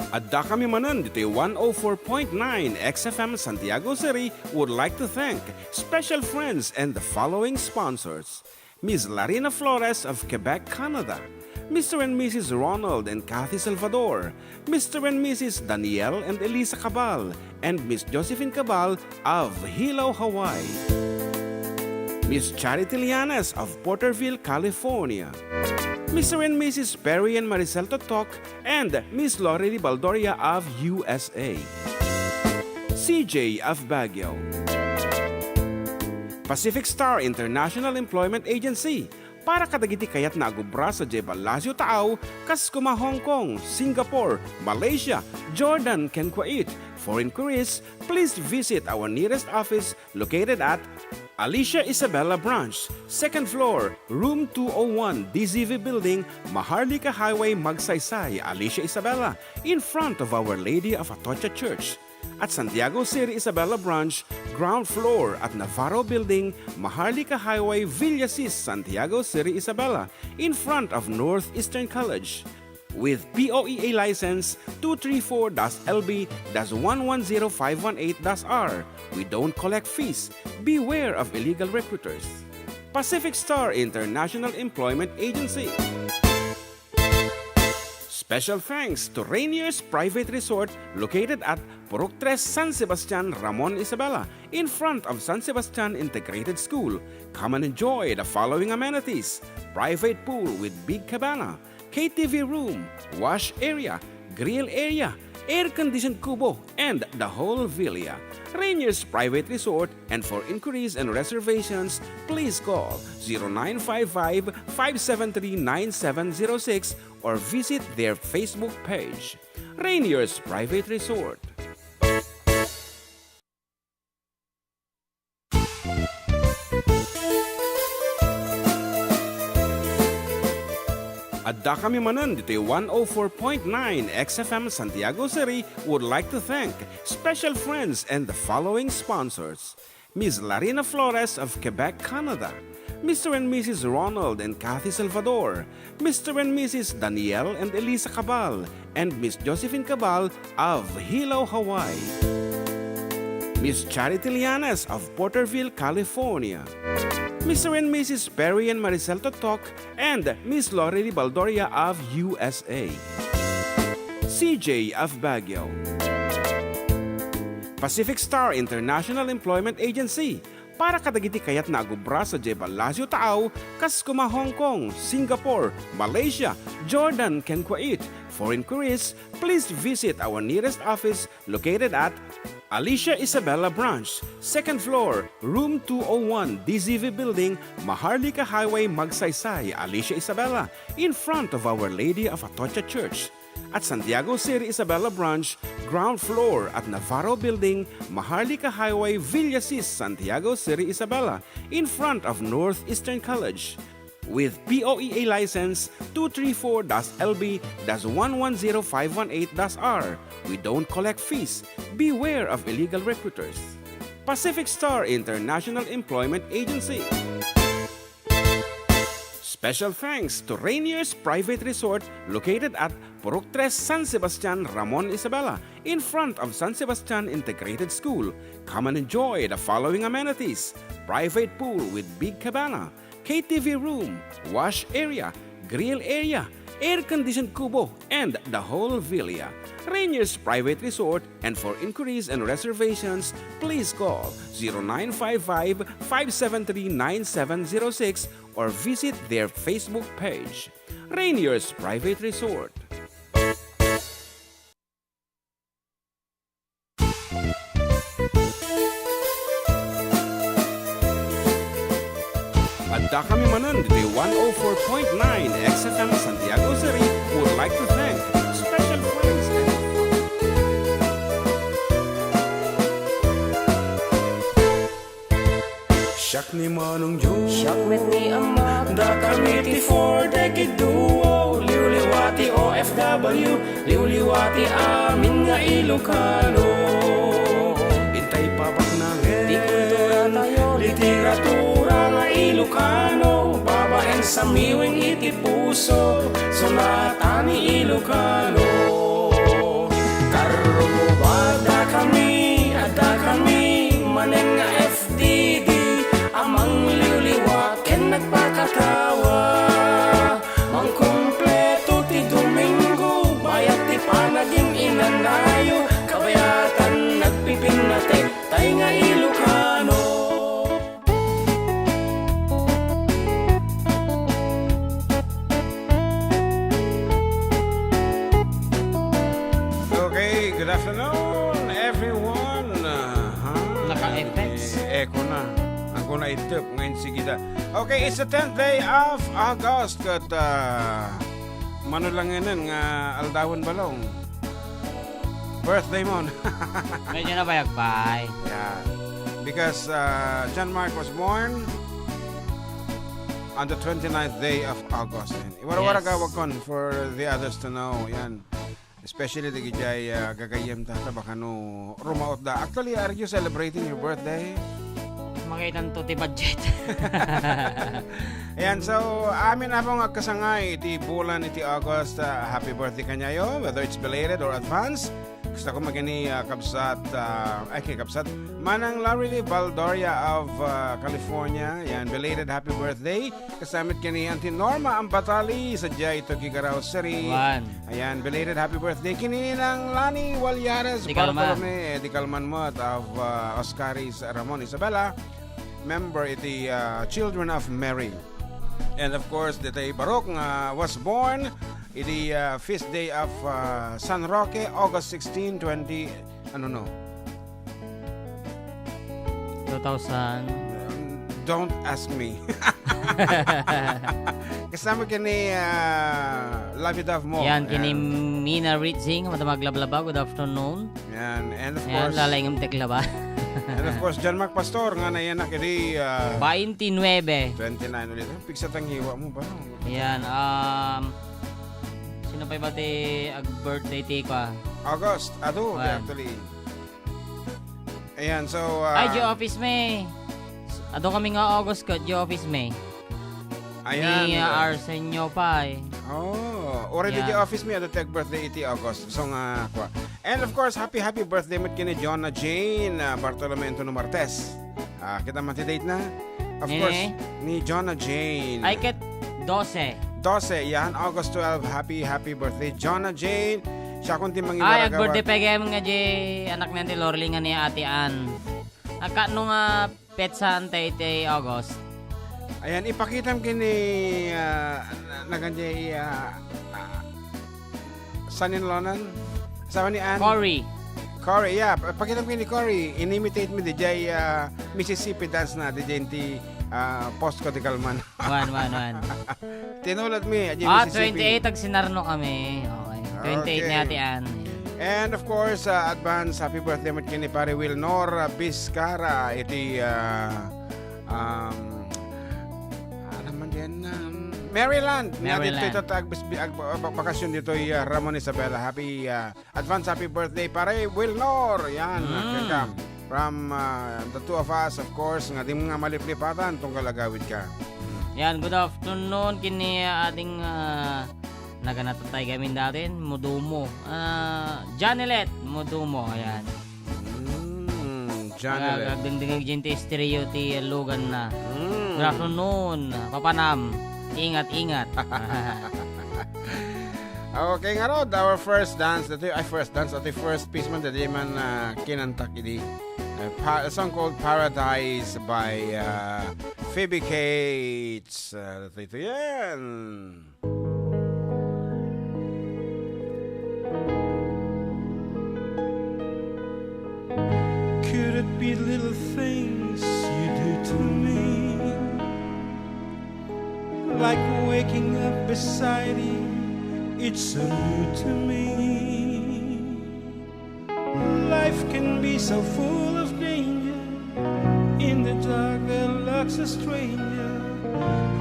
Adda kami Manen, Ditoy 104.9 XFM Santiago City would like to thank special friends and the following sponsors. Ms. Larina Flores of Quebec, Canada. Mr. and Mrs. Ronald and Kathy Salvador. Mr. and Mrs. Danielle and Elisa Cabal. And Ms. Josephine Cabal of Hilo, Hawaii. Ms. Charity Lianes of Porterville, California. Mr. and Mrs. Perry and Maricel Totok and Ms. Lorely Baldoria of USA. CJ of Baguio. Pacific Star International Employment Agency. Para kadagiti kayat na agubra sa Jebalasio Tao, kas kuma Hong Kong, Singapore, Malaysia, Jordan, ken Kuwait. For inquiries, please visit our nearest office located at Alicia Isabella Branch, 2nd floor, room 201, DZV Building, Maharlika Highway, Magsaysay, Alicia Isabella, in front of Our Lady of Atocha Church. At Santiago City Isabella Branch, ground floor at Navarro Building, Maharlika Highway, Villasis, Santiago City Isabella, in front of Northeastern College. With POEA license 234-LB-110518-R. We don't collect fees. Beware of illegal recruiters. Pacific Star International Employment Agency. Special thanks to Rainier's Private Resort located at Purok 3 San Sebastian, Ramon, Isabela, in front of San Sebastian Integrated School. Come and enjoy the following amenities: private pool with big cabana, KTV room, wash area, grill area, air-conditioned kubo, and the whole villa. Rainier's Private Resort, and for inquiries and reservations, please call 0955-573-9706 or visit their Facebook page. Rainier's Private Resort. Adda kami Manen, Ditoy 104.9 XFM Santiago City would like to thank special friends and the following sponsors. Ms. Larina Flores of Quebec, Canada. Mr. and Mrs. Ronald and Kathy Salvador. Mr. and Mrs. Danielle and Elisa Cabal. And Ms. Josephine Cabal of Hilo, Hawaii. Ms. Charity Lianes of Porterville, California. Mr. and Mrs. Perry and Maricel Totok and Ms. Lorely Baldoria of USA. CJ of Baguio. Pacific Star International Employment Agency. Para kadagiti kayat na agubra sa Jebalasio Tao, kas kuma Hong Kong, Singapore, Malaysia, Jordan, ken Kuwait. For inquiries, please visit our nearest office located at Alicia Isabella Branch, 2nd floor, room 201, DZV Building, Maharlika Highway, Magsaysay, Alicia Isabella, in front of Our Lady of Atocha Church. At Santiago City Isabella Branch, ground floor at Navarro Building, Maharlika Highway, Villasis, Santiago City Isabella, in front of Northeastern College. With POEA license 234-LB-110518-R. We don't collect fees. Beware of illegal recruiters. Pacific Star International Employment Agency. Special thanks to Rainier's Private Resort located at Purok 3 San Sebastian, Ramon, Isabela, in front of San Sebastian Integrated School. Come and enjoy the following amenities: private pool with big cabana, KTV room, wash area, grill area, air-conditioned kubo, and the whole villa. Rainier's Private Resort, and for inquiries and reservations, please call 0955-573-9706 or visit their Facebook page. Rainier's Private Resort. Adda kami Manen, Ditoy 104.9 XFM Santiago City would like to thank special friends and Siyak ni Manong Jun, Siyak met ni Ama, da committee for decade duo. Liwliwati OFW, liwliwati amin nga Ilocano. Intay papak na di kultura tayo, literatura nga Ilocano. Babaeng sa miwing iti puso, sonata ni Ilocano. Good afternoon, everyone. Naka-effects. Eko na. Ako na itip ngayon sige da. Okay, it's the 10th day of August. Kat mano lang yan nga aldawan balong. Birthday mo. Medyo na bayagpay. Yeah. Because John Mark was born on the 29th day of August. Iwara-wara Yes. gawag for the others to know. Yan. Especially the gijay gagayem tata baka no rumaot da. Actually, are you celebrating your birthday? Makaitan to ti budget. Ayan, so amin na pong kasangay iti bulan iti August. Happy birthday kanyayo, whether it's belated or advance. Gusto ko magani kapsat, kapsat. Manang Larry Baldoria of California. Yan, belated happy birthday. Kasamit kini Auntie Norma Ambatali sa Tuguegarao City. Ayan, belated happy birthday. Kini ng Lani Walyares. Di kalma. Di kalman mo of Oscaris Ramon Isabella. Member iti Children of Mary. And of course, Ditoy Barok was born iti feast day of San Roque, August 16, 20, 2000. Don't ask me. Kasama kini Lavidov mo. Yan, kini Mina Ritzing. Matamaglablaba. Good afternoon. Yan, and of Yan, course, lalayng teklaba. and of course, John Mark Pastor, nga na yan kini 29. 29 ulit. Pigsa tang hiwa mo ba? Yan, sino pa ba ti birthday ti ko? August, ado, One. actually. Ayan, so... Ay, di office may. Ado kami nga August ko, di office may. Ayan. Ni Arsenio pa eh. Oh, already Yeah. the office me at the birthday iti August. So nga kwa. And of course, happy birthday mit kini Jonna Jane Bartolomento no Martes. Kita date na. Of Nene? course, ni Jonna Jane. Ay, ket 12. 12, yan, August 12. Happy birthday, Jonna Jane. Siya kung timang Ay, ag birthday pa gayam nga di anak na ti Lorly nga ni Ate Ann. Aka no nga petsa antay ti August. Ayan, ipakita mo kini naganjay son-in-law-nan. Sabi ni Ann. Corey, yeah. Pakita mo kini Corey. Inimitate mo di jay Mississippi dance na. Di jay ti post ko di kalman. One. Tinulad mi. Mississippi. 28 ag sinarno kami. Okay. 28 ni Ate Ann. And of course, advance happy birthday mo kini pare Wilnor Biscara. Iti Maryland. Dito bakasyon dito Ramon Isabella. Advance happy birthday pare Wilnor. Yan. From the two of us, of course, nga di mo nga maliplipatan itong kalagawid ka. Yan, good afternoon kini ating naganatatay kami dati, Mudumo. Janelet Mudumo, ayan. Janelet. Gagdingdingig dyan ti stereo ti Lugan na. Good afternoon, Papanam. Ingat. Okay nga Rod, our first dance, at the first piece man, dati man kinantak idi. A song called Paradise by Phoebe Cates. Ito yan. Could it be little things you do to me? Like waking up beside you, it's so new to me. Life can be so full of danger. In the dark there lurks a stranger.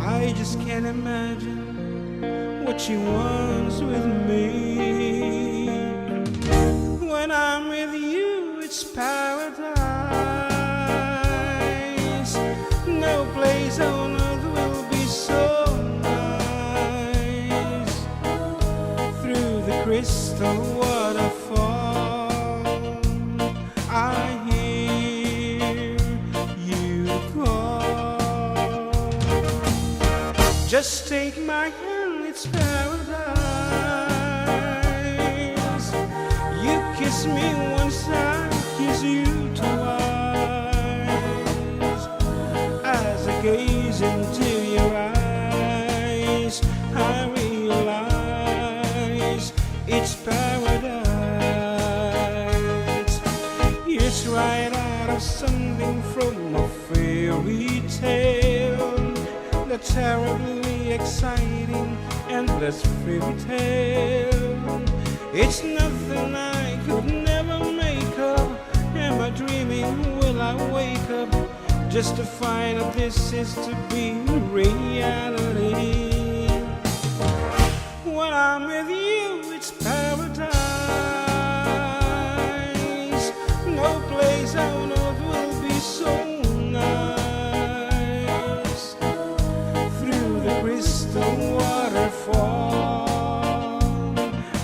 I just can't imagine what she wants with me. When I'm with you, it's paradise. No place on earth will be so nice. Through the crystal waterfall, I hear you call. Just take my hand, it's paradise. You kiss me once, I kiss you twice. As I gaze into your eyes, I realize it's paradise. like something from a fairy tale. The terribly exciting, endless fairy tale. It's nothing I could never make up. Am I dreaming? Will I wake up just to find that this is to be reality? When I'm with you, it's paradise. No place on earth will be so nice. Through the crystal waterfall,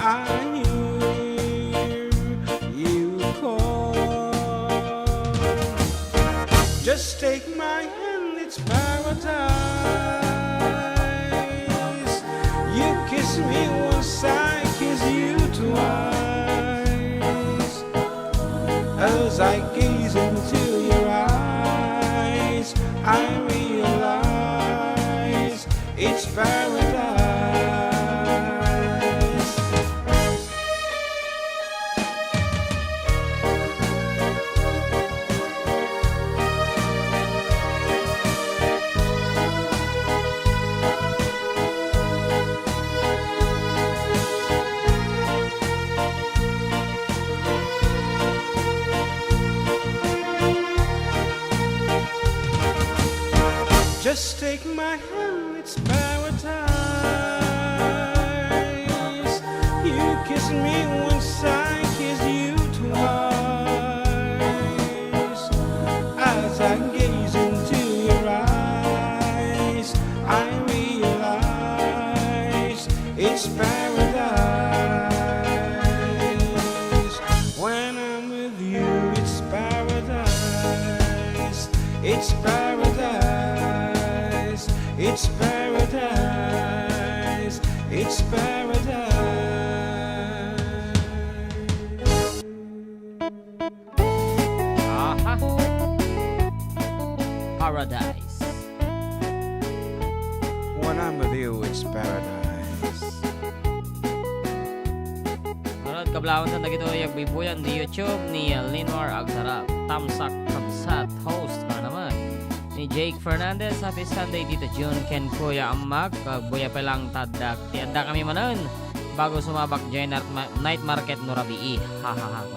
I hear you call. Just take my hand, it's paradise. You kiss me once, I kiss you twice. As I gaze into your eyes, I realize it's paradise. Just take my hand, it's paradise. You kiss me once, I kiss you twice. As I gaze into your eyes, I realize it's paradise. When I'm with you, it's paradise. It's paradise. It's paradise. It's paradise. Aha. Paradise. When I'm with you, it's paradise. Marad kablawan sa Ditoy agbibuyan di YouTube ni Linwar Agsarap. Tamsak Kabsat host ka naman. Ni Jake Fernandez, happy Sunday dito June Ken Kuya Amag, buya pa lang tadak ti Adda kami manon bago sumabak dyan night market no rabii, hahaha.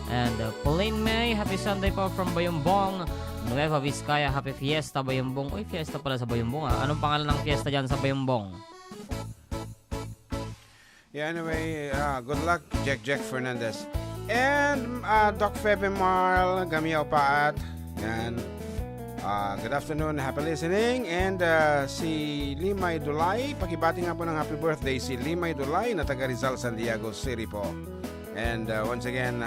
And Pauline May, happy Sunday po from Bayumbong. Nueva Vizcaya, happy fiesta Bayumbong. Uy, fiesta pala sa Bayumbong ah. Anong pangalan ng fiesta dyan sa Bayumbong? Yeah, anyway, good luck, Jack Fernandez. And Doc Febe Marl, Gamiao Paat. Yan. Good afternoon, happy listening. And si Limay Dulay, pakibati nga po ng happy birthday si Limay Dulay na taga Rizal, Santiago City po. And once again,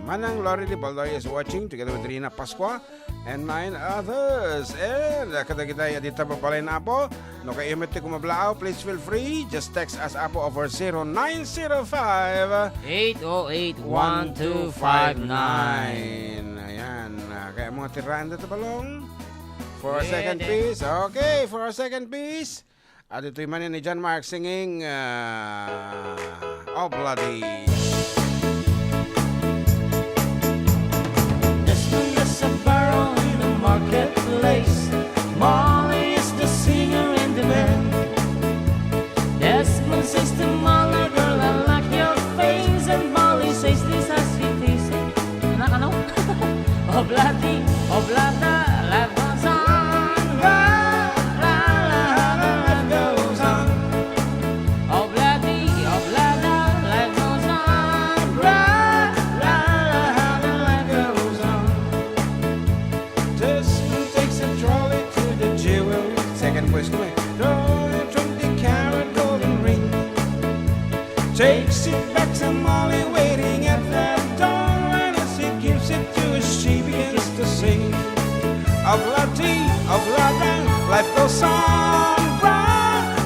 Manang Lori Baldoy is watching together with Rina Pasqua and 9 others. And kadagiti adita pa pala na po. No kay imit ko mablao, please feel free. Just text us apo over 0905 808-1259. Ayan, kaya mga tiranda ito balong. For our second piece. Okay, for our second piece. At ito'y manin ni John Mark singing Oh Bloody. There's a barrel in the marketplace. Molly is the singer in the band. Desmond says to Molly, girl, I like your face. And Molly says this as it is. Ano? Obladi, oblada, life goes on. Life goes on. Obladi, oblada, life goes on. Life goes on. Desmond takes a trolley to the jewelry. Second voice ko eh. 20-carat golden ring. Takes it back to Molly waiting at the door. And as he gives it to her, she begins to sing. Obladi, oblada, life goes on. Life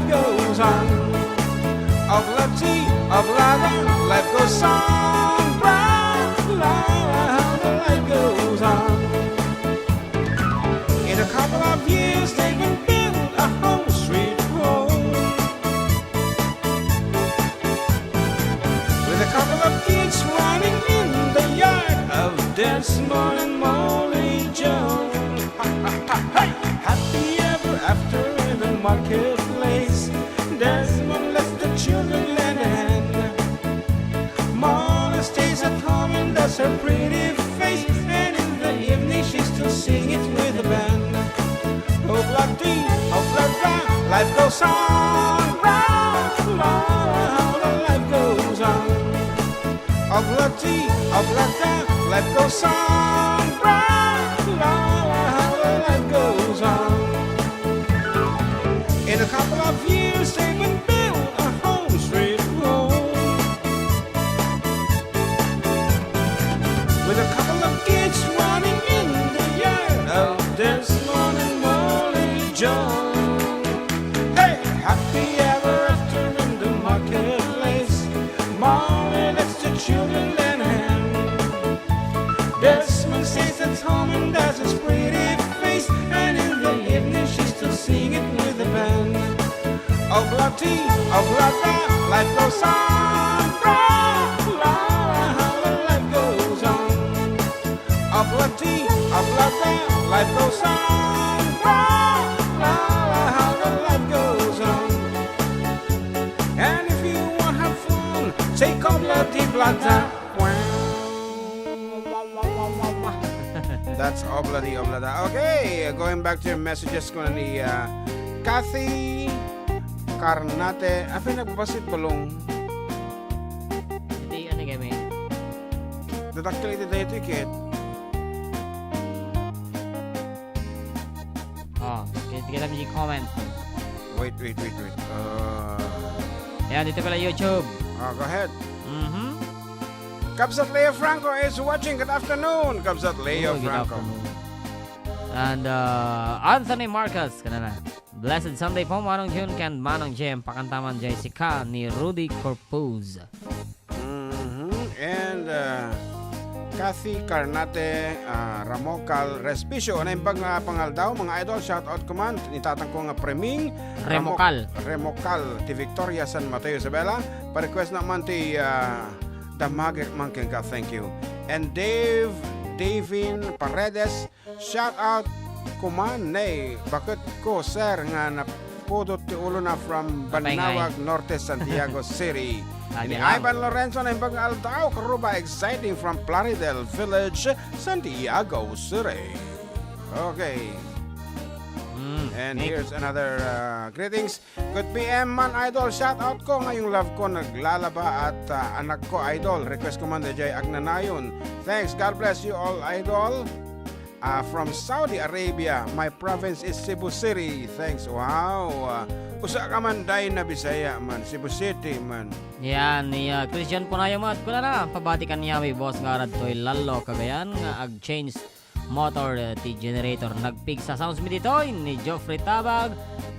goes on. Obladi, oblada, life goes on. Life goes on. In a couple of years, they can build a home sweet home with a couple of kids running in the yard. Desmond and Molly Jones. Hey! Happy ever after in the marketplace. Desmond lets the children lend a hand. Molly stays at home and does her pretty face, and in the evening she still sing it with the band. Oh, black tea, oh, black brown, life goes on. Round, how the life goes on. Oh, black tea, oh, black brown, life goes on. Round, how the life goes on. In a couple of years they will build a home straight home, with a couple of kids running in the yard of Desmond and Molly Jones. Hey, happy ever after in the marketplace. Molly lets the children lend a hand. Desmond stays at home and does his pretty face, and in the evening she still sing it with the band. Oh, blood tea, oh, blood life goes on. How the life goes on. Oh, blood tea, oh, blood life goes on. How the life goes on. And if you want to have fun, take a bloody blood. That's obladi oblada. Okay, going back to your messages ko ni Kathy Karnate. Apa nagbasit balong? Hindi, ano kami? Dadakil ito dito ikit. Oh, kita may comment. Wait. Ayan, dito pala YouTube. Go ahead. Mhm. Kabsat Leo Franco is watching. Good afternoon, Kabsat Leo Oh, good Franco. afternoon. And Anthony Marcus, kanana. Blessed Sunday po, Manong June and Manong Jem, pakantaman Jessica ni Rudy Corpuz. And Kathy Karnate, Ramokal Respicio. Ano yung pangal daw, mga idol? Shoutout command. Nitatang ko nga Preming. Remokal. Ti Victoria San Mateo Isabela. Pa-request naman ti Damagek Mangking ka. Thank you. And Davin Paredes. Shoutout command. Nay, bakit ko, sir, nga napudot ti ulo na from Banawag Norte, Santiago City. Ini Ivan Lorenzo na ibang aldaw, karuba exciting from Plaridel Village, Santiago City. Okay. And here's another greetings. Good PM man, idol. Shout out ko ngayong love ko naglalaba at anak ko, idol. Request ko man Jay Agnanayon. Thanks. God bless you all, idol. From Saudi Arabia. My province is Cebu City. Thanks. Wow. Usa ka man day na Bisaya man. Cebu City man. Yan, ni Christian Punayo mat ko na pabatikan niya may boss nga radtoy lalo kagayan nga ag-change motor ti generator nagpig sa sounds mi ditoy ni Geoffrey Tabag,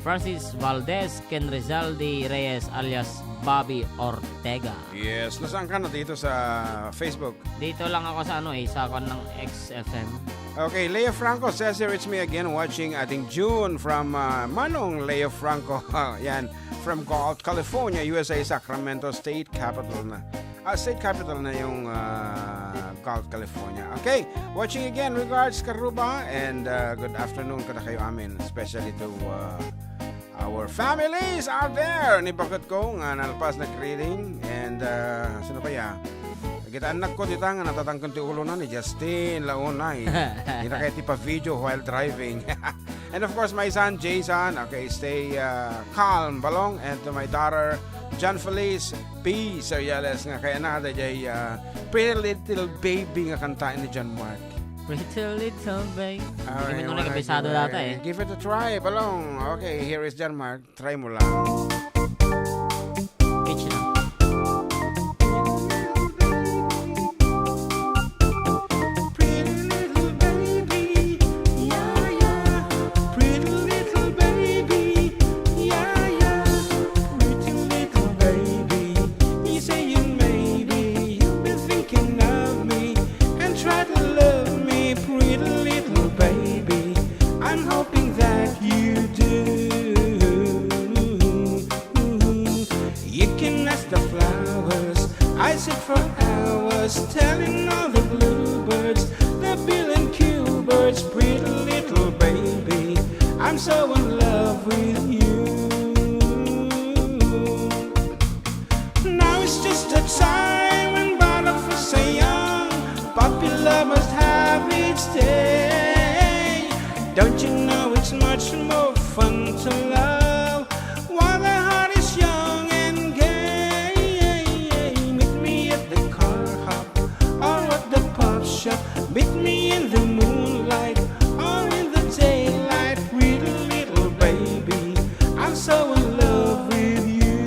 Francis Valdez, Ken Rizaldi Reyes alias Bobby Ortega. Yes, nasaan ka na dito sa Facebook? Dito lang ako sa sa kon ng XFM. Okay, Leo Franco says here it's me again watching ating June from Manong Leo Franco. Yan, from California, USA, Sacramento State Capital na. State Capital na yung Gulf, California. Okay, watching again. Regards, Karuba, and good afternoon kada kayo amin, especially to our families out there. Ni bakit ko nga nalpas na greeting, and sino pa ya? Kita anak ko dito nga natatangkan ti ulo na ni Justin Launay. Kita kaya ti pa video while driving. And of course my son Jason. Okay, stay calm balong, and to my daughter John Felice P. Seriales nga kaya na jay Pretty Little Baby nga kantain ni John Mark. Pretty Little Baby. Okay, Hindi mo nagkabisado data Give it a try balong. Okay, here is John Mark. Try mo lang. Pitch lang. I sit for hours telling all the bluebirds a billion Q-birds, pretty little baby, I'm so in love with you. Now it's just a time when butterflies are young, puppy love must have its day. Don't you know it's much more fun to love while the heart is young and gay? Meet me at the car hop or at the pop shop. Meet me in the moonlight or in the daylight. Pretty little baby, I'm so in love with you.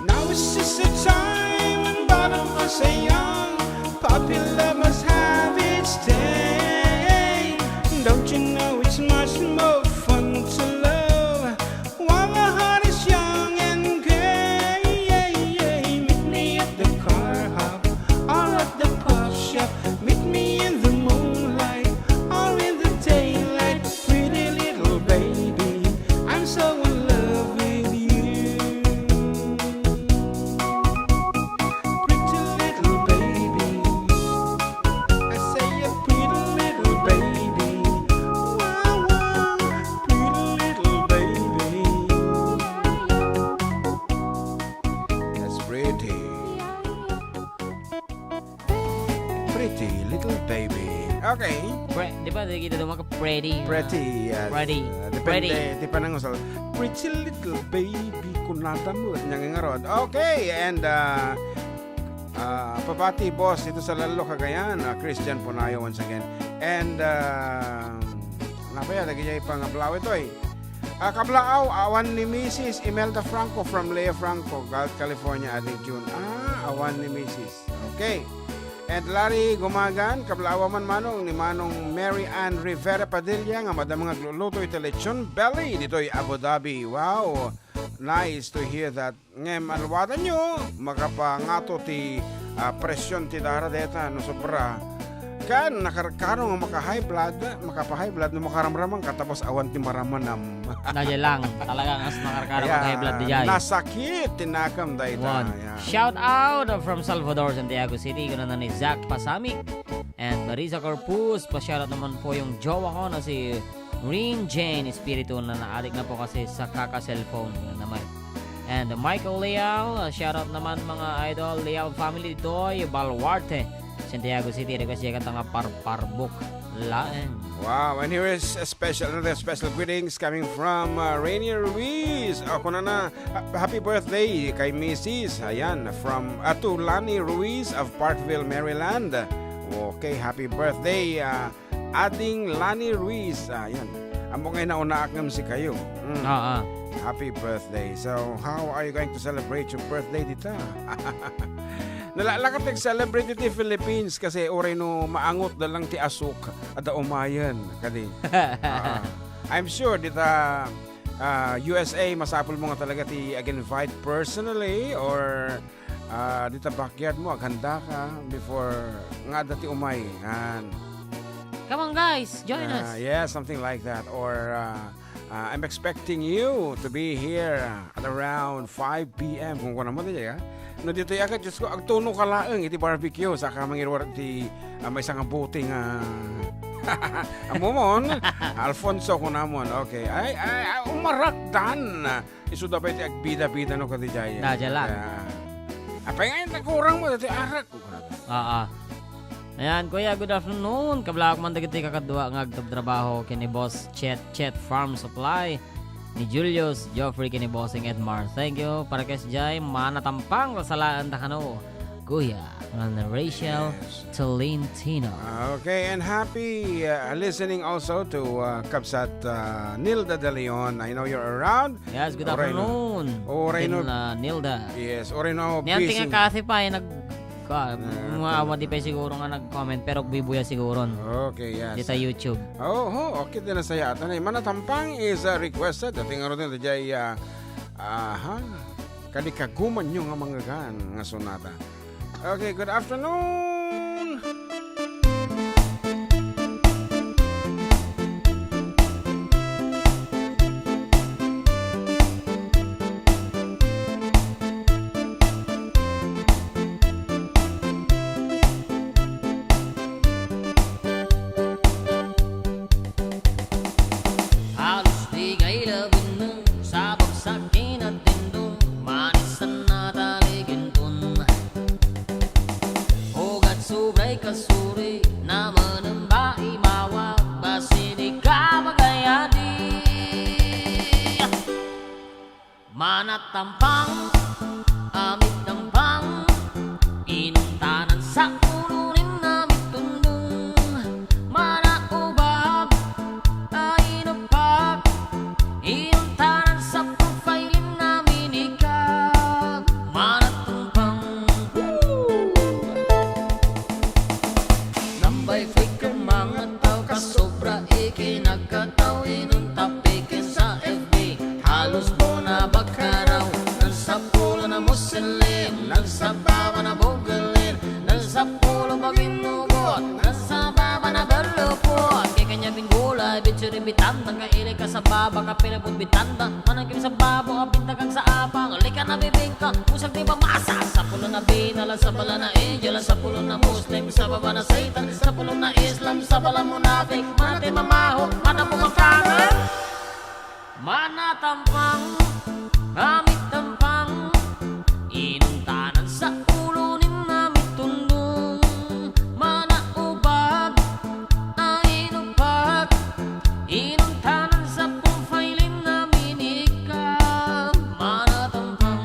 Now it's just a time when butterflies are young, puppy love must have its day. Don't you know it's much more fun to love while the heart is young and gay? Meet me at the car hop or at the pop shop. Meet me in the moonlight or in the daylight. Pretty little baby, I'm so in love with you. Pretty little baby, I say a pretty little baby. Wow, wow, pretty little baby. That's pretty. Pretty little baby. Okay. Di ba kita naman ka pretty? Pretty, yes. Pretty. Depende, Pretty. di pa nang usal. Pretty little baby, kunatan mo. Nangangarod. Okay, and papati, boss, ito sa Lalo, Cagayan. Christian Punayo once again. And, napaya, lagi niya ipang ablaw ito eh. Kablaaw, awan ni Mrs. Imelda Franco from Lea Franco, California, ating June. Awan ni Mrs. Okay. And Larry Gumagan, kablaawa man manong ni Manong Mary Ann Rivera Padilla, nga madam nga gluluto ito lechon belly, dito'y Abu Dhabi. Wow, nice to hear that. Ngem, alwatan nyo, makapangato ti presyon ti dara deta, no sobra. Kan, nakarkano nga maka-high blood, no makaramramang katapos awan ti maramanam. Nadya lang. Talagang as nakarkara mag-high blood di jay. Nasakit, tinakam da ita. One. Shout out from Salvador, Santiago City. Kuna na ni Zach Pasami and Marisa Corpus. Pa-shoutout naman po yung jowa ko na si Rin Jane Espiritu na naadik na po kasi sa kaka-cellphone naman. And Michael Leal, shoutout naman mga idol, Leal family, Ditoy, Balwarte, Santiago City. Request siya katang parparbuk laeng. Wow, and here is another special greetings coming from Rainier Ruiz. Ako na happy birthday kay Mrs. Ayan, from Atulani Ruiz of Parkville, Maryland. Okay, happy birthday, Ading Lani Ruiz. Ayan, amo ngayon nauna-akam si kayo. Happy birthday. So, how are you going to celebrate your birthday dita? Nalalakat nag-celebrate ti Philippines kasi oray no maangot na lang ti asuk at umayan. Kadi. I'm sure dita USA masapol mo nga talaga ti ag-invite personally or dita backyard mo aghanda ka before nga dati umay. Come on guys, join us. Yeah, something like that. Or I'm expecting you to be here at around 5 p.m. Kung ano mo din no dito agad just ko agtuno ka laeng iti barbecue saka mangirwar ti may isang buting amomon Alfonso ko namon. Okay, ay umarakdan isuda pa iti agbida-bida no kadi jay. Nadya lang. Apay ngayon nagkurang mo dati arak. Ayan, kuya, good afternoon. Kablak man dagiti kakadwa nga agtrabaho kini Boss Chet Farm Supply ni Julius Joffrey kini Bossing Edmar. Thank you para kay Jay manatampang salaan takano. Kuya, na Rachel Tolentino. Okay, and happy listening also to Kabsat Nilda De Leon. I know you're around. Yes, good afternoon. Oreno Nilda. Yes, Oreno. Niyan tinga kasi pa mga di pa siguro nga nag-comment pero bibuya siguro. Okay, yes. Di sa YouTube. Okay din na saya. Manatampang is requested. Dating nga rin dyan, kadi kaguman nyo nga mga gan nga sonata. Okay, good afternoon. Halos di kailabin mo sa bagsakin at tindong manisan na taligintun. Hugat sobray kasuri naman ang maimawa basi di ka magayadi. Manatampang, amit tampang, inuntanan sa ulunin namit tundong. Manaubab, ainapag, inuntanan sa profiling namin ikaw. Manatampang, nambay fake ang mga tao kasobra ikinagkataw inuntapikin sa FB. Halos mo na bakaraw, nasa pulo na muslim, nasa baba na bugalin, nasa pulo maginugot, nasa baba na berlupot. Kaya kanya binggulay, bitsuri bitanda, kailay ka sa baba, kapilapot bitanda, managkim sa babo, kapinta kang sa apang, alika na bibingka, pusag di ba masa, sa pulo na binala, sa bala na angel, sa pulo na muslim, sa baba na satan, sa pulo na islam, sa bala munafik, manati mamaho, mana pumakakan. Manatampang, amit tampang, inuntanan sa ulunin namit tundong. Manaubab, ainupag, inuntanan sa profiling namin ikaw. Manatampang,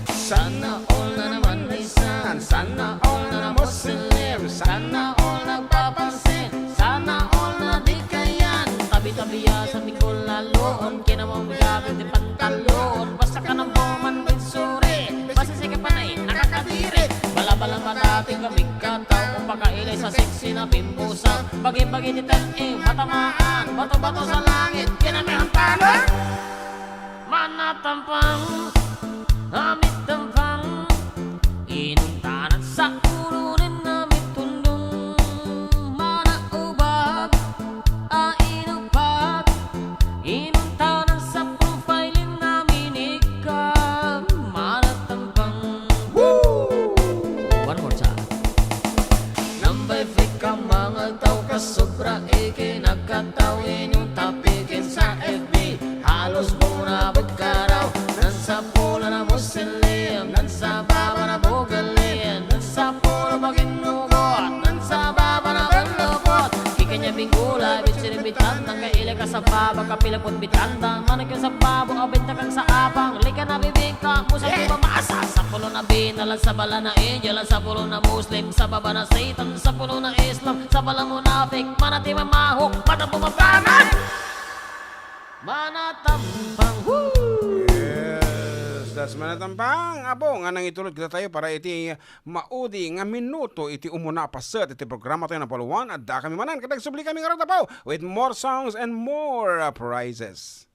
sana all na naman isan, sana all na Muslim, sana all nagpapansin, sana all na di kayan. Tabi-tabiya sa mikol laloon, kinamang bigabit di pantalon. Basta ka ng boman with suri, basta sige panay, nakakadiri. Bala-bala pa dating kaming kataw, kung pakailay sa sexy na bimbusa. Bagi-bagi di tan-ing, matamaan, bato-bato sa langit, kinamihang tanong. Manatampang, amit tampang, inuntanan sa ulunin namit tundong. Manaubab, ainupag, inuntanan sa profiling namin ikaw. Manatampang, one more time. Nambay fake ang mga tao kasobra ikinagkataw, inuntapikin sa FB. Halos muna bagkaraw, nasa pula na muslim, nasa baba na bugalin, nasa pula maginugot, nasa baba na berlupot. Kikanya binggula, bitsiri bitanda, kailay ka sa baba, kapilapot bitanda, managyan sa babo, abinta kang sa apang, lika na bibingka, musang di ba masa, sa pulo na binalan, sa bala na angel, sa pulo na muslim, sa baba na satan, sa pulo na islam, sa bala munafik, manati mamahok, mata pumapanan. Manatampang, Yes, that's manatampang. Abo, nga nang itulod kita tayo para iti maudi nga minuto iti umuna paset iti programa tayo na paluwan at da kami manan kadag subli kami nga ratapaw with more songs and more prizes.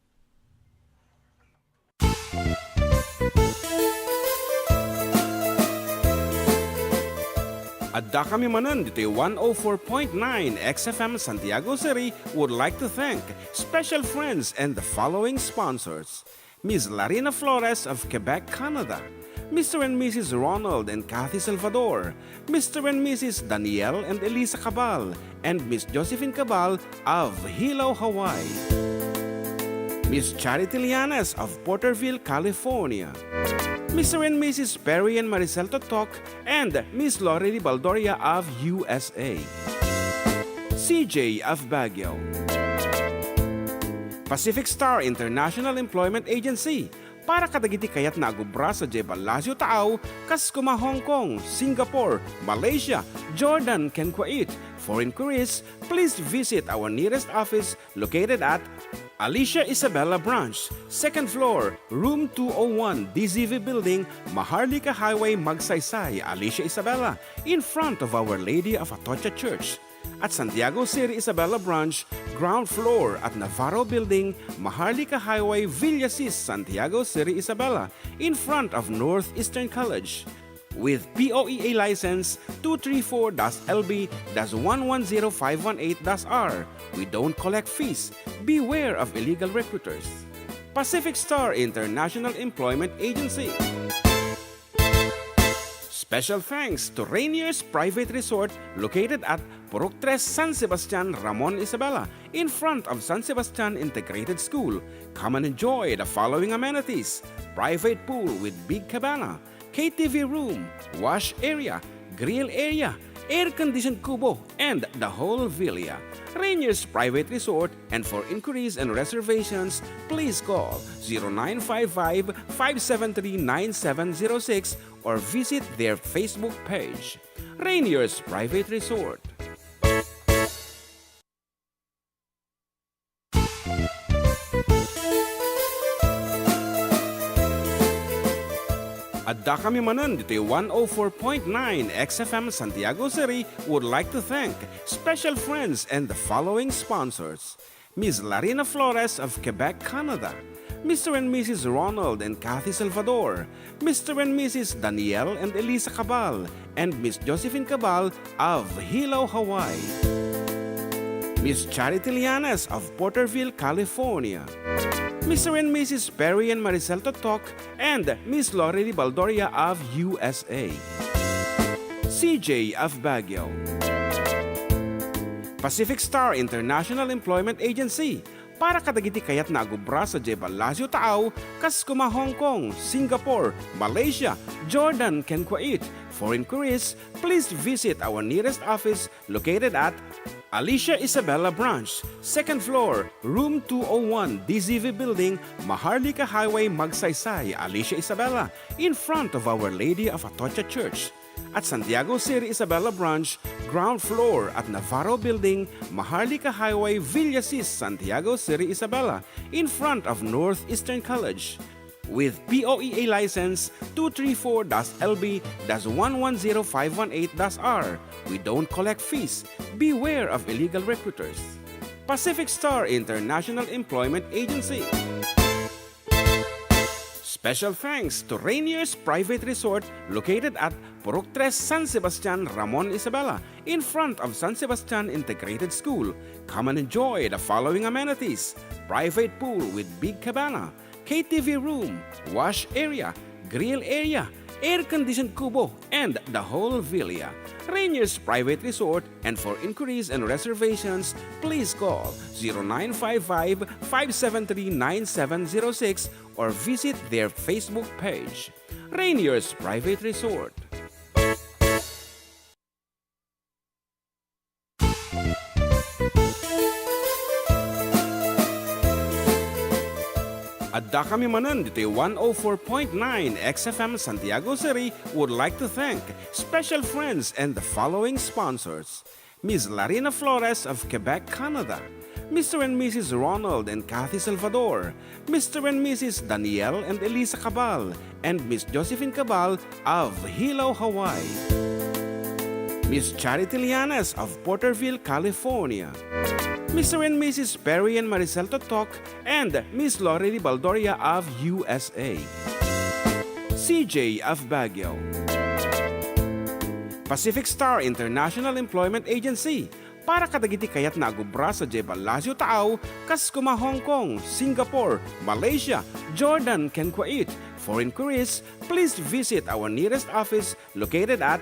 Adda kami manan dito 104.9 XFM Santiago City would like to thank special friends and the following sponsors. Ms. Larina Flores of Quebec, Canada. Mr. and Mrs. Ronald and Kathy Salvador. Mr. and Mrs. Danielle and Elisa Cabal. And Miss Josephine Cabal of Hilo, Hawaii. Miss Charity Lianes of Porterville, California. Mr. and Mrs. Perry and Maricel Totok, and Miss Lori Baldoria of USA. CJ of Baguio. Pacific Star International Employment Agency, para kadagiti kayat na agubra sa Jebel Lasio Taaw, Kaskuma, Hong Kong, Singapore, Malaysia, Jordan, ken Kuwait. For inquiries, please visit our nearest office located at Alicia Isabella Branch, 2nd floor, room 201, DZV Building, Maharlika Highway, Magsaysay, Alicia Isabella, in front of Our Lady of Atocha Church. at Santiago City, Isabela Branch, ground floor at Navarro Building, Maharlika Highway, Villasis, Santiago City, Isabela, in front of Northeastern College. With POEA license 234-LB-110518-R. We don't collect fees. Beware of illegal recruiters. Pacific Star International Employment Agency. Special thanks to Rainier's Private Resort located at Purok 3, San Sebastian, Ramon, Isabela, in front of San Sebastian Integrated School. Come and enjoy the following amenities: private pool with big cabana, KTV room, wash area, grill area, air-conditioned kubo, and the whole villa. Rainier's Private Resort, and for inquiries and reservations, please call 0955-573-9706 or visit their Facebook page. Rainier's Private Resort. Adda kami Manen, Ditoy 104.9 XFM Santiago City would like to thank special friends and the following sponsors: Ms. Larina Flores of Quebec, Canada, Mr. and Mrs. Ronald and Kathy Salvador, Mr. and Mrs. Danielle and Elisa Cabal, and Miss Josephine Cabal of Hilo, Hawaii, Miss Charity Lianes of Porterville, California, Mr. and Mrs. Perry and Maricel Totok, and Miss Lorely Baldoria of USA, CJ of Baguio, Pacific Star International Employment Agency, para kadagiti kayat na agubra sa Jebalasio Tao, kas kuma Hong Kong, Singapore, Malaysia, Jordan, ken Kuwait. For inquiries, please visit our nearest office located at Alicia Isabela Branch, 2nd floor, room 201, DZV Building, Maharlika Highway, Magsaysay, Alicia Isabela, in front of Our Lady of Atocha Church. At Santiago City, Isabela Branch, ground floor at Navarro Building, Maharlika Highway, Villasis, Santiago City, Isabela, in front of Northeastern College. With POEA license 234-LB-110518-R. We don't collect fees. Beware of illegal recruiters. Pacific Star International Employment Agency. Special thanks to Rainier's Private Resort located at Purok 3, San Sebastian, Ramon, Isabela, in front of San Sebastian Integrated School. Come and enjoy the following amenities: private pool with big cabana, KTV room, wash area, grill area, air-conditioned kubo, and the whole villa. Rainier's Private Resort, and for inquiries and reservations, please call 0955-573-9706 or visit their Facebook page. Rainier's Private Resort. Adda kami Manen, Ditoy 104.9 XFM Santiago City would like to thank special friends and the following sponsors: Ms. Larina Flores of Quebec, Canada, Mr. and Mrs. Ronald and Kathy Salvador, Mr. and Mrs. Danielle and Elisa Cabal, and Miss Josephine Cabal of Hilo, Hawaii, Miss Charity Lianes of Porterville, California, Mr. and Mrs. Perry and Maricel Totok, and Miss Lorely Baldoria of USA, CJ of Baguio, Pacific Star International Employment Agency, para kadagiti kayat na agubra sa Jebalasio Tao, kas kuma Hong Kong, Singapore, Malaysia, Jordan, ken Kuwait. For inquiries, please visit our nearest office located at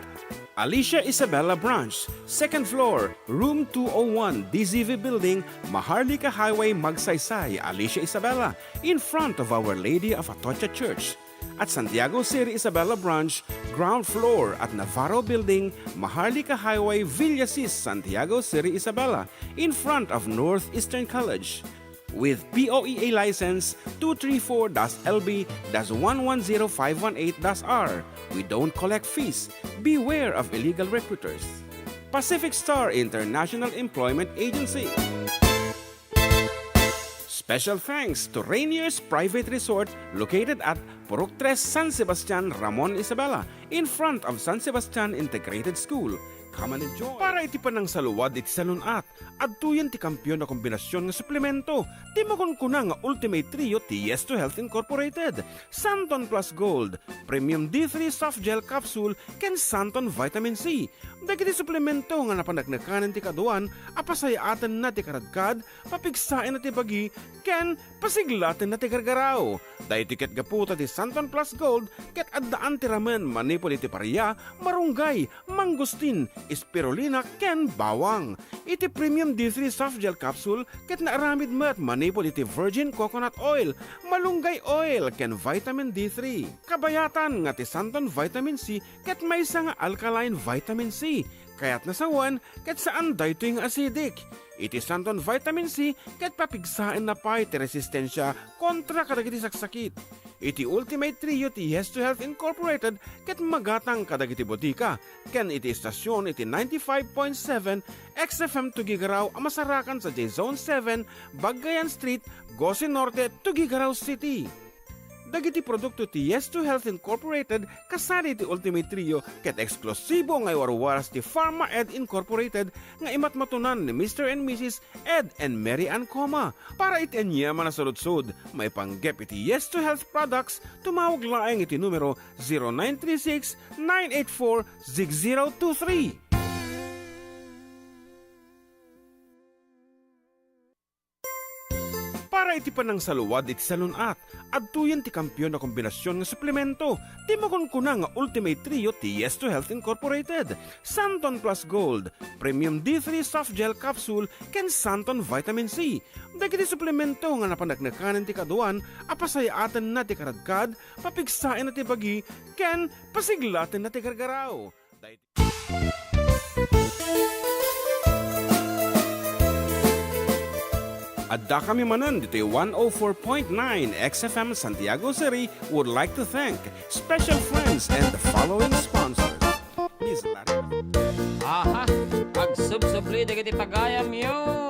Alicia Isabela Branch, 2nd floor, room 201, DZV Building, Maharlika Highway, Magsaysay, Alicia Isabela, in front of Our Lady of Atocha Church. At Santiago City, Isabela Branch, ground floor at Navarro Building, Maharlika Highway, Villasis, Santiago City, Isabela, in front of Northeastern College. With POEA license 234-LB-110518-R. We don't collect fees. Beware of illegal recruiters. Pacific Star International Employment Agency. Special thanks to Rainier's Private Resort located at Purok 3, San Sebastian, Ramon, Isabela, in front of San Sebastian Integrated School. come and enjoy. Para iti panang saluwad iti salunat, adtuyan ti kampiyon na kombinasyon nga suplemento, ti makunkuna nga Ultimate Trio ti Yes to Health Incorporated, Santon Plus Gold, Premium D3 Soft Gel Capsule, ken Santon Vitamin C. Dagiti suplemento nga napanagnakanan ti kaduan, apasayatan na ti karadkad, papigsain na ti bagi, ken pasiglatin na ti gargaraw. Dahil tiket gaputa ti Santon Plus Gold, ket addaan ti ramen manipol iti paria, marunggay, mangustin, spirulina, ken bawang. Iti Premium D3 Soft Gel Capsule, ket naaramid met manipol iti virgin coconut oil, malunggay oil, ken vitamin D3. Kabayatan nga ti Santon Vitamin C, ket may nga alkaline vitamin C. Kaya't nasawan, ket saan daytoy nga acidic. Iti Santon Vitamin C, ket papigsain na pa iti resistensya kontra kadagiti saksakit. Iti Ultimate Trio ti Yes to Health Incorporated, ket magatang kadagiti botika, ken iti istasyon iti 95.7 XFM Tuguegarao amasarakan sa J-Zone 7, Bagayan Street, Gosi Norte, Tuguegarao City. Dagiti produkto ti Yes to Health Incorporated kasali ti Ultimate Trio ket eksklusibo nga warwaras ti Pharma Ed Incorporated nga imatmatunan ni Mr. and Mrs. Ed and Mary Ann Coma. Para iti anyaman na saludsod, may panggep iti Yes to Health products, tumawag laeng iti numero 0936-984-6023. Para iti panang saluwad iti salunat, adtuyan ti kampiyon na kombinasyon nga suplemento, ti makunkuna nga Ultimate Trio ti Yes to Health Incorporated, Santon Plus Gold, Premium D3 Soft Gel Capsule, ken Santon Vitamin C. Dagiti suplemento nga napanagnakanan ti kaduan, apasayatan na ti karadkad, papigsain na ti bagi, ken pasiglatin na ti gargaraw. Adda kami Manen, Ditoy 104.9 XFM Santiago City would like to thank special friends and the following sponsors. Miss Larry. Aha, agsubsubli dagiti pagayam yo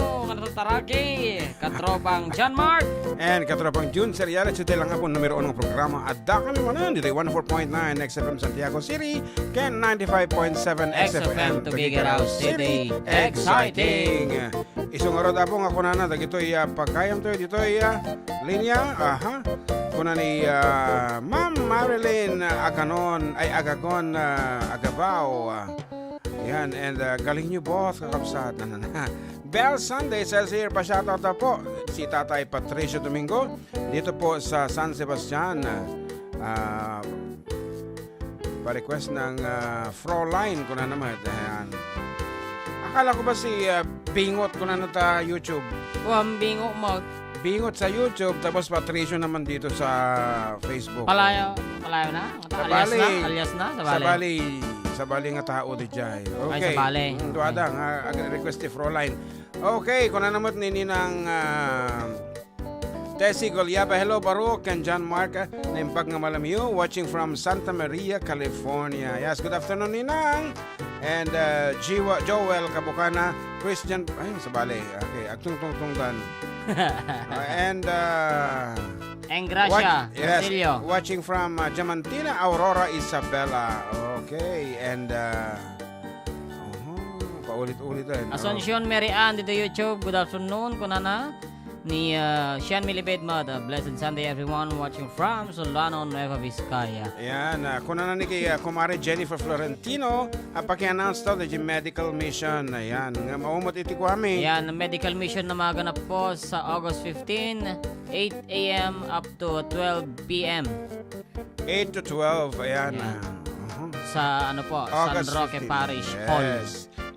taraki, katropang John Mark. And katropang June Seriales, ito lang po numero 1 ng programa. Adda kami Manen, Ditoy 104.9 XFM Santiago City, ken 95.7 XFM Tuguegarao City. Exciting! Isong araw po nga kunana, dagitoy pagkayam to, ditoy linya, kuna ni Ma'am Marilyn Aganon, ay Agagon, Agabao. Yan, and galing nyo boss, kakapsat. Bell Sunday says here, pa-shoutout na po si Tatay Patricio Domingo dito po sa San Sebastian. Pa-request ng Froline ko na naman. Ayan. Akala ko ba si Bingot ko na ta YouTube? Bingot mo. Bingot sa YouTube, tapos Patricio naman dito sa Facebook. Palayo na? Alias na? Sa bali nga tao di jay. Okay. Ay, sa bali. Duada nga request ni Froline. Okay, kuna naman ni Ninang Tessie Goliaba. Hello Baruch and John Mark. Naimpag nga malamiyo, watching from Santa Maria, California. Yes, good afternoon Ninang. And Joel Kabukana, Christian, ay sa bali. Okay, agtungtungtunggan. And Engracia, Basilio. Watching from Diamantina, Aurora Isabela. Okay, and paulit-ulit din. Asuncion Mary Ann dito YouTube. Good afternoon, kunana ni Sean Milibed Mad. Blessed Sunday everyone watching from Solano, Nueva Vizcaya. Yan, kunana ni kay kumare Jennifer Florentino, paki-announce daw the medical mission. Ayan, nga maumot iti ko kami. Yan, medical mission na maganap po sa August 15, 8 a.m. up to 12 p.m. 8 to 12, ayan. Sa ano po, August San Roque 15. Parish Yes. Hall.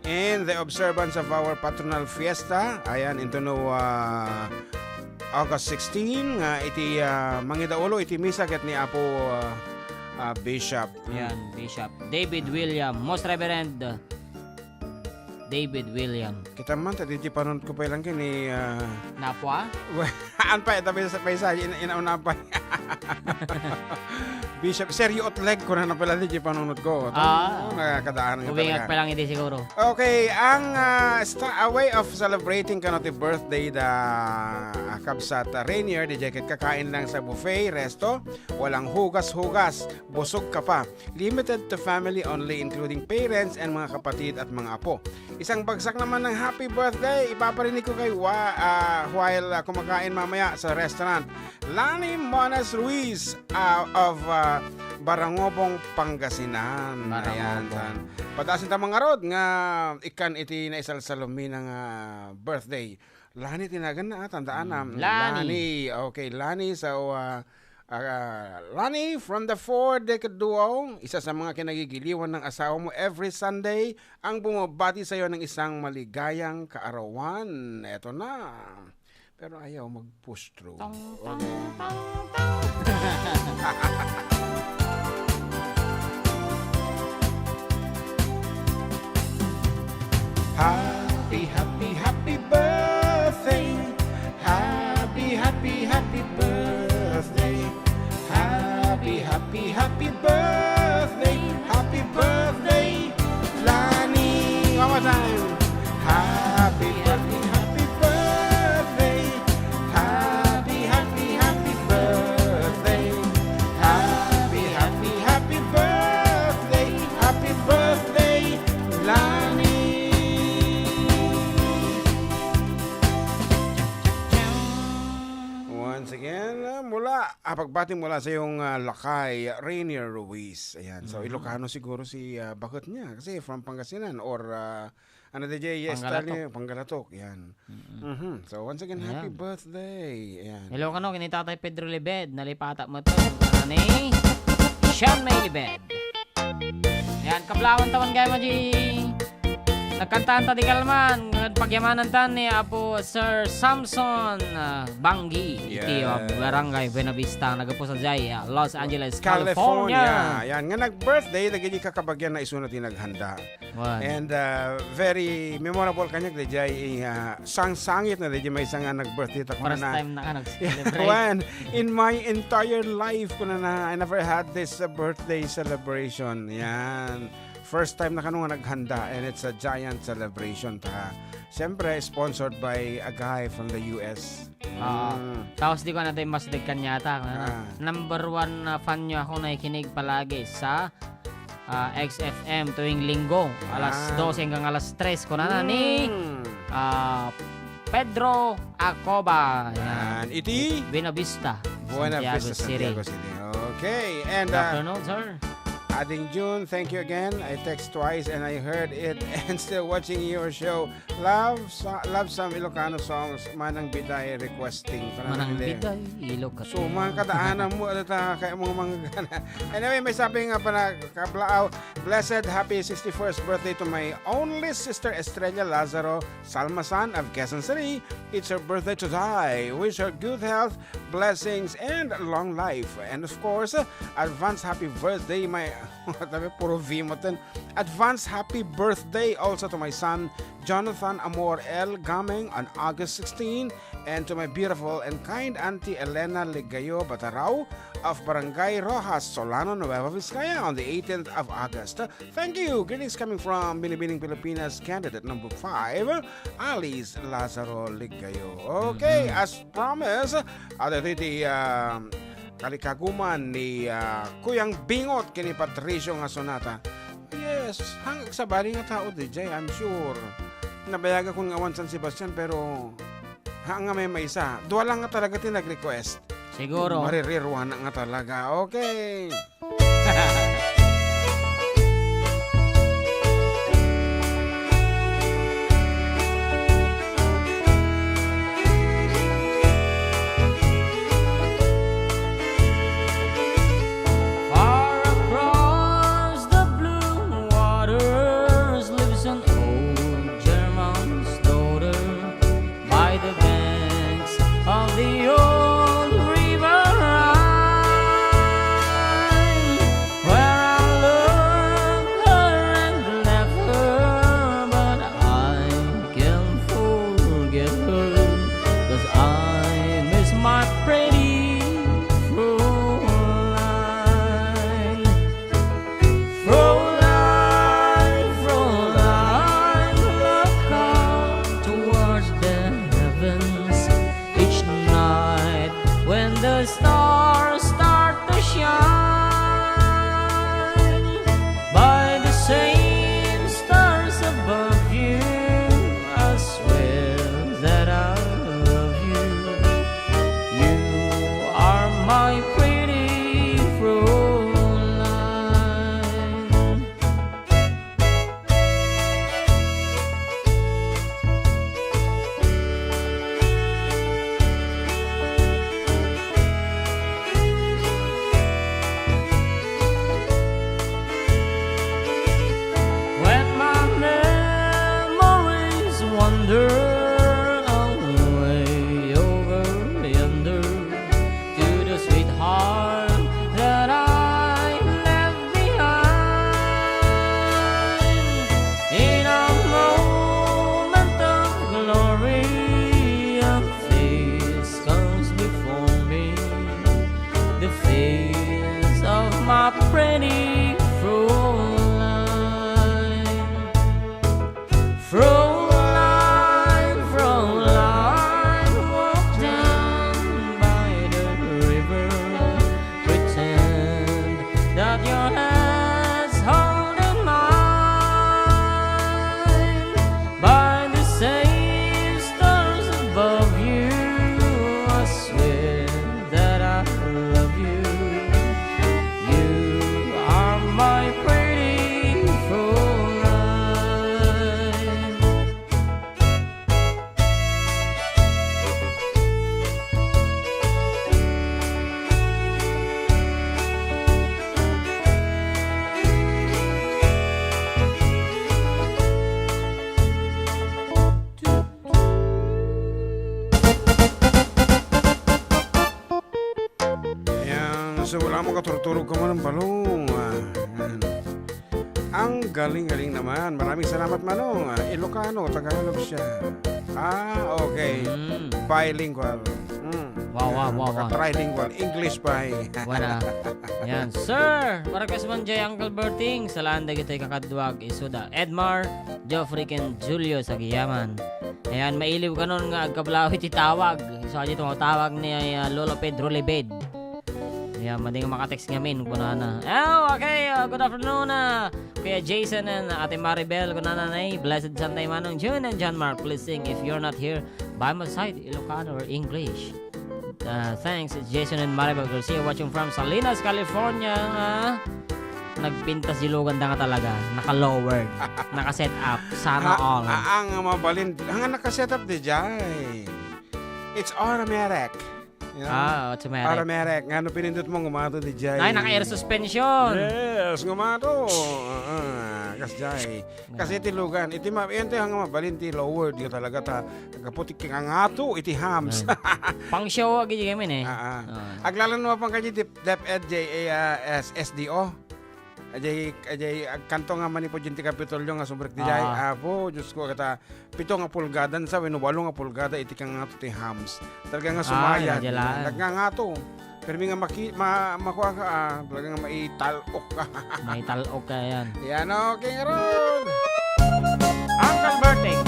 In the observance of our patronal fiesta, ayan, into no August 16, iti mangidaulo, iti misa ket ni Apo Bishop. Yan, Bishop David William, Most Reverend David William. Kita man, tadi panon ko pa lang kini... Napwa? An pa, tabi sa paisa, inauna pa. Bishop, seryo otleg ko na pala di panunod ko. Nakakadaan nga Ubingat talaga. pa lang hindi siguro. Okay, ang a way of celebrating kanoti birthday da kabsat Rainier, di jacket kakain lang sa buffet, resto, walang hugas-hugas, busog ka pa. Limited to family only including parents and mga kapatid at mga apo. Isang bagsak naman ng happy birthday, ipaparinig ko kay while kumakain mamaya sa restaurant. Lani Monas Ruiz of Barangobong, Pangasinan. Ayan. Padasin ta mga rod nga ikan iti na isalsalumi ng birthday. Lani tinagan na, tandaan na. Lani. Okay, Lani. So, Lani from the Four Decade Duo, isa sa mga kinagigiliwan ng asawa mo every Sunday, ang bumabati sa iyo ng isang maligayang kaarawan. Eto na. Pero ayaw mag-push through. Okay. Happy, happy, happy birthday. Happy, happy, happy birthday. Happy, happy, happy birthday. Happy birthday, Lani. One more time. Happy, happy, happy birthday. Happy, happy, happy birthday. Happy, happy, happy birthday. Happy birthday, Lani. Once again, pagbati mula sa yung lakay, Rainier Ruiz. Ayan. So, Ilocano siguro si bakit niya. Kasi from Pangasinan or ano DJ, yes, Panggalatok. Yan. So, once again, happy birthday. Ayan. Ilocano, kinitatay Pedro Libed. Nalipata mo to. Ani? Sean May Libed. Ayan, kablawan tawan kayo mo, G. Nagkantaan ta di kalman. Pagyamanan ta ni Apo Sir Samson Banggi. Iti barangay Buenavista. Nagapo sa Jay, Los Angeles, California. Yan. Nga nag-birthday, naging kakabagyan na isunod yung naghanda. And very memorable kanya, DJ, sang-sangit na DJ, may isang nag-birthday. First time na nag-celebrate. In my entire life, I never had this birthday celebration. Yan. First time na kanunga naghanda, and it's a giant celebration ta. Siyempre, sponsored by a guy from the US. Tapos di ko natin mas degkan yata. Number 1 fan nyo ako nakikinig palagi sa XFM tuwing linggo. Alas 12 hanggang alas 3 ko na ni Pedro Acoba. Yan. Iti? Buenavista, Santiago City. Okay. And good afternoon, sir. Ading June, thank you again. I text twice and I heard it and still watching your show. Love some Ilocano songs. Manang Biday requesting. Manang Biday, Ilocano. So, mga kadaanan mo, kaya mga gana. Anyway, may sabi nga pa na kablaaw, blessed happy 61st birthday to my only sister Estrella Lazaro Salmasan of Quezon City. It's her birthday today. Wish her good health, blessings, and long life. And of course, advance happy birthday, my puro V mo ten. Advance happy birthday also to my son Jonathan Amor L. Gameng on August 16, and to my beautiful and kind auntie Elena Ligayo Batarao of Barangay Rojas, Solano, Nueva Vizcaya on the 18th of August. Thank you. Greetings coming from Binibining Pilipinas candidate number 5, Alice Lazaro Ligayo. Okay, as promised, iti kalikaguman ni Kuyang Bingot kini Patricio nga sonata. Yes, hanggang sa bali nga tao DJ, I'm sure. Nabayaga ko nga San Sebastian pero hanga may isa. Dua lang nga talaga tinag-request. Siguro. Maririrwa na nga talaga. Okay. the stars start to shine by the same stars above you. I swear that I love you. You are my pretty Fräulein. When my memories wander away over yonder to the sweetheart that I left behind, in a moment of glory, a face comes before me, the face of my pretty Fräulein. Fräulein, Fräulein, walk down by the river, pretend that your hands holding mine, by the same stars above you. I swear that I love you. You are my pretty Fräulein. Ayan, so wala mo katurturog ka man ng balong. Ayan. Ang galing-galing naman. Maraming salamat, Manong. Ilocano, Tagalog siya. Okay. Bilingual. Wow. Trilingual. English pa eh. Wala. Yan, sir. Para kasi man jay Uncle Berting. Salaan da gito'y kakadwag. Isuda. Edmar, Joffrey, ken Julio sa Giyaman. Ayan, mailiw ka nun nga agkablaw iti tawag. So, dito tawag ni Lolo Pedro Lebed. Ayan, mading makatext ngamin. Kunana. Okay. Good afternoon. Kuya Jason and Ate Maribel. Kunana na Blessed Sunday Manong June and John Mark. Please sing If You're Not Here by my side, Ilocano or English. Thanks, Jason and Maribel Garcia watching from Salinas, California. Nagpintas silugan da nga talaga. Naka-lowered. Naka-set up. Sana all. Ang mabalin. Ang nakaset up di jay. It's automatic. You know? Automatic. Automatic. Nga no pinindot mo ngumato di jay. Ay, naka-air suspension. Yes, ngumato. Kas jay. Kasi iti lugan. Iti hang mabalin ti lowered. Di talaga ta. Kaputik kang ngato. Iti hams. Pang show agi kami eh. Aglalan mo pang kanyi dep SDO. Ajay kanto nga man po jinti kapitolyo nga sobrek di jay. Apo, Diyos ko kata 7 nga pulgadan sa wenno 8 nga pulgada iti kang ngato ti hams. Talaga nga sumaya. Nagnga ngato. Pero nga makuha ka, talaga nga maitalok ka. Maitalok ka yan. Yan okay ron. Uncle Berting.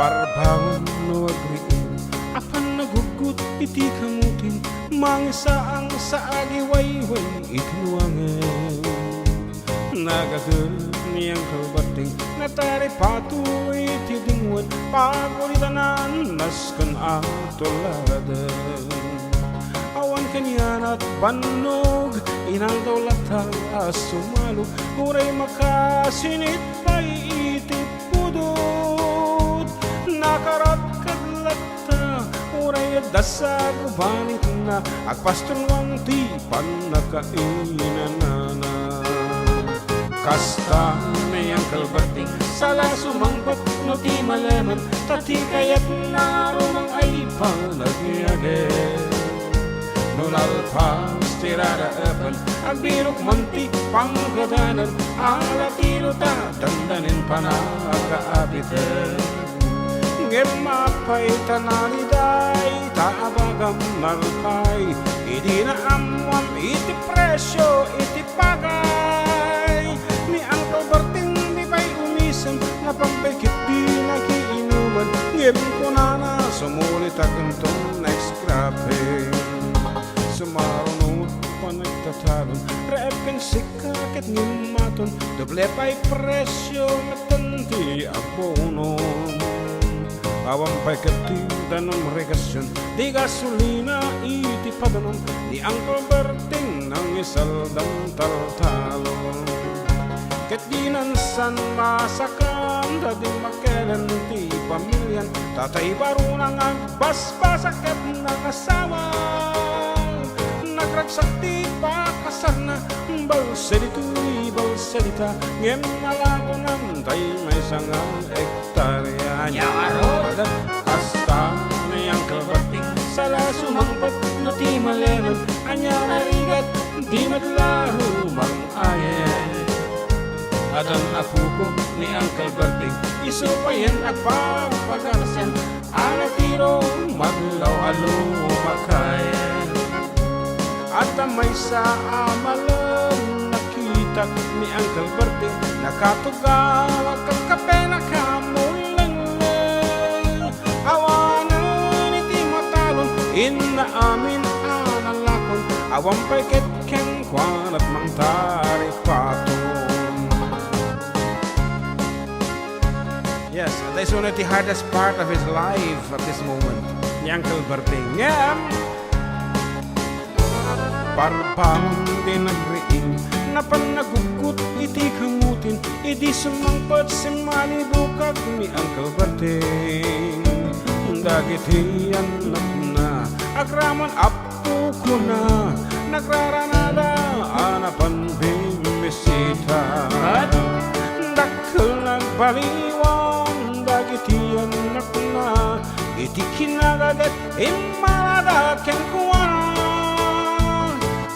Parbangon no agriin apan nagugut iti kamutin mangisaang sa agiwayway iknuangan nagagul niyang kalbating natari patu iti dingwan pagulitanan naskan atoladan awan kanyan at banog inaldaw lata sumalo huray makasinit pa'y iti pudot nakarat kadlata uray dasag banit na agpastulwang ti panakainanana kasta niyang kalbating sala sumangbat no ti malaman tati kayat narumang ay panagyagin nunalpas tiraraapan agbirok manti panggadanan alatiro ta dandanin panakaapitan Ngemapay tanaliday taabagam malkay Idi na amwam iti presyo iti pagay Ni Uncle Berting di pa'y umisan na Kim ko na sumulit agantong next scrapping. Sumarunod pa nagtatalon, rep kan sikakit ngimaton, doble pa'y presyo matanti abonon. Bawang pa'y katida ng regasyon, di gasolina iti padanon, di Uncle Berting ng isaldang taltalon. Ket di nansan masakan, dading makelan ti pamilyan, tatay baro nang agbasbasaket ng asawa. Nagragsak ti pakasar na, balsedita, ngem nalako ng tay may sangang ektarya. Nyawarod, kasta na yung kalbating, sala sumangpat na ti maleman, anya narigat, di madlaro mang ayen. Adang apuko ni Uncle Berting, iso pa yan agpapagarasan, alatiro maglaw-alo makayen. At may sa amalan nakita ni Uncle Berting, nakatugaw kang kape na kamulang. Awanan iti matalon, inaamin analakon, awang paiket ken kwan at mangtari paton. Yes, this is one of the hardest part of his life at this moment, ni Uncle Berting. Parang din nagriing, napanagugot iti kamutin, iti sumangpat si malibukag ni Uncle Berting. Dagiti anak na, agraman apo ko na, nagraranada, anapan bimisita. Dakil nagbaliwang, dagiti anak na, iti kinagagat, imalada ken kuwan.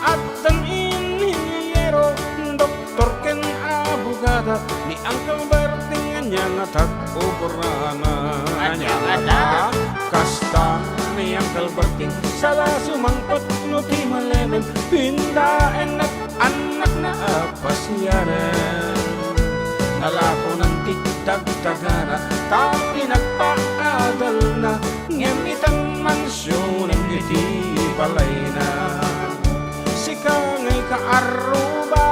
At ang inhinyero, doktor ken abogada, ni Uncle Berting anya nga tag-operana. Anya nga kasta ni Uncle Berting, sala sumangpat no ti malemen, pindaen at anak na apasyaran. Nalako ng tigdag-tagara, tapi nagpaadal na, ngemitan mansyon ang iti balay na. Sikangay kaaruba,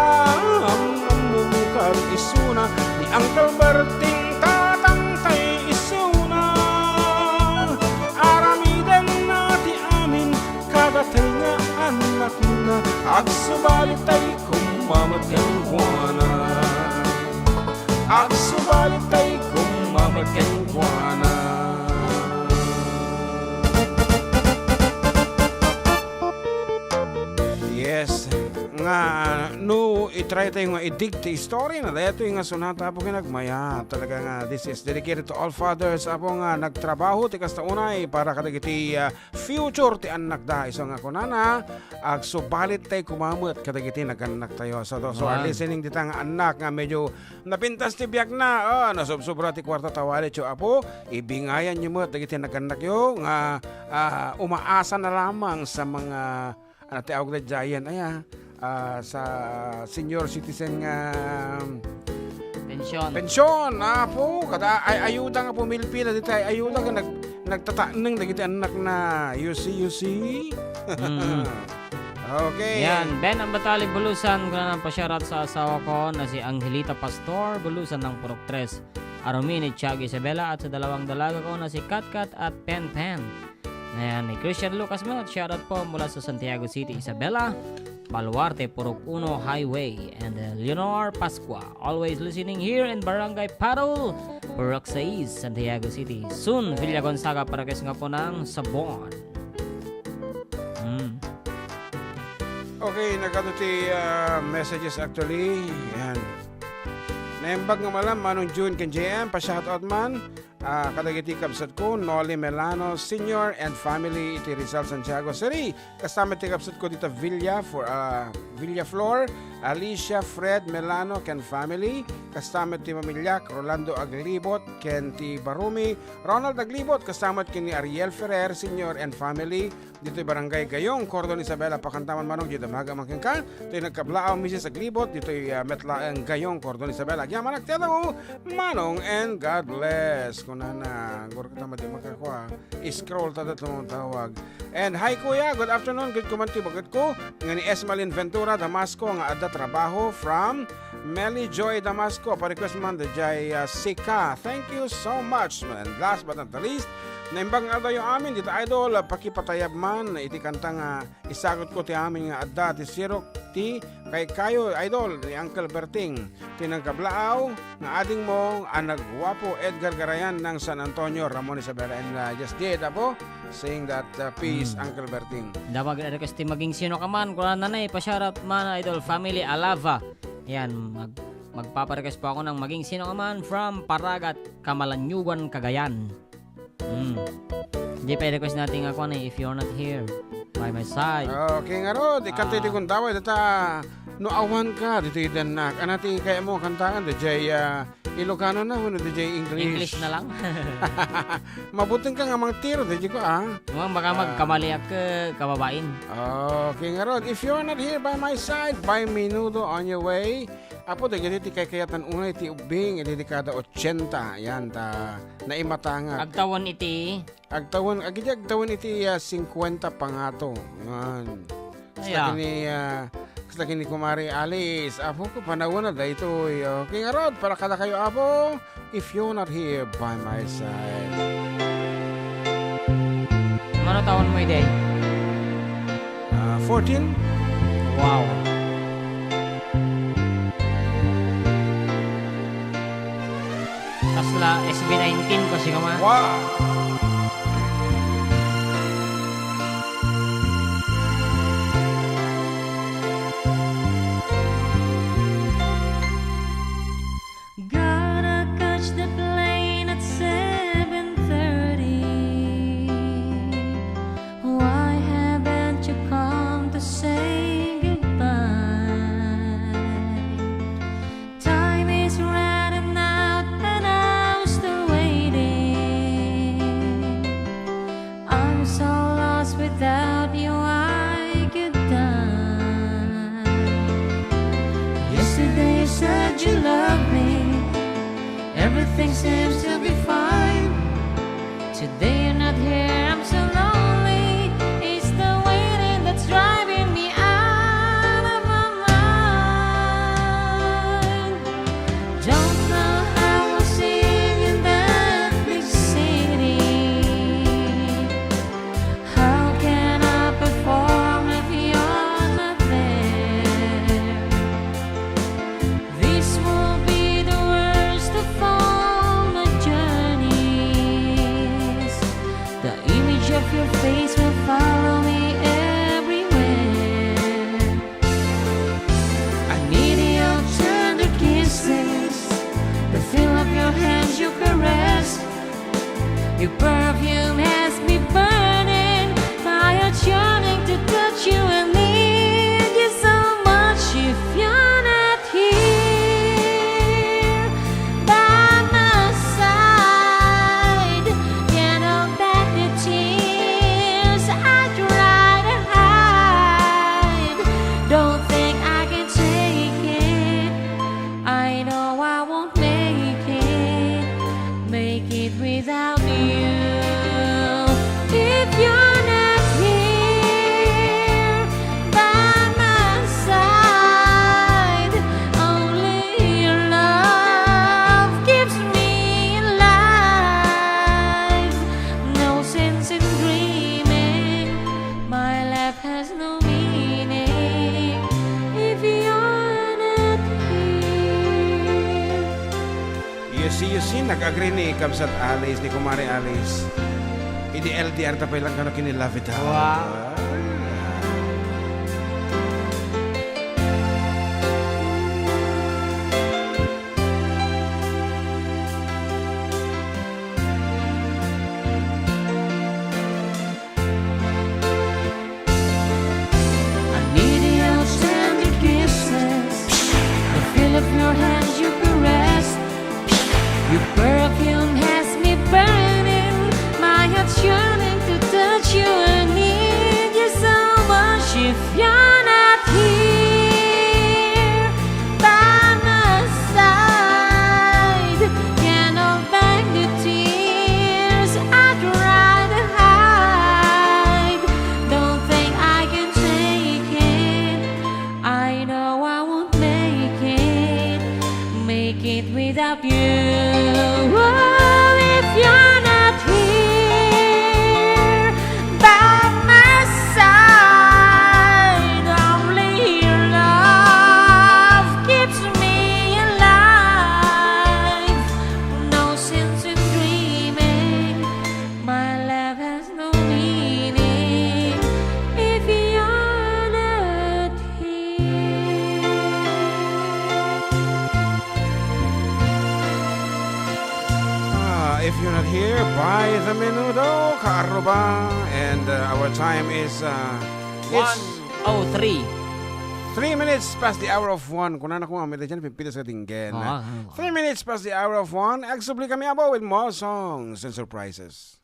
ang mumukag isuna, ni Uncle Berting tatangtay isuna. Aramiden na ti amin, kagatay nga anak na, agsubalitay kumamagang kuwana. Agsubalitay kumamagang kuwana. Yes, nga no itry tayo nga i-dig ti story na dito yung nga sunata po kinagmaya. Talaga nga this is dedicated to all fathers apo nga nagtrabaho ti kasta unay para kadagiti future ti anak da iso nga kunana ag subalit tay kumamot kadagiti naganak tayo. So are listening dita nga anak nga medyo napintas ti biyak na nasubsobra ti kwarta tawali cho apo ibingayan nyo mo dagiti naganak yo nga umaasa na lamang sa mga ti awag na giant sa senior citizen nga pensyon po kada ayuda nga pumilpila dito ayuda nga nagtataanang dagiti anak na you see okay yan Ben ang batali bulusan ko na pasyarat sa asawa ko na si Angelita Pastor bulusan ng Purok 3 Arumi ni Tiago Isabela at sa dalawang dalaga ko na si Katkat at Pen Ayan, ni Christian Lucas mo at shoutout po mula sa Santiago City, Isabela, Baluarte, Purok 1 Highway, and Leonor Pascua. Always listening here in Barangay Parol, Purok 6, Santiago City. Soon, Villa Gonzaga, Paracas nga po ng Sabon. Okay, nagkatuti messages actually. Ayan. Naimbag nga malam, manong June kan JM, pa-shoutout man. Kadagiti kabsat ko, Noli Melano Senior and Family, iti Rizal, Santiago City. Kasama ti kabsat ko dito Villa Flor, Alicia Fred Melano ken family. Kasama ti Mamilyak, Rolando Aglibot ken ti Barumi, Ronald Aglibot. Kasama ti ni Ariel Ferrer Senior and family. Dito Barangay Gayong, Cordon Isabela, Pakantaman Manong, dito maga makingka. Dito nagkablaaw Mrs. Aglibot, dito Metlaang Gayong, Cordon Isabela. Yaman nagtelo, Manong and God bless. na guro kita madi makakuha. Scroll tada tumawag. And hi kuya, good afternoon. Good kumanti bagad ko. Nga ni Esmalin Ventura Damasco nga adda trabaho from Melly Joy Damasco. Pa-request man the Jay Sika. Thank you so much. And last but not the least, naimbang adda yung amin dito idol pakipatayab man iti kanta nga isagot ko ti amin nga adda ti sirok ti kay kayo idol ni Uncle Berting tinangkablaaw nga ading mo ang nagwapo Edgar Garayan ng San Antonio Ramon Isabela and just did apo saying that peace Uncle Berting. Dapat request ti maging sino ka man, kung nanay pa-shoutout man idol family Alava. Yan, magpaparequest po ako ng maging sino ka man from Paragat, Kamalanyugan, Cagayan. Hindi pa request natin ako na if you're not here by my side. Okay nga ro, di kanta iti kung tawag data nuawan ka dito idanak. Anati kaya mo kantaan DJ Ilocano na mo DJ English na lang. Mabuting ka nga mang tiro DJ ko Baka magkamaliak ka kababain. Okay nga ro, if you're not here by my side, by minuto on your way. Apo da giti kay kayatan unay ti ubing iti dekada 80 yan ta naimatanga. Agtawon iti Agtawon iti 50 pangato. Yan. Sa kini kumari Alice, apo ko panahon na dito. Okay nga rod, para kada kayo apo, if you're not here by my side. Ano taon mo ide? 14? Wow. Kasla SB19 ko siya man. Wow! Gotta catch the plane at 7:30. Why haven't you come to say goodbye? Time is running out and I'm still waiting. I'm so lost without you, I could die. Yesterday you said you loved me. Everything seems to be fine. Today you're not here, I'm so lonely. It's the waiting that's driving me out of my mind. Don't know how I'll sing in that big city. How can I perform if you're not there? This will be the worst of all my journeys. The image of your face will follow me everywhere. I need your tender kisses, the feel of your hands you caress. Your perfume has me burning, my heart yearning to touch you and need you so much. If you're not here by my side, can't hold back the tears I try to hide. Don't think I can take it, I know I won't make it without you. If you're not here by my side, only your love gives me life. No sense in dreaming, my life has no meaning if you're not here. You see, nag-agree ni Kamsat Alice, ni Kumari Alice. Idi LDR tapay lang ka na kinilove it. Wow. I need your tender kisses, the feel of your hands you caress. Your perfume has me burning, my heart's yearning to touch you. I need you so much. If you're not here by my side, can't hold back the tears you. Oh, if you're not here by my side, only your love keeps me alive. No sense in dreaming, my love has no meaning if you're not here. If you're not here, by the minuto, kaaruba, and our time is it's 1:03. 3 minutes past the hour of 1. Kung na ko mamita dyan, pipita sa tinggen. 3 minutes past the hour of 1. Exubli kami abo with more songs and surprises.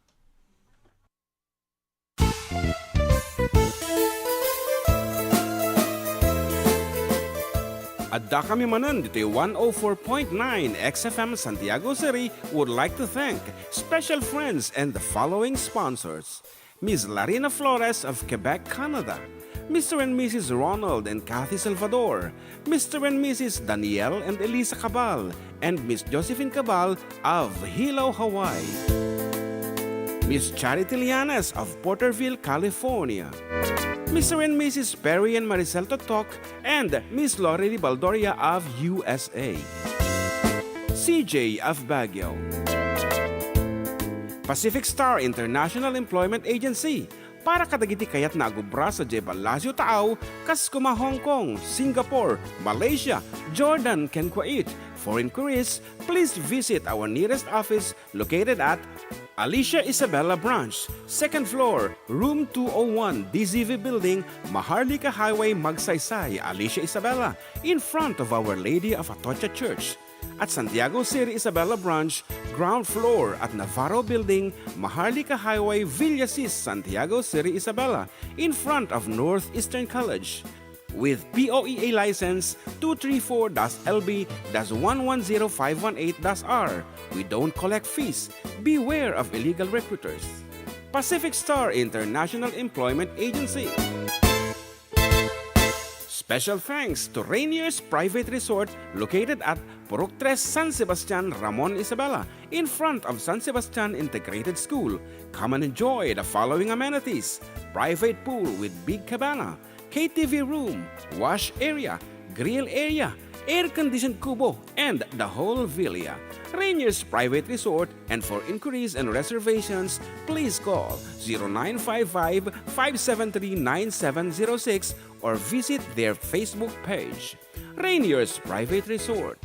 Adda kami Manen, Ditoy 104.9 XFM Santiago City would like to thank special friends and the following sponsors. Ms. Larina Flores of Quebec, Canada. Mr. and Mrs. Ronald and Kathy Salvador. Mr. and Mrs. Danielle and Elisa Cabal. And Miss Josephine Cabal of Hilo, Hawaii. Miss Charity Lianes of Porterville, California. Mr. and Mrs. Perry and Maricel Totok, and Miss Lori Baldoria of USA. CJ of Baguio. Pacific Star International Employment Agency, para kadagiti kayat na agubra sa Jebel Lazio Taaw, Kaskuma, Hong Kong, Singapore, Malaysia, Jordan, ken Kuwait. For inquiries, please visit our nearest office located at Alicia Isabella Branch, 2nd floor, room 201, DZV Building, Maharlika Highway, Magsaysay, Alicia Isabella, in front of Our Lady of Atocha Church. At Santiago City Isabella Branch, ground floor at Navarro Building, Maharlika Highway, Villasis, Santiago City Isabella, in front of Northeastern College. With POEA license 234-LB-110518-R. We don't collect fees. Beware of illegal recruiters. Pacific Star International Employment Agency. Special thanks to Rainier's Private Resort located at Purok 3, San Sebastian, Ramon Isabela, in front of San Sebastian Integrated School. Come and enjoy the following amenities: private pool with big cabana, KTV room, wash area, grill area, air-conditioned kubo, and the whole villa. Rainier's Private Resort, and for inquiries and reservations, please call 0955-573-9706 or visit their Facebook page. Rainier's Private Resort.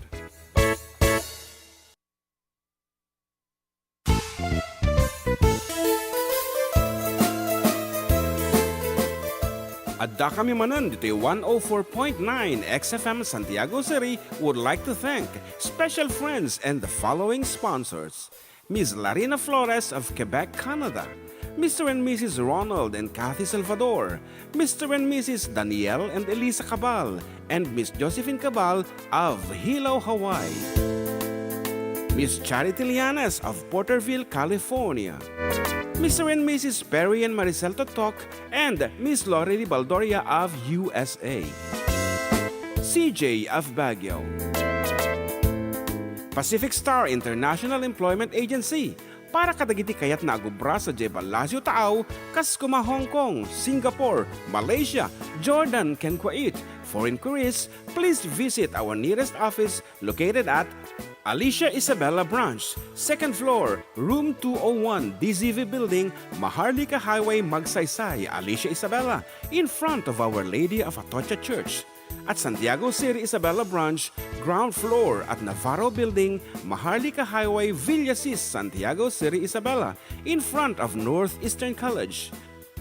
Adda kami Manen, Ditoy 104.9 XFM Santiago City would like to thank special friends and the following sponsors. Ms. Larina Flores of Quebec, Canada. Mr. and Mrs. Ronald and Kathy Salvador. Mr. and Mrs. Danielle and Elisa Cabal. And Miss Josephine Cabal of Hilo, Hawaii. Miss Charity Lianes of Porterville, California. Mr. and Mrs. Perry and Maricel Totok, and Miss Lori Baldoria of USA. CJ of Baguio. Pacific Star International Employment Agency, para kadagiti kayat na agubra sa Jebel Lazio Taaw, Kaskuma, Hong Kong, Singapore, Malaysia, Jordan, ken Kuwait. For inquiries, please visit our nearest office located at Alicia Isabella Branch, 2nd floor, room 201, DZV Building, Maharlika Highway, Magsaysay, Alicia Isabella, in front of Our Lady of Atocha Church. At Santiago City Isabella Branch, ground floor at Navarro Building, Maharlika Highway, Villasis, Santiago City Isabella, in front of Northeastern College.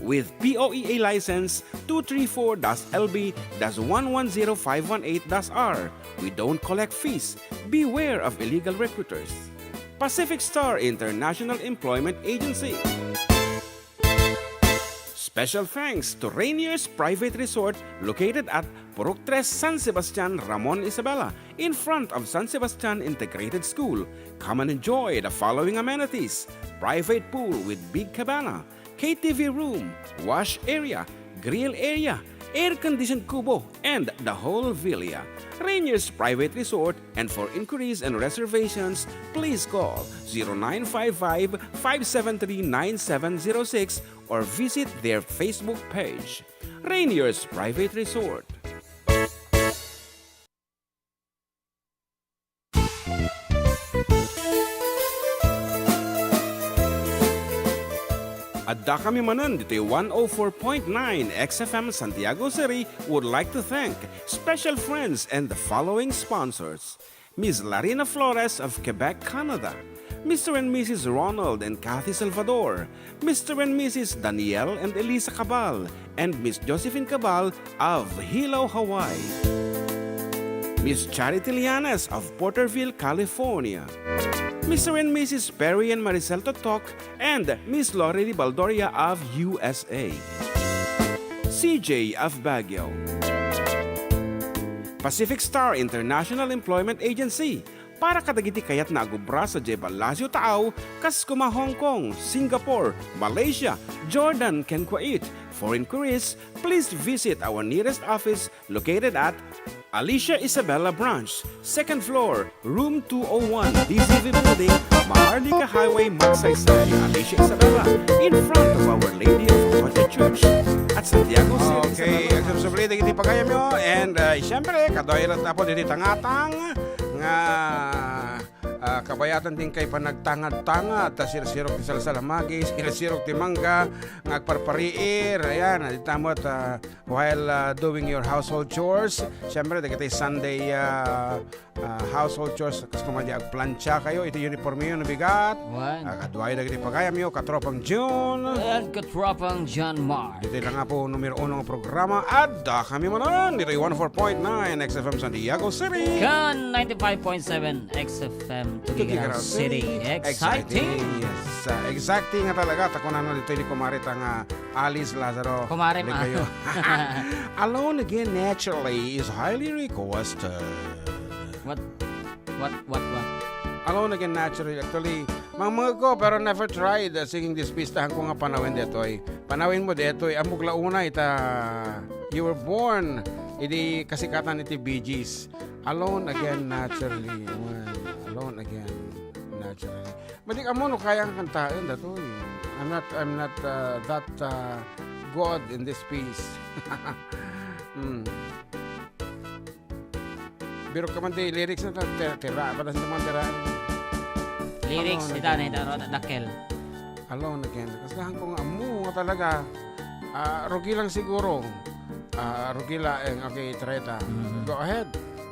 With POEA license 234-LB-110518-R. We don't collect fees. Beware of illegal recruiters. Pacific Star International Employment Agency. Special thanks to Rainier's Private Resort located at Purok 3, San Sebastian, Ramon Isabela, in front of San Sebastian Integrated School. Come and enjoy the following amenities: private pool with big cabana, KTV room, wash area, grill area, air-conditioned kubo, and the whole villa. Rainier's Private Resort, and for inquiries and reservations, please call 0955-573-9706 or visit their Facebook page. Rainier's Private Resort. Adda kami Manen, Ditoy 104.9 XFM Santiago City would like to thank special friends and the following sponsors. Ms. Larina Flores of Quebec, Canada. Mr. and Mrs. Ronald and Kathy Salvador. Mr. and Mrs. Danielle and Elisa Cabal. And Miss Josephine Cabal of Hilo, Hawaii. Miss Charity Lianes of Porterville, California. Mr. and Mrs. Perry and Maricel Totok, and Miss Lori Baldoria of USA. CJ of Baguio. Pacific Star International Employment Agency, para kadagiti kayat na agubra sa Jebel Lazio Tao, Kaskuma, Hong Kong, Singapore, Malaysia, Jordan, ken Kuwait. For inquiries, please visit our nearest office located at Alicia Isabella Branch, 2nd floor, room 201, DCV Building, Maharlika Highway, Magsaysay, Alicia Isabella, in front of Our Lady of Fatima Church at Santiago City. Okay, ang susublitin kiti pagayam nyo. And siyempre, kadoyrat na po dito tangatang nga kabayatan din kay panagtangad-tangad ta sirok ti salsalamagi, sirok ti mangga ngagparpariir. Ayan, ditamot while doing your household chores. Siyempre, dagiti Sunday household chores kas kumadi agplancha kayo. Ito uniform yun nabigat. Kadway dagiti pagayam nyo, katropang June. And katropang John Mark. Dito na nga po numero 1 ng programa. Adda kami Manen. Dito 104.9 XFM Santiago City. Kan 95.7 XFM Tuguegarao City. Exciting! Yes, exciting nga talaga. Tako na dito ni Kumarit ang Alice Lazaro. Kumarit kayo. Alone Again Naturally is highly requested. What? Alone Again Naturally. Actually, mga ko pero never tried singing this piece. Tahan ko nga panawin detoy. Panawin mo detoy. Ang muglauna ita You Were Born. Idi kasikatan iti Bee Gees. Alone Again Naturally. Alone Again Naturally. Madik amo no kayang kantain datoy. I'm not that good in this piece. Pero kaman di lyrics na tira pa sa mga tira. Lyrics ita na dakkel. Alone Again. Kasi ko nga amo nga talaga. Rugi lang siguro. Rugi lang. Okay, Treta. Go ahead.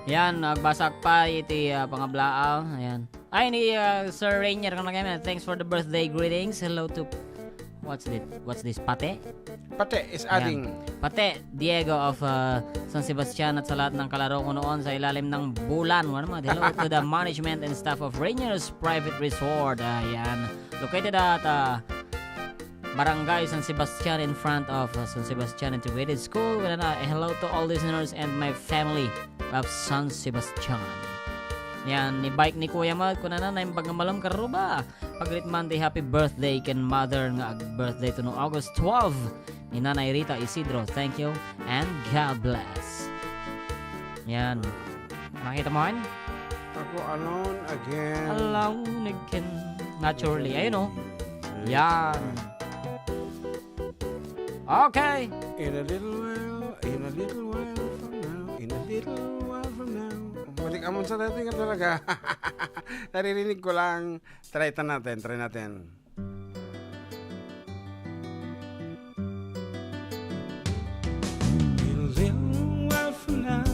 Yan, nagbasag pa iti pangablaaw. Ayan. Ay, ni Sir Rainier kang nagayon. Thanks for the birthday greetings. Hello to... What's this? Pate? Pate is adding. Ayan. Pate, Diego of San Sebastian at sa lahat ng kalaro ko noon sa ilalim ng bulan. Hello to the management and staff of Rainier's Private Resort. Ayan. Located at Barangay San Sebastian in front of San Sebastian Integrated School. Hello to all listeners and my family of San Sebastian. Yan, ni bike ni Kuya Mag, kuna na yung pagamalam karuba. Pagrit Monday, happy birthday ken mother nga birthday to no August 12. Ni Nanay Rita Isidro, thank you and God bless. Yan. Nakita mo yan? Ako alone again. Alone again. Naturally. Ayun o. Yan. Okay. In a little while from now, in a little while from now. Balik amon sa dating nga talaga. Naririnig ko lang. Try natin. In a little while from now,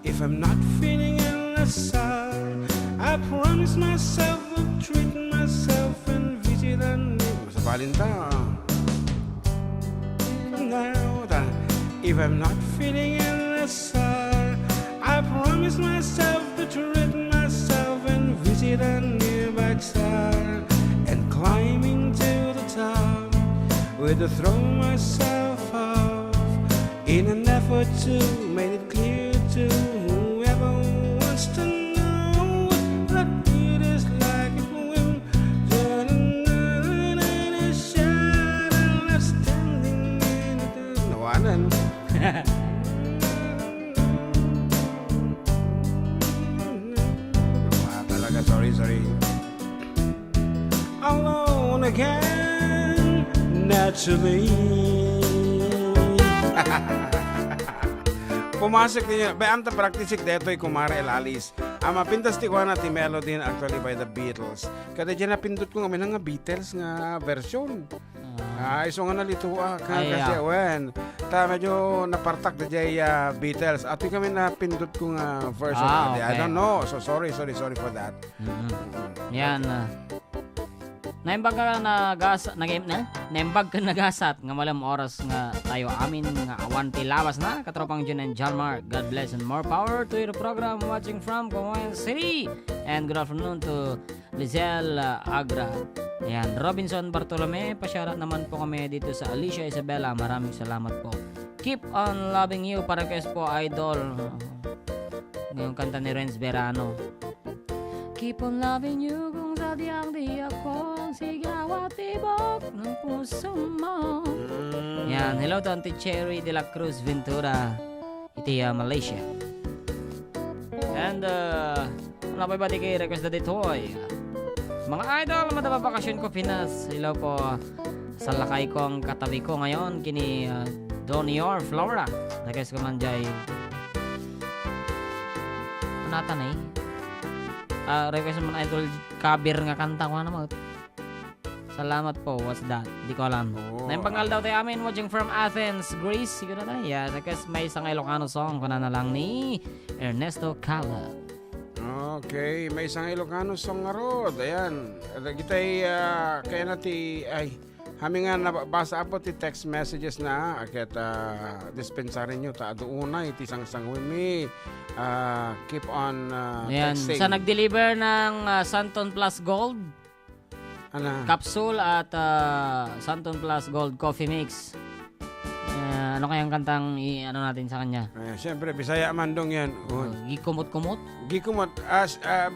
if I'm not feeling endless side, I promise myself I'll treat myself and visit a new. Sa balinta. Now that if I'm not feeling endless side, I promise myself to treat myself and visit a nearby star and climbing to the top with to throw myself off in an effort to make it clear to whoever wants to know that it is like a whim. A shadow left standing in the Nawanan. sorry. Alone again, naturally. Pumasok din yun. Ba, amta praktisik deto'y kumare elalis. Ama pintas ti kuha na ti melody actually by the Beatles. Kada dyan napindot ko nga nga Beatles nga version. Iso nga nalituwa ka Ay, kasi wen. Ta medyo napartak na jay Beatles. At kami napindot ko nga version. Okay. I don't know. So sorry for that. Yan. Naimbag ka naimbag ka nagasat nga malam oras nga tayo amin nga awan ti lawas na katropang Jun and John Mark. God bless and more power to your program watching from Kawayan City. And good afternoon to Lizelle Agra. Yan, Robinson Bartolome, pasyara naman po kami dito sa Alicia Isabela. Maraming salamat po. Keep on loving you, para kes po idol. Ngayong kanta ni Renz Verano. Keep on loving you kung sadyang di ako ang sigaw at tibok ng puso mo. Yan, hello to Auntie Cherry de la Cruz Ventura, iti Malaysia. And wala pa iba di kay request na Ditoy. Mga idol, madaba bakasyon ko Pinas. Hello po sa lakay ko ang katabi ko ngayon kini Donior Flora. Request ko man jay Manatan eh. Request naman idol kabir nga kanta ko naman. Salamat po. What's that? Di ko alam. Naimpanggal daw tayo amin watching from Athens, Greece. Siguro tayo. Yeah, request may isang Ilocano song. Kuna na lang ni Ernesto Cala. Okay, may isang Ilocano song nga rod. Ayan. Kita'y kaya nati ay kami nga nabasa po ti text messages na akit dispensarin nyo ta doon iti sang mi keep on Ayan, texting. sa nag-deliver ng Santon Plus Gold capsule at Santon Plus Gold Coffee Mix. Ano kayang kantang ano natin sa kanya? Siyempre, Bisaya mandong yan. Gikumot-kumot? Gikumot.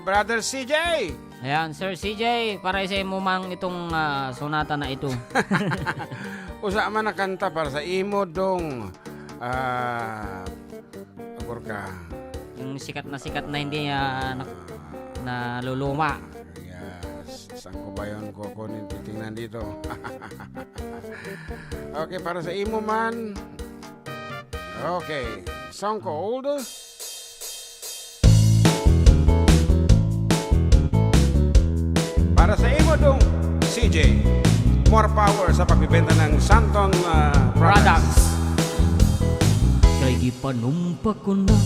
Brother CJ! Ayan, Sir CJ, para sa imo mang itong sonata na ito. Usa man na kanta para sa imo dong agor ka. Yung sikat na hindi na luluma. Yes. Saan ko ba yun kukunin? Titingnan dito. Okay, para sa imo man. Okay. Song called para sa imo dong CJ. More power sa pagbibenta ng Santon products. Kay gipanumpa ko na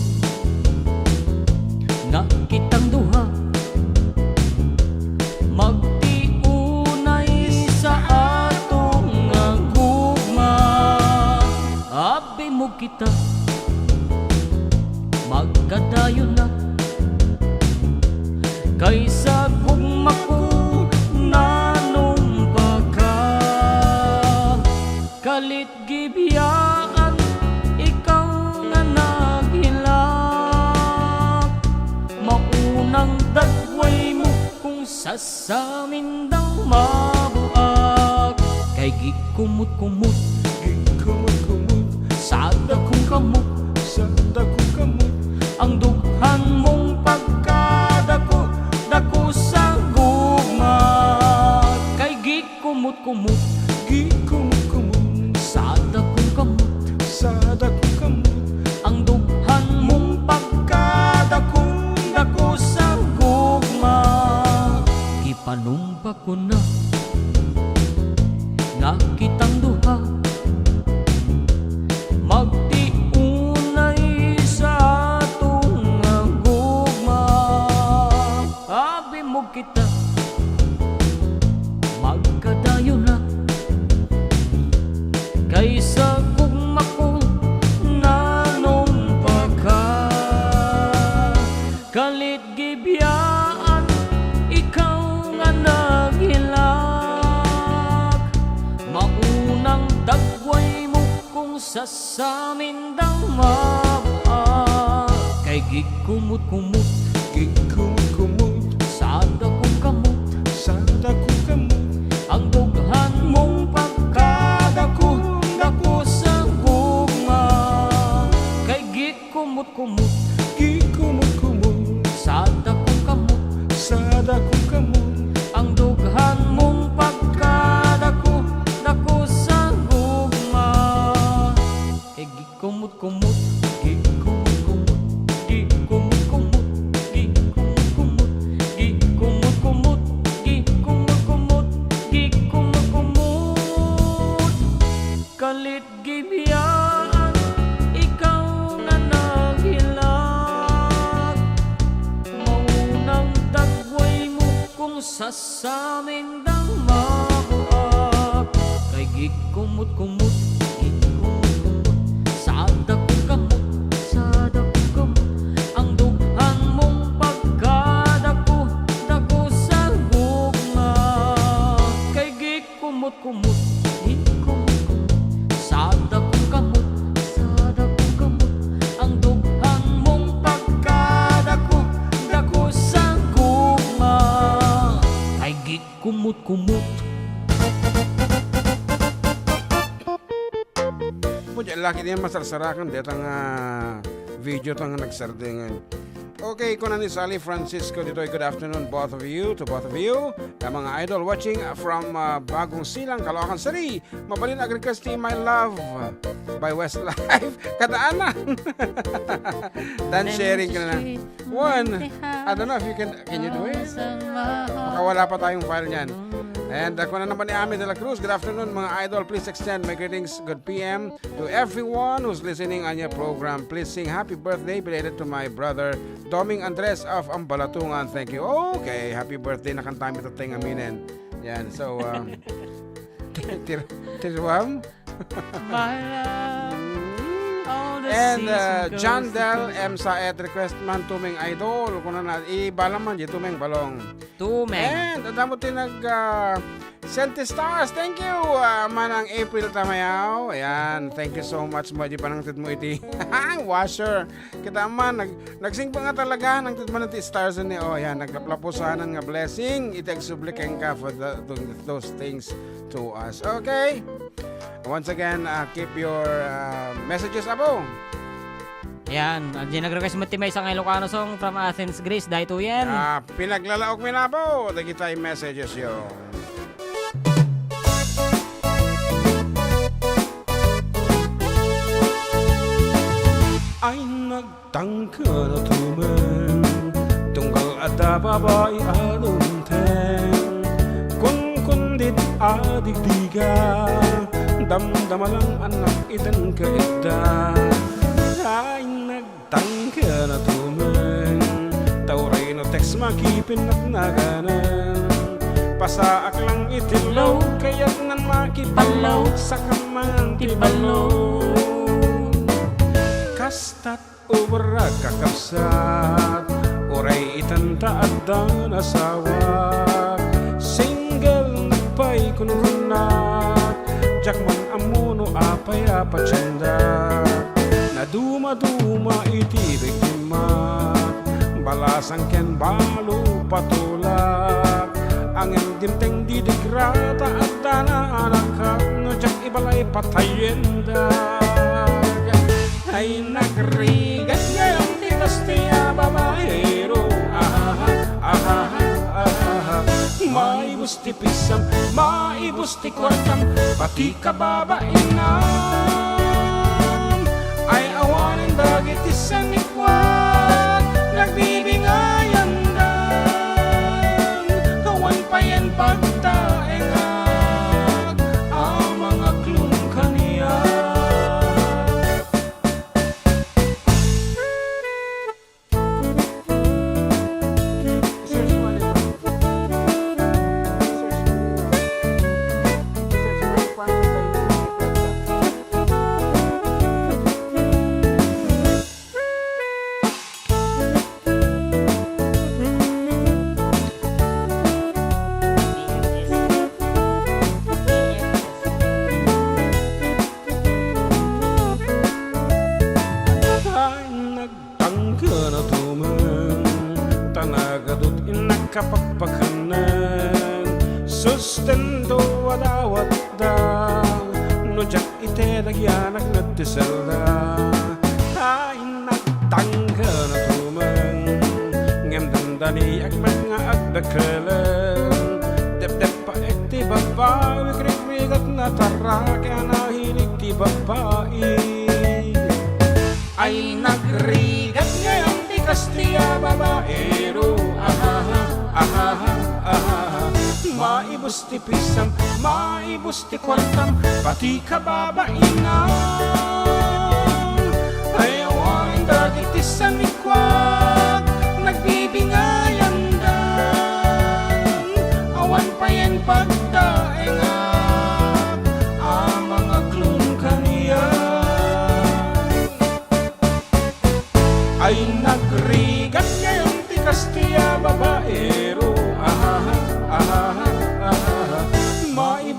nga kitang duha magtiunay sa atong gugma. Abi mo kita magkadayon na kaysa gugma ko nanumpa ka. Kalit gibiyaan ikaw nga naghilak, maunang dagway mo kung sasamin daw mabuak. Kay gikumot-kumot sada kong kamot ang dughan mong pagkadako sa gugma. Kay gikumot-kumot sada kong kamot ang dughan mong pagkadako sa gugma. Gipanumpa ko na nga kitang duha magtiunay sa atong gugma. Abi mo kita magkadayon na kaysa gugma ko nanumpa ka. Kalit gibiyaan ikaw nga naghilak, maunang dagway mo kung sasamin daw mabuak. Kay gikumot-kumot sada kong kamot ang dughan mong pagkadako sa gugma. Kay gikumot-kumot sada kong kamot sa samin dang mabuak kay gikumot-kumot sa dakong kamot ang dughan mong pagkadako dako sa gugma kay gikumot-kumot sa dakong kamot ang dughan mong pagkadako dako sa gugma kay gikumot-kumot. Punya laki niya masarsarakan detang video tang nagsardingan. Okay, kunan ni Sally Francisco Ditoy, good afternoon both of you, to both of you. Ang mga idol watching from Bagong Silang, Caloocan City. Mabalin agrekas ni My Love by Westlife. Kadaanan. Dan sharing ka na. One, I don't know if you can you do it? Baka wala pa tayong file niyan. And ako na naman ni Ami de la Cruz. Good afternoon mga idol. Please extend my greetings. Good PM to everyone who's listening on your program. Please sing happy birthday belated to my brother Doming Andres of Ambalatungan. Thank you. Okay, happy birthday. Nakantami ito tayong aminin. Yan, so Tirwam. And John Del M. Saed request man tuming idol. Kung na ibala man di tuming balong. Tumeng. And adamo tinag Senti Stars. Thank you. Manang April Tamayaw. Ayan, thank you so much mo di panangtit mo iti. Washer. Kita man nagsing pa nga talaga nang tit man iti stars ni. Oh, ayan, naglaplapusanan nga blessing. Itegsublikeng ka for those things to us. Okay? Once again, keep your messages abo. Yan, diyan nag-request mo timay isang Ilocano song from Athens, Greece. Dahil to yan. Pinaglalaok minapo. Dagi tayo messages yo. Ay nagtangka na tuman tunggal ada babae anong ten kundit adigdiga damdama lang anak itan ka ida. Ay nagtangka na tuman tauray no text makipin at naganan pasaak lang itilaw kaya't nan makipalaw sa kamang tibalaw kastat ubra kakapsat oray itanta adda nasawa single nagpay kununat jakman amuno apay apachanda na duma iti biktima balasang ken balo patulak ang dimteng didigrata at dana anak no jak ibalay patayenda ay nagrigat ngayon di kastia babaero maibus ti pisam maibus ti kwartam pati kababainam ay awanin dagiti sanikwat nagbibingayan dan kawan pa yan pagtaengan ang mga klung kaniya. Kapagpakanan sustento adawat da no jak ite dagyanak nagtisalda ay nagtangga na tumang ngem dandani ak mga agdakalan dep pa ekti babae krikrigat na taraka na hinig ti babae ay nagrigat ngayon di kastia babaero maibus ti pisam, maibus ti kwartam, pati kababainam ay awain dagiti sanikwat nagbibingayan dan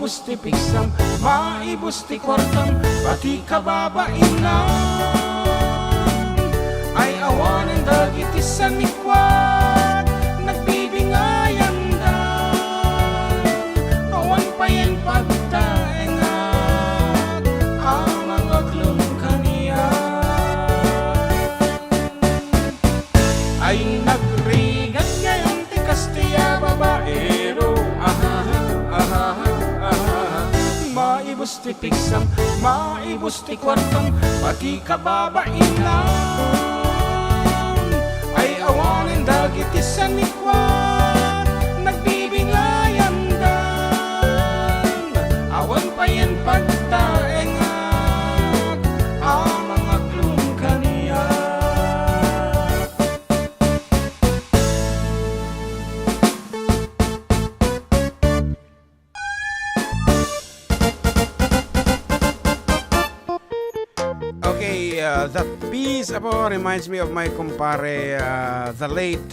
maibus ti pigsam, maibus ti kwartam, pati kababainan. Ay awanin dagiti sanikwat, nagbibingayan dan, awan payen pagtaengat, ang mga klum ay nagrigat ngayon ti Kastilla babaero. Maibus ti pigsam, maibus ti kwartam, pati kababainan. Ay awanin dagiti sanikwat, nagbibingayan dan, awan payen pagtaengat, ang mga klum kaniya. Okay, that piece apo reminds me of my kumpare, the late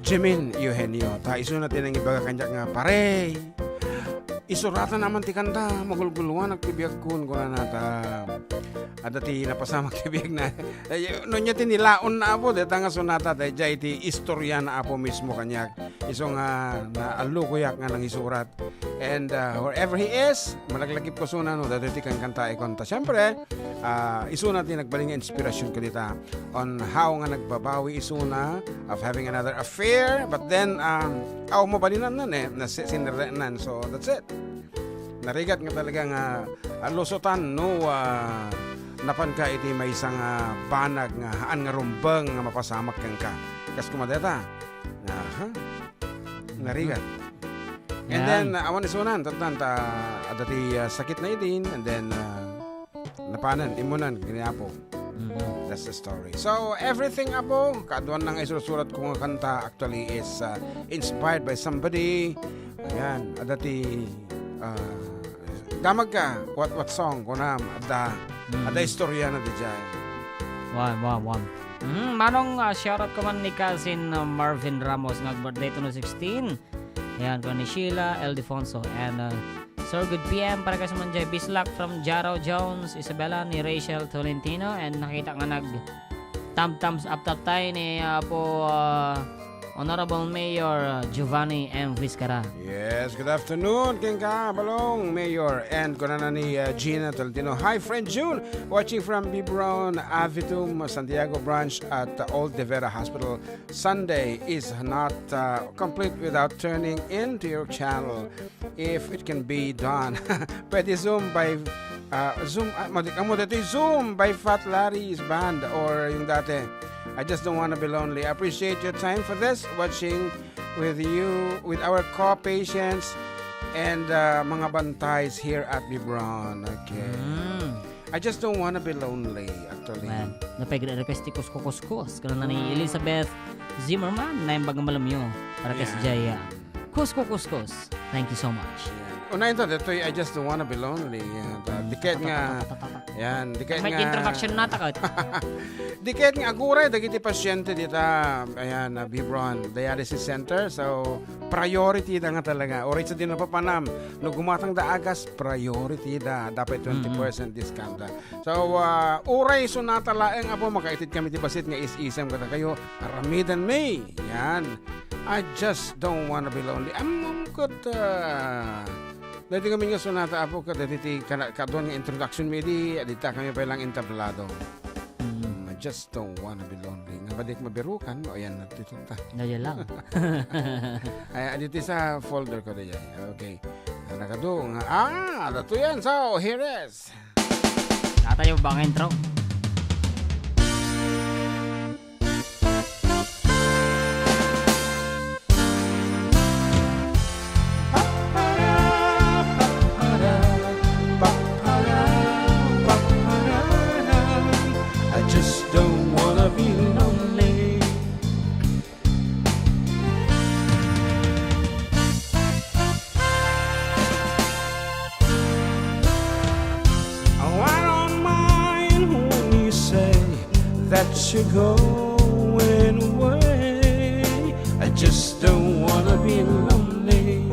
Jimin Eugenio. Ta iso natin ang ibaga kanya nga pare. Isuratan naman ti kanta, magulguluan nagtibiyag kun na nata. Ada ti napasama tibiyag na. No nya ti nilaon na apo deta nga sonata dayjay ti istorya na apo mismo kanya. Iso nga na alukuyak nga nang isurat. And wherever he is, malaglagip ko suna no dati ti kan kanta ikonta. Syempre, iso natin nagbaling inspirasyon ko dita on how nga nagbabawi isuna of having another affair, but then aw mo balinan nun na sinirrenan. So that's it. Narigat nga talaga nga lusutan no napan ka iti may isang banag nga haan nga rumbang nga mapasamak kang ka. Kas kumadeta. Narigat. And then awan isunan tatan ta adati sakit na itin, and then napanan imunan giniapo. That's the story. So everything apo kaduan nang isusurat ko nga kanta actually is inspired by somebody. Ayan, adati damag ka what song kunam adda istorya na dijay. Wow. Manong shoutout ko man ni cousin Marvin Ramos nga birthday 2016. Ayan, ko ni Sheila Eldefonso and Sir Good PM para kasi man jay Bislak from Jaro Jones, Isabella ni Rachel Tolentino, and nakita nga nag thumbs up tatay ni po Honorable Mayor Giovanni M. Vizcara. Yes, good afternoon, King Ka, Balong, Mayor, and kunana ni Gina Tolentino. Hi, friend June, watching from Bibron Avitum, Santiago branch at Old De Vera Hospital. Sunday is not complete without turning into your channel. If it can be done, pwede Zoom by Zoom by Fat Larry's band or yung dati. I just don't want to be lonely. I appreciate your time for this, watching with you, with our co-patients and mga bantays here at Bibron. Okay. I just don't want to be lonely, actually. Man, napag-request ti kuskus. Kano na ni Elizabeth Zimmerman na yung malamyo para kasi Jaya. Kuskus. Thank you so much. Unahin to, dito I just don't want to be lonely. Dikit nga. Yan, dikit nga. May introduction na takot. Dikit nga aguray dagiti pasyente dita. Ayan, Bibron Dialysis Center. So, priority da nga talaga. Oray sa din napapanam. No gumatang da agas, priority da. Dapat 20% discount da. So, oray so natalaeng apo makaitid kami ti basit nga is-isam kada kayo. Aramidan me. Yan. I just don't wanna be lonely. Among dati kami nga sonata apo dati ti kadon nga introduction mi di adita kami pa lang entablado. I just don't wanna be lonely. Nga badik mabirukan o ayan dito ta. Daya lang. Ay adito sa folder ko diyan. Okay. Nakado nga dato yan. So here is. Natayo bang intro? That you're going away. I just don't wanna be lonely.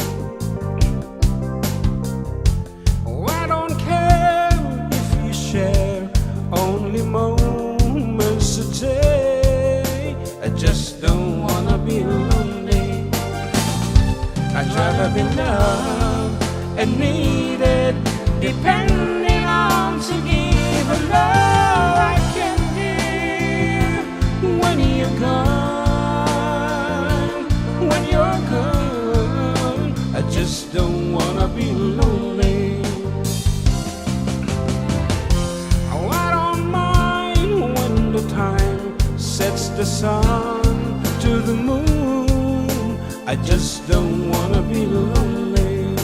I'd rather be loved and needed, depending on to give a love I can give when you're gone. When you're gone, I just don't wanna be lonely. Oh, I don't mind when the time sets the sun to the moon. I just don't wanna be lonely.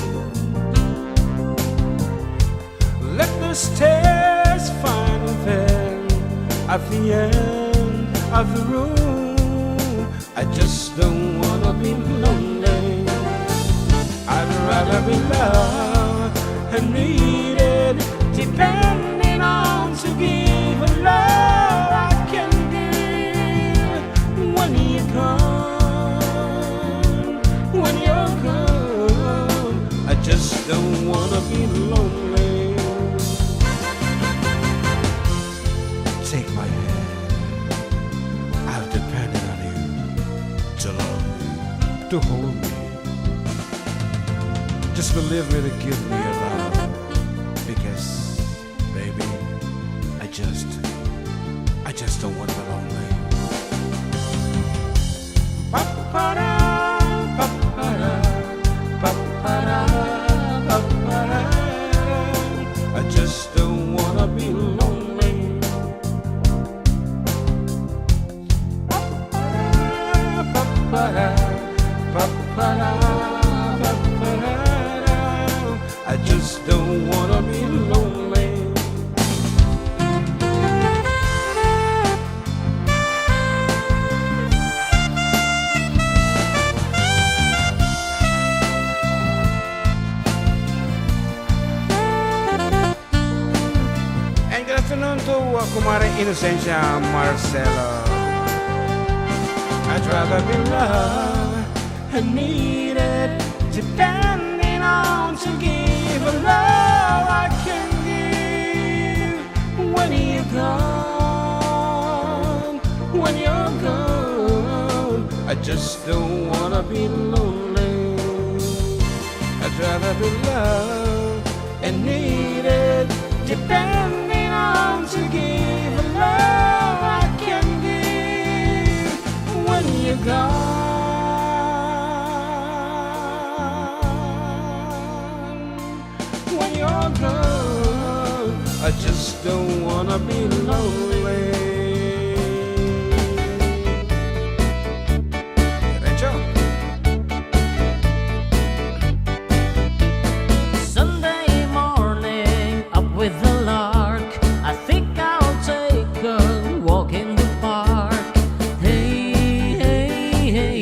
Let the stairs find a bend at the end of the room. I just don't wanna be lonely. I'd rather be loved and needed, depending on to give a love I can give when you're gone. When you're gone, I just don't wanna be lonely. Take my hand, I've depended on you to love me, to hold me. Just believe me to give me your love, because, baby, I just don't want to be lonely. Pa-pa-da, pa-pa-da, pa-pa-da, pa-pa-da. I just don't wanna be lonely. Pa-pa-da, pa-pa-da, pa-pa-da. I just don't wanna be lonely. And good afternoon to Kumare Inocencia Marcelo. I'd rather be loved and needed, depending on to give a love I can give when you're gone. When you're gone, I just don't wanna be lonely. I'd rather be loved and needed, depending on to give a love I can give when you're gone. When you're gone, I just don't wanna be lonely. Derecho. Sunday morning, up with the lark. I think I'll take a walk in the park. Hey, hey, hey,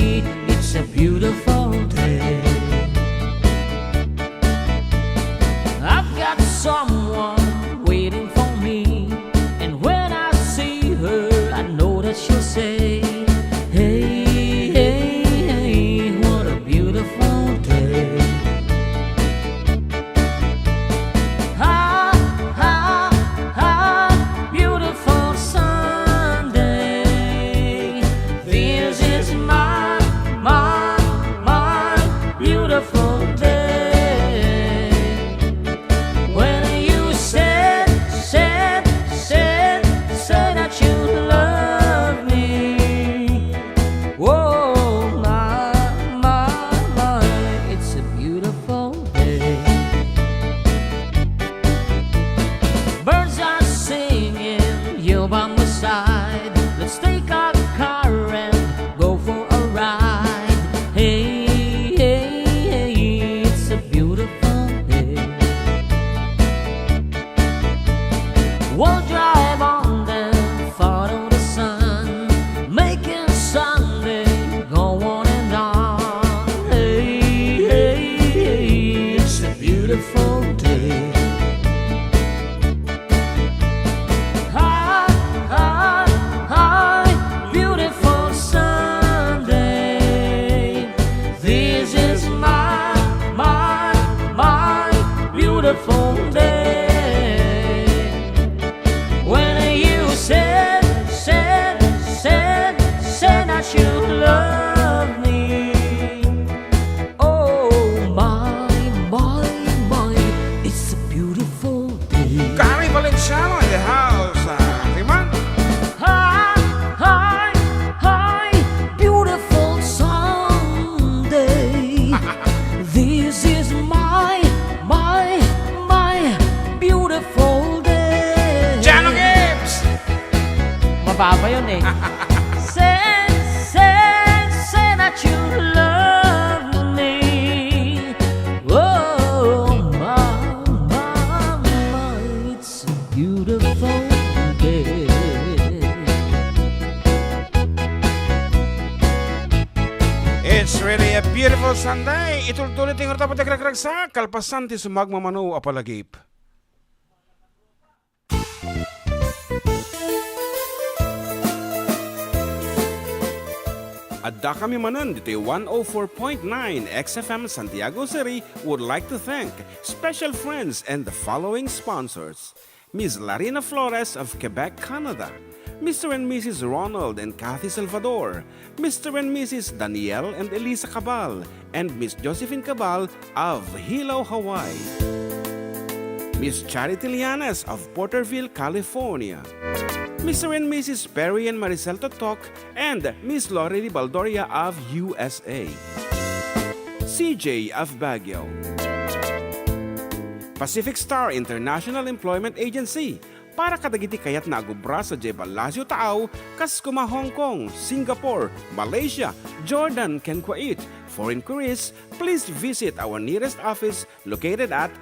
Papa yun eh. Say, say, say that you love me. Oh, mama, it's a beautiful day. It's really a beautiful Sunday. Itultulit yung tapat nagragragsa. Kalpasan ti sumagmamano apalagip. Adda kami manan dito 104.9 XFM Santiago City would like to thank special friends and the following sponsors. Ms. Larina Flores of Quebec, Canada. Mr. and Mrs. Ronald and Kathy Salvador. Mr. and Mrs. Danielle and Elisa Cabal. And Miss Josephine Cabal of Hilo, Hawaii. Miss Charity Lianas of Porterville, California. Mr. and Mrs. Perry and Maricel Totok and Miss Lorely Baldoria of USA. CJ of Baguio. Pacific Star International Employment Agency para kadagiti kayat na agubra sa Jebel Lazio Taaw, kas kuma Hong Kong, Singapore, Malaysia, Jordan, ken Kuwait. For inquiries, please visit our nearest office located at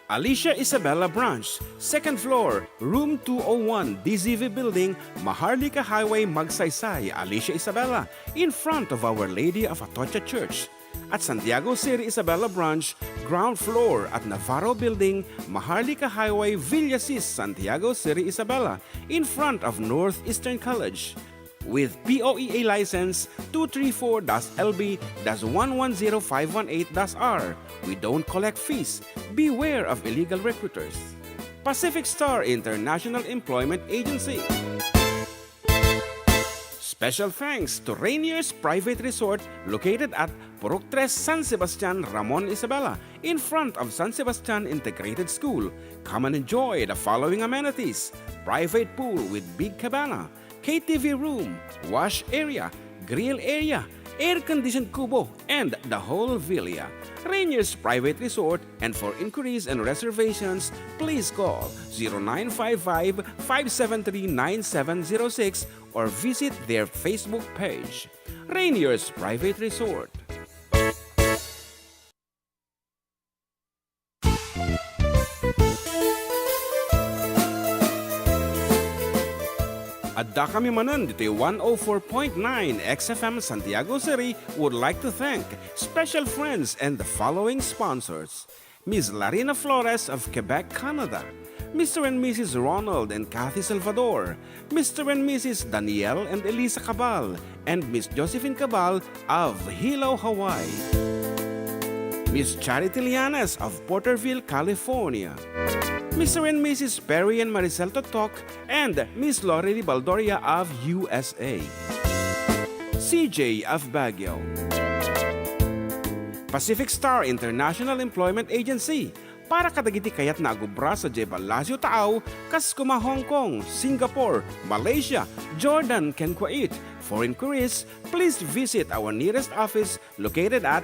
Alicia Isabella Branch, 2nd floor, room 201, DZV Building, Maharlika Highway, Magsaysay, Alicia Isabella, in front of Our Lady of Atocha Church. At Santiago City Isabella Branch, ground floor at Navarro Building, Maharlika Highway, Villasis, Santiago City Isabella, in front of Northeastern College. With POEA license 234-LB-110518-R. We don't collect fees. Beware of illegal recruiters. Pacific Star International Employment Agency. Special thanks to Rainier's Private Resort located at Purok 3 San Sebastian, Ramon Isabela, in front of San Sebastian Integrated School. Come and enjoy the following amenities: private pool with big cabana, KTV room, wash area, grill area, air-conditioned kubo, and the whole villa. Rainier's Private Resort, and for inquiries and reservations, please call 0955-573-9706 or visit their Facebook page. Rainier's Private Resort. Adda kami manan dito 104.9 XFM Santiago City would like to thank special friends and the following sponsors. Ms. Larina Flores of Quebec, Canada. Mr. and Mrs. Ronald and Kathy Salvador. Mr. and Mrs. Danielle and Elisa Cabal. And Miss Josephine Cabal of Hilo, Hawaii. Miss Charity Lianas of Porterville, California. Mr. and Mrs. Perry and Maricel Totok and Miss Lorely Baldoria of USA. CJ of Baguio. Pacific Star International Employment Agency para kadagiti kayat na agubra sa Jebel Lazio Taaw, kas kuma Hong Kong, Singapore, Malaysia, Jordan, ken Kuwait. For inquiries, please visit our nearest office located at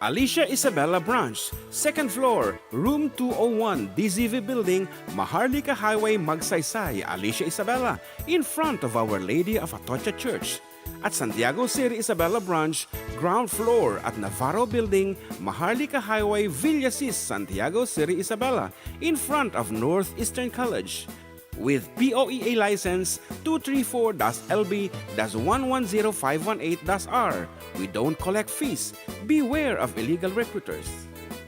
Alicia Isabella Branch, 2nd floor, room 201, DZV Building, Maharlika Highway, Magsaysay, Alicia Isabella, in front of Our Lady of Atocha Church. At Santiago City Isabella Branch, ground floor at Navarro Building, Maharlika Highway, Villasis, Santiago City Isabella, in front of Northeastern College. With POEA license 234-LB-110518-R. We don't collect fees. Beware of illegal recruiters.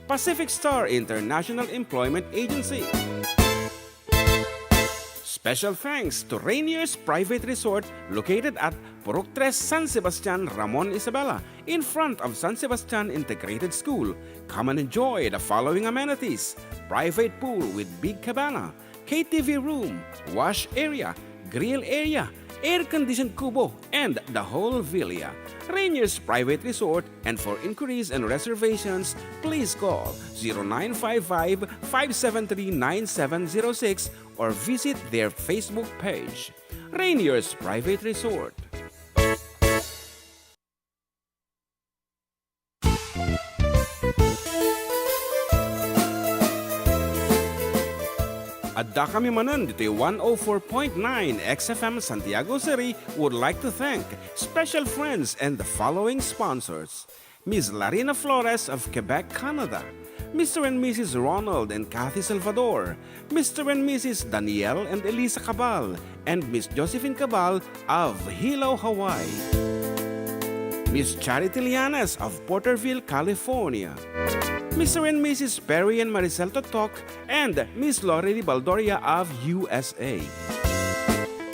Pacific Star International Employment Agency. Special thanks to Rainier's Private Resort located at Purok 3 San Sebastian, Ramon Isabela, in front of San Sebastian Integrated School. Come and enjoy the following amenities: private pool with big cabana, KTV room, wash area, grill area, air-conditioned kubo, and the whole villa. Rainier's Private Resort, and for inquiries and reservations, please call 0955-573-9706 or visit their Facebook page. Rainier's Private Resort. Adda kami manan dito'y 104.9 XFM Santiago City would like to thank special friends and the following sponsors. Ms. Larina Flores of Quebec, Canada. Mr. and Mrs. Ronald and Kathy Salvador. Mr. and Mrs. Danielle and Elisa Cabal. And Miss Josephine Cabal of Hilo, Hawaii. Miss Charity Lianas of Porterville, California. Mr. and Mrs. Perry and Maricel Totok, and Miss Lorely Baldoria of USA.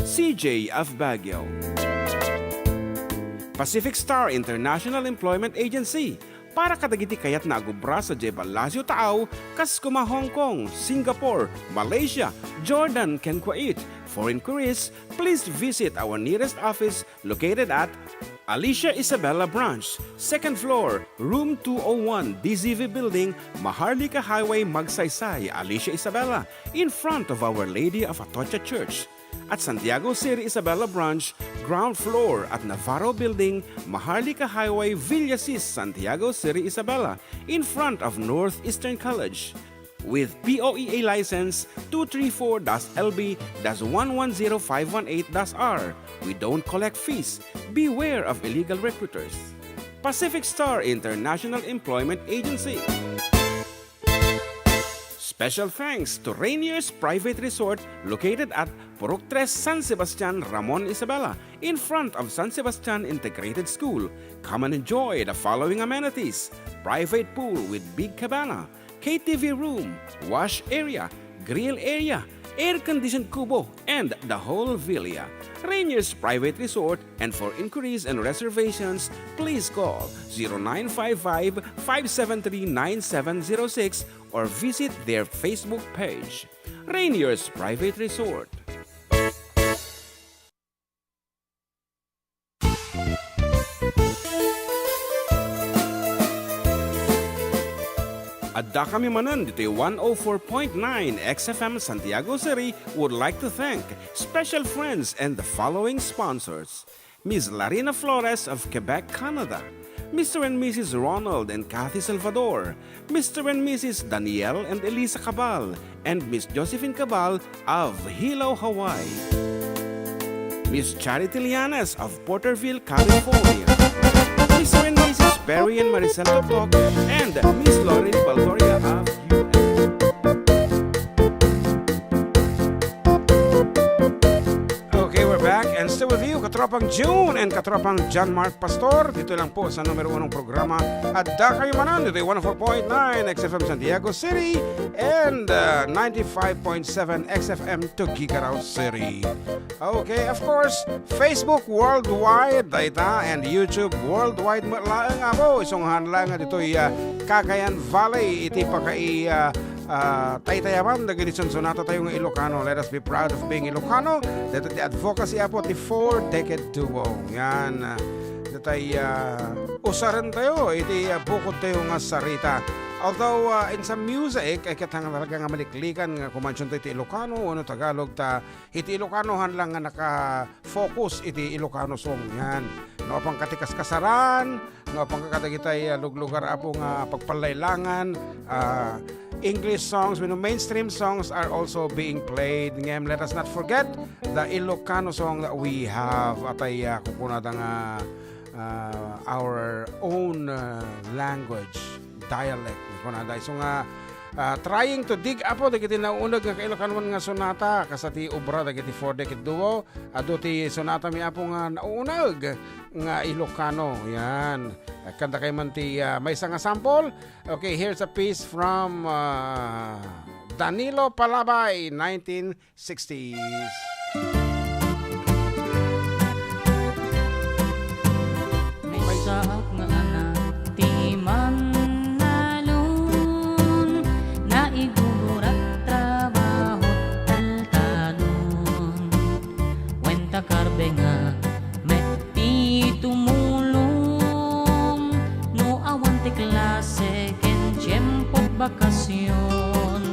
CJ of Baguio. Pacific Star International Employment Agency, para kadagiti kayat na agubra sa Jebel Lazio Taaw, kas kuma Hong Kong, Singapore, Malaysia, Jordan, ken Kuwait. For inquiries, please visit our nearest office located at Alicia Isabella Branch, 2nd floor, room 201, DZV Building, Maharlika Highway, Magsaysay, Alicia Isabella, in front of Our Lady of Atocha Church. At Santiago City Isabella Branch, ground floor at Navarro Building, Maharlika Highway, Villasis, Santiago City Isabella, in front of Northeastern College. With POEA license 234-LB-110518-R. We don't collect fees. Beware of illegal recruiters. Pacific Star International Employment Agency. Special thanks to Rainier's Private Resort located at Purok 3, San Sebastian, Ramon Isabela, in front of San Sebastian Integrated School. Come and enjoy the following amenities: private pool with big cabana, KTV room, wash area, grill area, air-conditioned kubo, and the whole villa. Rainier's Private Resort, and for inquiries and reservations, please call 0955-573-9706 or visit their Facebook page. Rainier's Private Resort. Adda kami manan dito'y 104.9 XFM Santiago City would like to thank special friends and the following sponsors. Ms. Larina Flores of Quebec, Canada. Mr. and Mrs. Ronald and Kathy Salvador. Mr. and Mrs. Danielle and Elisa Cabal. And Miss Josephine Cabal of Hilo, Hawaii. Miss Charity Lianas of Porterville, California. Mr. and Mrs. Perry and Maricel Totok, and Miss Lorely Baldoria of US. Okay, we're back and still with you, Katropang June and Katropang John Mark Pastor. Dito lang po sa numero 1 programa Adda kayo manan. Dito yung 104.9 XFM Santiago City and 95.7 XFM Tuguegarao City. Okay, of course, Facebook worldwide, data, and YouTube worldwide. Laang nga po, isang hanlang nga dito Cagayan Valley, iti pa kay Taytayaman, nagidison sonata tayo ng Ilocano. Let us be proud of being Ilocano. Dito the advocacy apo, the 4-decade duo. Yan, datay usaran tayo, iti bukod tayo nga sarita. Although in some music, ay katang talaga nga maliklikan nga kumansyon tayo iti Ilocano, ano Tagalog ta, iti Ilocanohan lang nga naka-focus iti Ilocano song. Yan, no pang katikas kasaran, no pang kakadagitay luglugar apo nga pagpalaylangan, English songs, mainstream songs are also being played. Ngayon, let us not forget the Ilocano song that we have. Atay kukunada nga our own language, dialect. Kunada. So nga, trying to dig apo, dagiti naunag nga Ilocano nga sonata, kasati ubra, dagiti 4-decade duo, ado ti sonata mi apo nga naunag nga Ilocano. Yan. Kanta kay man ti may isang sample. Okay, here's a piece from Danilo Palabay, 1960s. May saak nga anak ti manalun, naigugurat trabaho taltalun, wenta karbe nga metti tumulong, no awan ti klase ken tiempo bakasyon,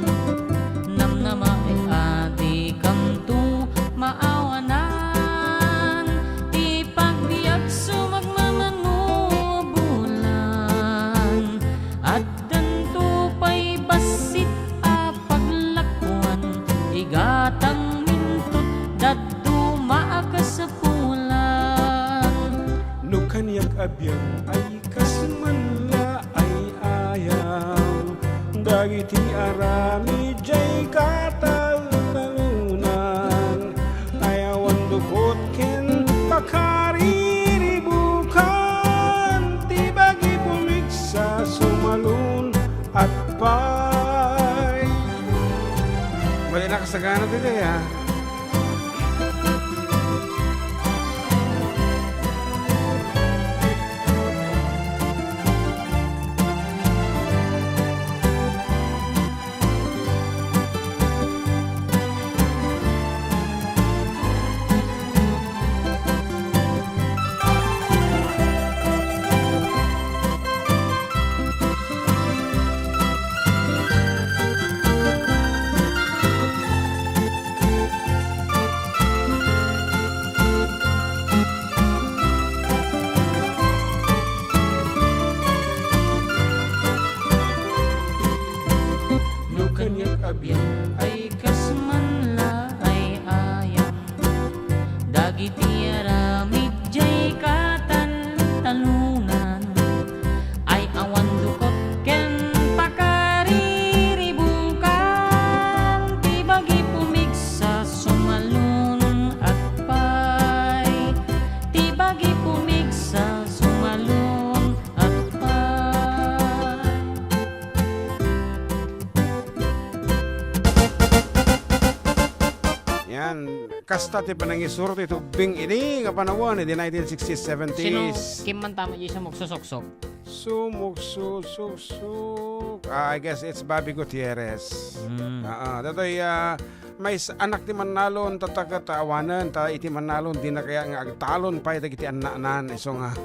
namnama e adi kamtu maawanan, ti pagbiag sumagmamanubulan, at danto pa'y basit a paglakwan, dagiti arami jay kataltalunan ayawan dukot ken pakariribukan tibagi pumiksa sumalun at pay. Bali nakasagana dito ya. Kanyak abyan ay kasmanla ay ayam dagiti aramid jay kataltalunan ay awan dukot ken pakariribukan tibagi pumigsa sumalun at pay tibagi pumigsa sumalun at pay. Yan, kasta ti panangisuro ti tubing ini nga panahon di 1960s, 70s. Sino Kim man tama yung sumuksusuksok? Sumuk. I guess it's Bobby Gutierrez. Datoy may anak ti Manalon tatakatawanan ta iti Manalon di na kaya nga agtalon pa iti annanan iso nga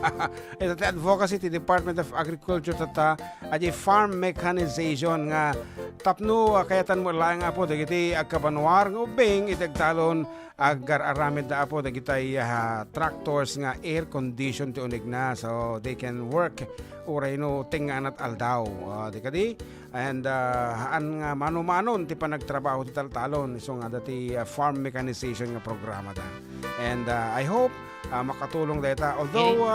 iti advocacy ti Department of Agriculture tata aji farm mechanization nga tapno kayatan mo lang apo dagiti agkabanwar nga ubing iti agtalon agar aramid da apo dagiti tractors nga air condition ti unig na so they can work uray no tingan at aldaw di kadi and haan nga mano-manon ti panagtrabaho ti taltalon iso nga dati farm mechanization nga programa da and I hope makatulong data although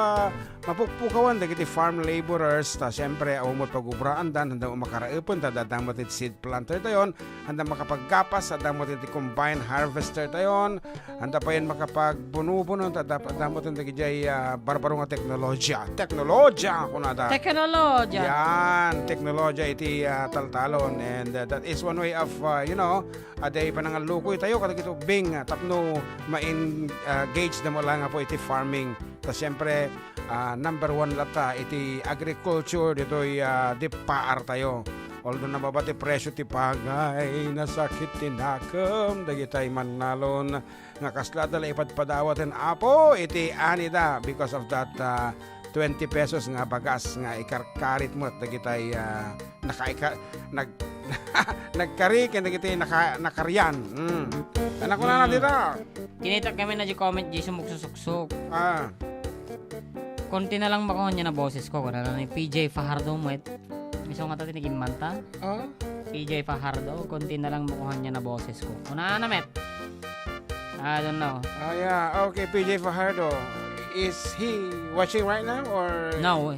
mapukpukawan dagiti farm laborers ta syempre umot pagubraan dan handa makaraipon ta dadamot ti seed planter tayon handa makapaggapas dadamot ti combine harvester tayon handa pa yan makapagbuno-buno ta dadamot ti dagiti barbaro nga teknolohiya kunada Teknolohiya. yan teknolohiya iti taltalon and that is one way of aday panangalukoy tayo kadagiti ubing tapno ma-engage na mo lang po iti farming ta syempre number one lata iti agriculture dito'y di paar tayo although nababati presyo ti pagay nasakit tinakam dagitay Manalon nga kaslada la ipadpadawatan apo iti anida because of that 20 pesos nga bagas nga ikarkarit mo at dagitay nagkari ken dagitay nakaryan anak ko na dito Kinita kami na di comment di sumuksusuksok. Konti na lang makuha niya na boses ko. Kuna na ni PJ Fajardo mo. Miso nga tayo nagimanta. PJ Fajardo. Konti na lang makuha niya na boses ko. Kuna na met. I don't know. Yeah. Okay, PJ Fajardo. Is he watching right now or? No.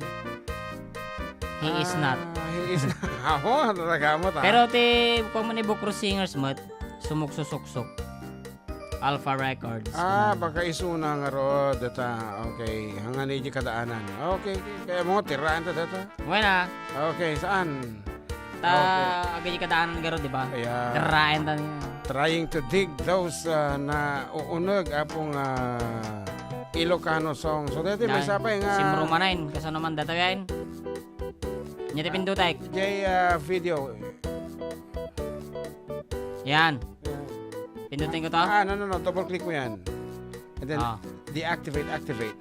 He is not. He is not. Ako, natagamot Pero ti, kung man ibukro singers mo, sumuksusuksok. Alpha Records. Baka isuna nga ro data. Okay, hangan ni kadaanan. Okay, kaya mo tiraan ta data. Buena. Okay, saan? Agay kadaanan garo, di ba? Yeah. Tirain ta niya. Trying to dig those na uunog apong Ilocano song. So dito may sapay nga. Simro manain, kaso naman datawain. Nyati pindutek. Jay video. Yan. Pindutin ko to? No. Double click mo yan. And then, deactivate, activate.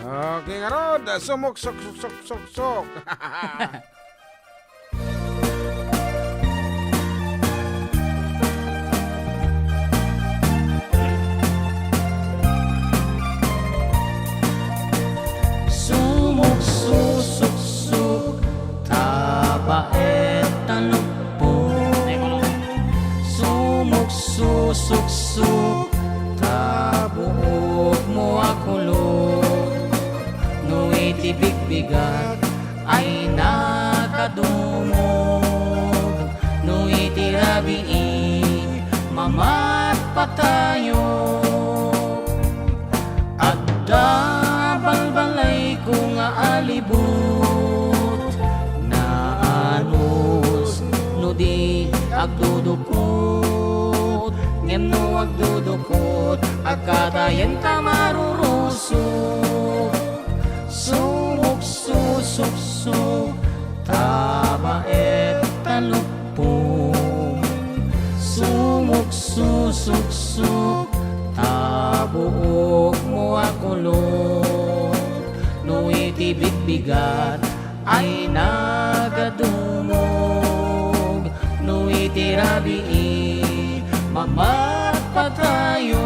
Okay nga rod. Sumok. Sumuk susuk tabaet tanukpo Sumuk susuk tabuok mo akulo No itibig bigat ay nakadungo rabi mamat patayo Adda balbalay ko nga alibut na anus no di agdudukot ngem no agdudukot agkatayen ta marurusok sumuk susuk tabaet talupong sumuk susuk tabuok mo akulong no itibigbigat ay nagadumog no itirabi mamapatayo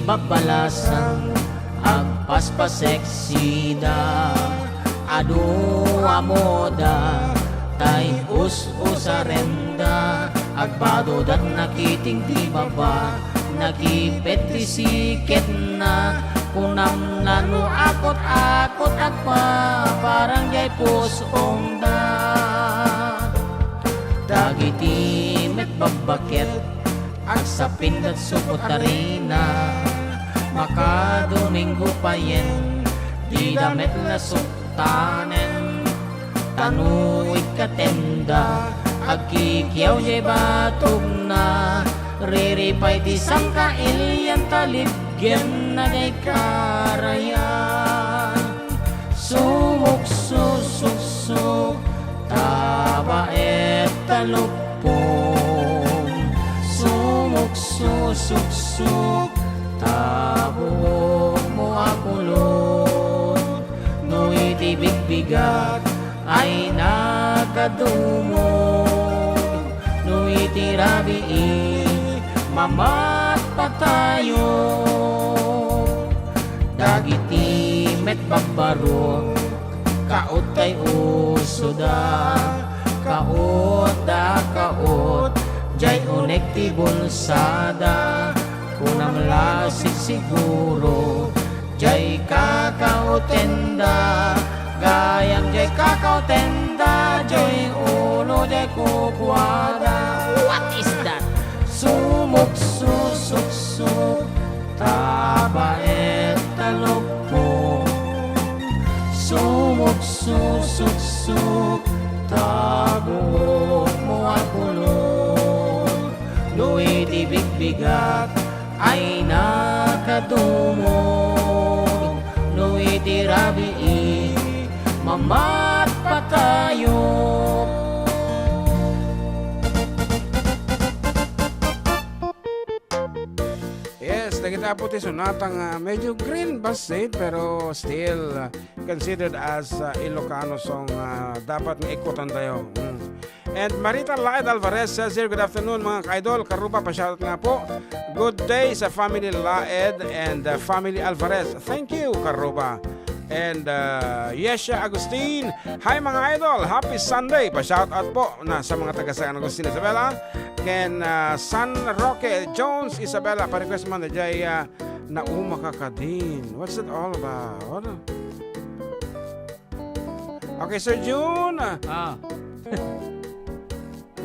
babalasan agpaspaseksida adu amoda tay usarenda agpadudat nakiting di baba nakipet di siket na kunam nanu akot-akot agpa parang jay pusongda dagiti met babaket agsapin at supotarina maka Domingo payen di damit na suktanen tanu ikatenda agkikyaw jay batog na riripay di sangka ilyan taligyan na jay karayan sumuk susuk tabaet talupong sumuk susuk tabuok mo akulon no itibigbigat ay nakadumog no itirabi mamat patayo dagiti met babaro kaot kay usoda kaot da kaot jay unek ti bulsada kunam lasik siguro jay kakautenda gayang jay kakautenda jay ulo jay kukwada what is that sumuk susuk tabaet talupong sumuk susuk tabuok mo akulong no itibigbigat ay nakadumog no itirabi mamat patayo Yes, nakita po ti sonatang medyo green basit pero still considered as Ilocano song dapat nga ikutan tayo. And Marita Laed Alvarez says here, good afternoon mga ka-idol. Karupa, pa-shoutout nga po. Good day sa family Laed and family Alvarez. Thank you, Karupa. And Yesha Agustin, hi mga idol, happy Sunday. Pa-shoutout po na sa mga taga San Agustin, Isabela. Ken San Roque Jones, Isabela, pa-request man na jay nauma ka din. What's it all about? Okay, Sir June.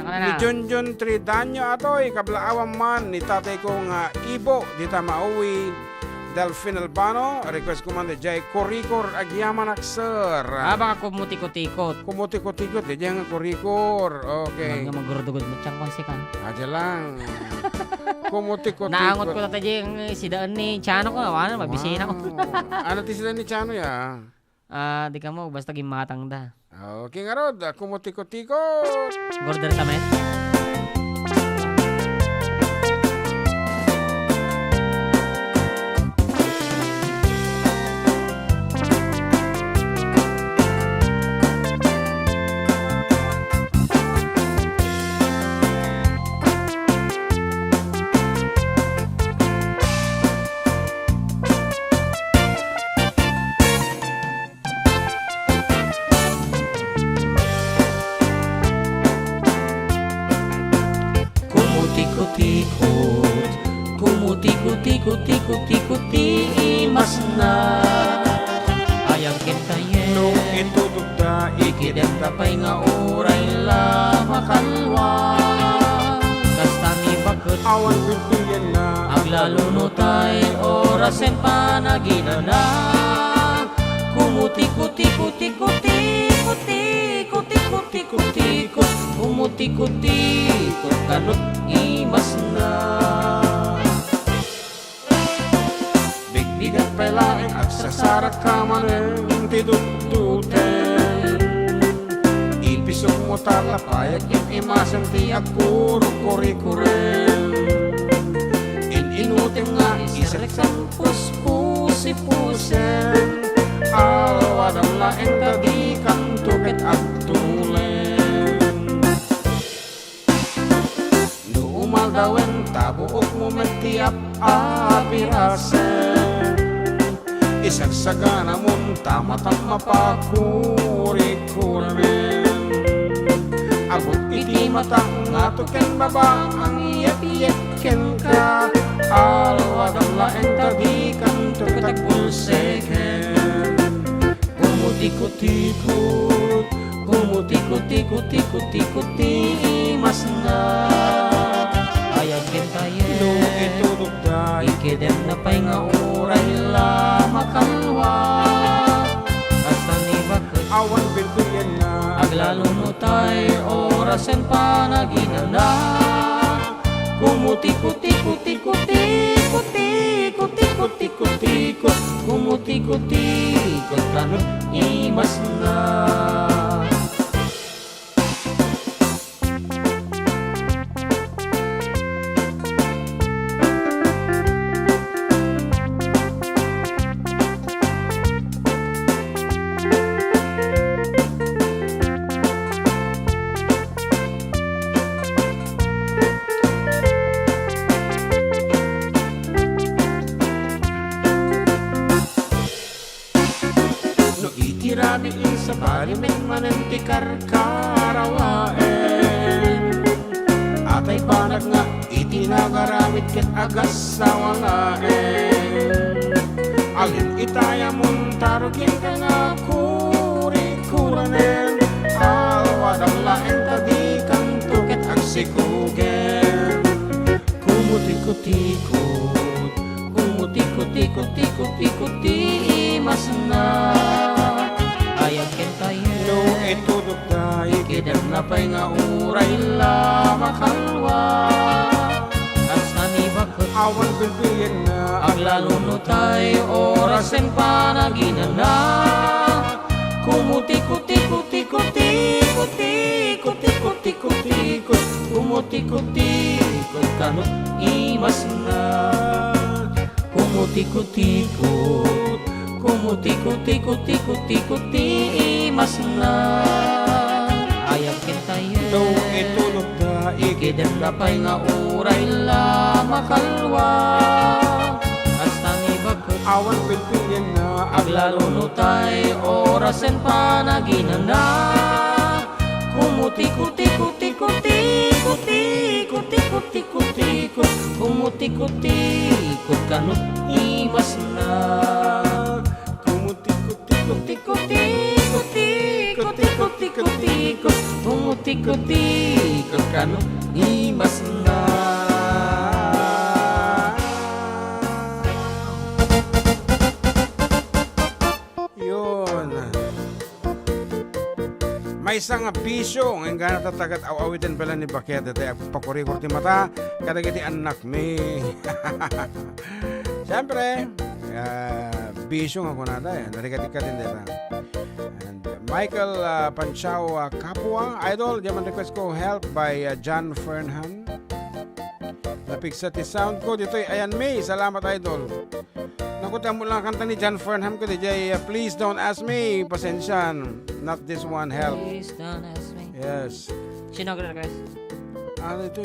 Ni Junjun Tridanyo atoy kablaawang man ni tatay kong Ibo dita mauwi Delfin Albano request ko man di jay korikor agyaman aksar baka kumutikot-tikot kumutikot-tikot di jay nga korikor okay nga magurudugod mo tiyang konsikan aja lang kumutikot-tikot naangot ko tatay jay si daan ni Chano ko ano mabisina ko ano ti sila ni Chano ya di ka mo basta gimatang da okay nga rod kumutikot-tikot gorder tamen Kumutikot-tikot, kumutikot-tikot-tikot-tikot-ti imas na. Ayang kintayen, No itudugda ikidem tapay nga oray la makalwa. Kasta ni bakit awan bilbilyan na aglalunotay orasen panaginana. Kumutikot-tikot-tikot-tikot-tikot-tikot-tikot, kumutikot-tikot kanot imas na. bigbigat palaing at sasarak ka manen tidugtuten. Ipisok mo talapayag imasan ti akuro kuri-kuren. Inutim nga isariksan puspusi-pusen. Awadang laeng tadi kang tukit at tulen. No umaldawen tabuok mo mentiap apirasen. Isagsagana mong tamatang mapakuri-kuren. Abot iti matang nga tuken baba ang iyep-iyep-ken ka. Awadang laeng tadi kang tukit at pulseken. Kumutikot-tikot, kumutikot-tikot-tikot-tikot-ti imas na. Ayag kintayen, No itudugda ikidem na pay nga oray la makalwa. Kasta ni bakit awan bilbilyan na aglalunotay orasen panaginana. Kumutikot-tikot-tikot-tikot-tikot-tikot-tikot, kumutikot-tikot kanot imas na. Itirabiin sa balimin manenti karkarawaen. Atay panag nga itinagaramit ket agas sa walaen. Alin itaya mong tarugin ka nga kuri-kuranen. Alwadang laeng tadi kang tukit agsikugen. Kumutikot-tikot, kumutikot-tikot-tikot-tikot-ti imas na. Ayag kintayen, No itudugda ikidem na pay nga oray la makalwa. Kasta ni bakit awan bilbilyan na aglalunotay orasen panaginana. Kumutikot-tikot-tikot-tikot-tikot-tikot-tikot, kumutikot-tikot kanot imas na. Kumutikot-tikot, kumutikot-tikot-tikot-tikot-ti imas na. Ayag kintayen, No itudugda ikidem na pay nga oray la makalwa. Kasta ni bakit awan bilbilyan na aglalunotay orasen panaginana. Kumutikot-tikot-tikot-tikot-tikot-tikot-tikot, kumutikot-tikot kanot imas na. Kumutikot-tikot-tikot-tikot-tikot-tikot, kumutikot-tikot kanot imas na. Yun. May isang bisyo ang gana tatagat awawitin pala ni Bakit at pakurikor ti mata kadagiti anak mi. Siyempre, bisyo nga kunada narikatika din dito. And Michael Panchao Kapwa, Idol, diyaman request ko help by John Fernhan. Napigsa ti sound ko dito'y ayan mi, salamat Idol. Nakuta mo lang kanta ni John Fernham ko DJ, please don't ask me, pasensyan. Not this one, help. Please don't ask me. Yes. Sino ka guys? Ano ito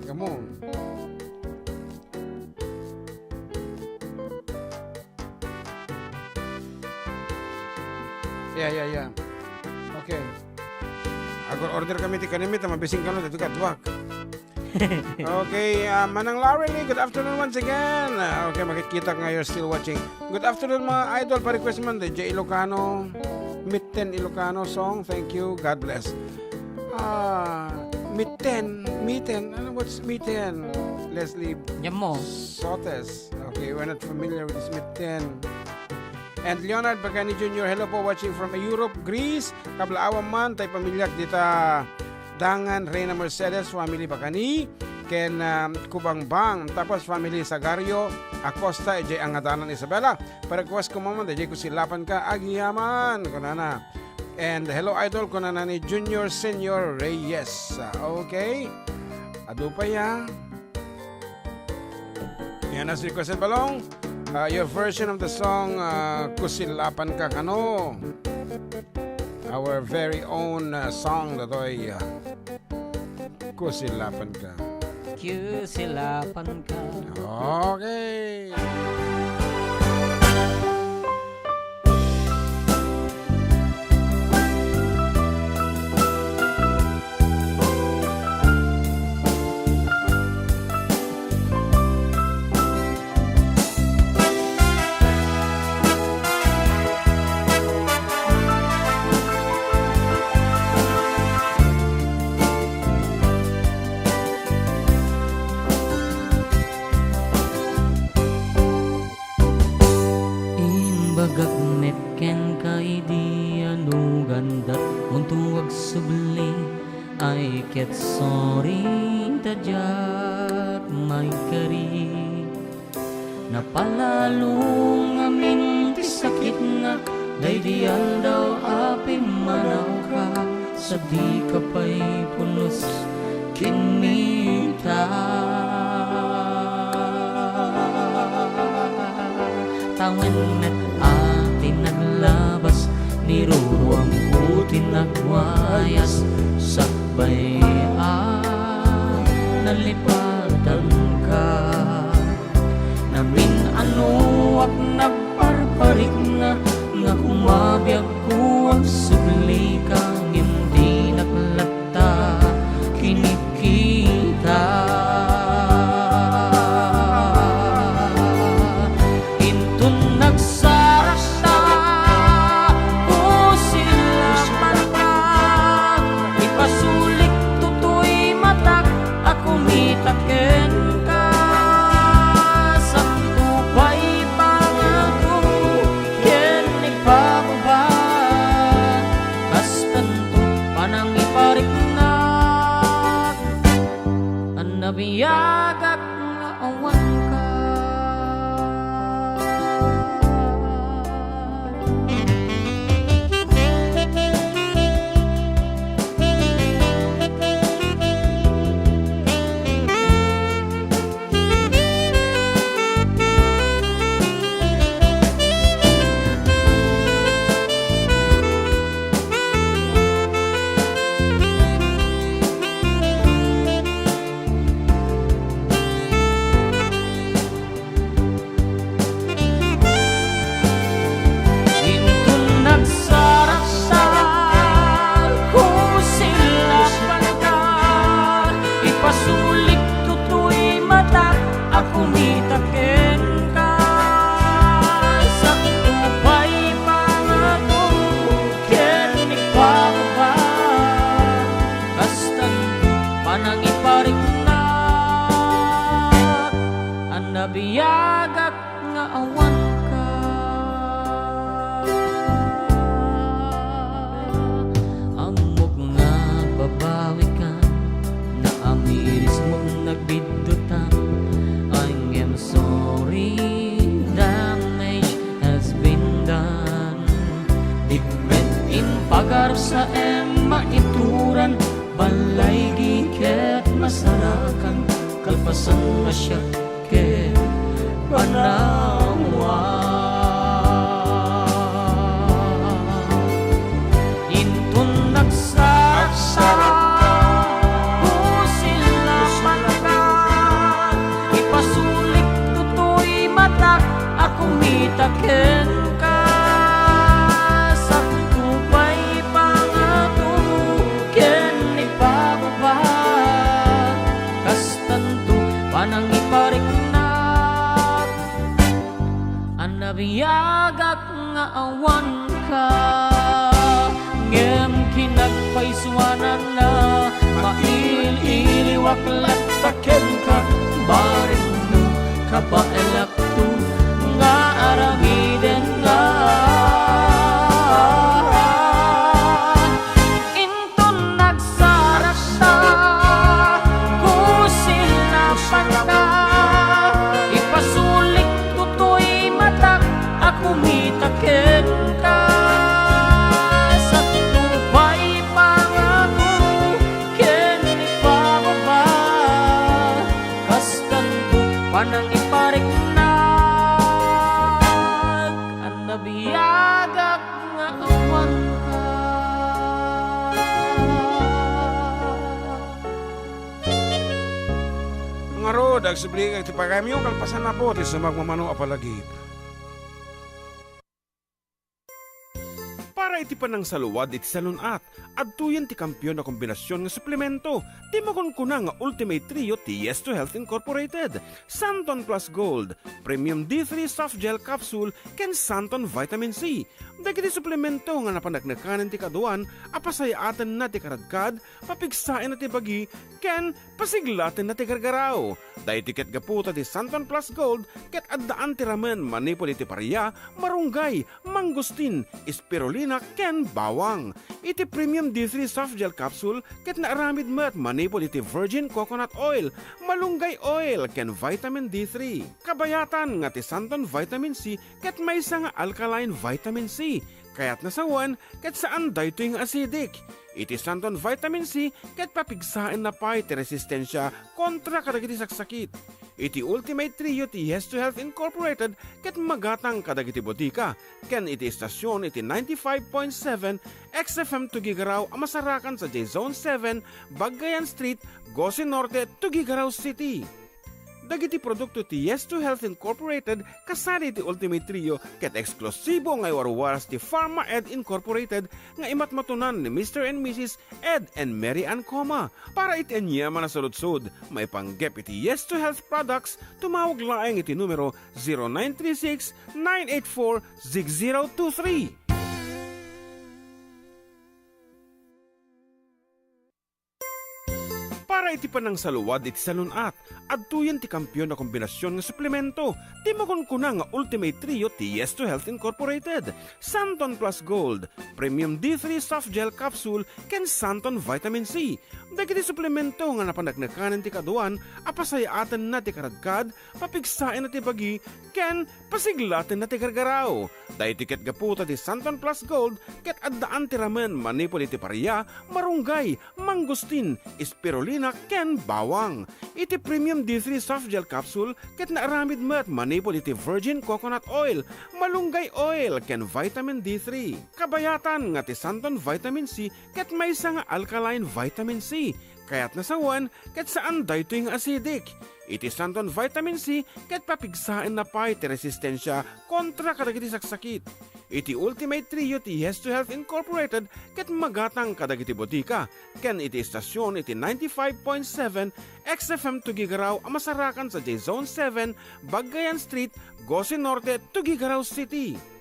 come on. Yeah. Okay. Agor order kami ti kanimi, mabising kano, dito katwak. Okay, Manang Laurel, good afternoon once again. Okay, makikita nga you're still watching. Good afternoon mga idol, pa-request man din. J. Ilocano, Mitten Ilocano song. Thank you, God bless. Mitten, ano what's Mitten? Leslie Yan mo. Sotes. Okay, we're not familiar with this Mitten. And Leonard Bagani Jr., hello po, watching from Europe, Greece. Kablaawan man, tayo pamilyak dita Dangan, Reyna Mercedes, family Bagani. Ken Kubangbang, tapos family Sagario, Acosta, EJ Angadanan Isabela. Pa-request ko maman, EJ ko silapan ka, Agiyaman, kunana. And hello idol, kunana ni Junior Senior Reyes. Okay, ado pa ya. Yan as requested balong. Your version of the song Kusilapan Ka Kano. Our very own song Ditoy. Kusilapan Ka. Kusilapan ka. Okay. Gagnet ken kay di ano gandat muntuwag subli ay ket sorry tadyak may kari napalalong amin ti sakit na day diyan daw api manaw ka sa di kapay punos kinita tawen net naglabas niruruang ko tinagwayas sakbay nalipatan ka namin ano at nagparparik na nga kumabiyag ko ang subli kang hindi naglata kinikita nabiyagak nga awan ka nabiyagak nga awan ka amok nga babawi ka na amiris mo nagbidutan I'm sorry damage has been done dipmed in pagarap sa maituran balay giket masarakan kalpasan masyak ke panawa intun nagsasara sila mata ipasulit tutoy mata ako mitaken ka sa kupay pangato ken nabiyagak nga awan ka ngem kinagpaiswanan na mail-iliwaklat taken ka barin no kabaelak tu nga aramiden nga inton nagsarak ta kusil na pata ipasulik tutoy mata ako mitaken ka sa tupay pangako ken ipababa kastan ko panang ipariknag ang nabiyagak nga awan ka. Nga ro, dagsibli kag tipagami yung kalpasan na po, ti sumagmamano apalagip. Para iti panang saluwad iti salunat, adtuyan ti kampiyon na kombinasyon nga suplemento, ti makunkuna nga Ultimate Trio ti Yes to Health Incorporated, Santon Plus Gold, Premium D3 Soft Gel Capsule, ken Santon Vitamin C. Dagiti suplemento nga napanagnakanan ti kaduan, apasayatan na ti karadkad, papigsain na ti bagi, ken pasiglatin na ti gargaraw. Dahil tiket gaputa ti Santon Plus Gold, ket addaan ti ramen manipol iti pariya, marunggay, mangustin, spirulina, ken bawang. Iti Premium D3 Soft Gel Capsule, ket naaramid met manipol iti virgin coconut oil, malunggay oil, ken vitamin D3. Kabayatan nga ti Santon Vitamin C, ket may nga alkaline vitamin C. Kaya't nasawan, ket saan daytoy nga acidic. Iti Santon Vitamin C, ket papigsain na pa iti resistensya kontra kadagiti saksakit. Iti Ultimate Trio ti Yes to Health Incorporated, ket magatang kadagiti botika. Ken iti istasyon iti 95.7 XFM Tuguegarao amasarakan sa J-Zone 7, Bagayan Street, Gosi Norte, Tuguegarao City. Dagiti produkto ti Yes to Health Incorporated kasali ti Ultimate Trio ket eksklusibo nga iwarwaras ti Pharma Ed Incorporated nga imatmatunan ni Mr. and Mrs. Ed and Mary Ann Coma. Para iti anyaman na saludsod, may panggep iti Yes to Health products, tumawag laeng iti numero 0936-984-6023. Para iti panang saluwad iti salunat, adtuyan ti kampiyon na kombinasyon nga suplemento, ti makunkuna nga Ultimate Trio ti Yes to Health Incorporated, Santon Plus Gold, Premium D3 Soft Gel Capsule, ken Santon Vitamin C. Dagiti suplemento nga napanagnakanan ti kaduan, apasayatan na ti karadkad, papigsain na ti bagi, ken pasiglatin na ti gargaraw. Dahil tiket gaputa ti Santon Plus Gold, ket addaan ti ramen manipol iti pariya, marunggay, mangustin, spirulina, ken bawang. Iti Premium D3 Soft Gel Capsule, ket naaramid met manipol iti virgin coconut oil, malunggay oil, ken vitamin D3. Kabayatan nga ti Santon Vitamin C, ket may nga alkaline vitamin C. Kaya't nasawan, ket saan daytoy nga acidic. Iti Santon Vitamin C, ket papigsain na pa iti resistensya kontra kadagiti saksakit. Iti Ultimate Trio ti Yes to Health Incorporated, ket magatang kadagiti botika. Ken iti istasyon iti 95.7 XFM Tuguegarao amasarakan sa J-Zone 7, Bagayan Street, Gosi Norte, Tuguegarao City.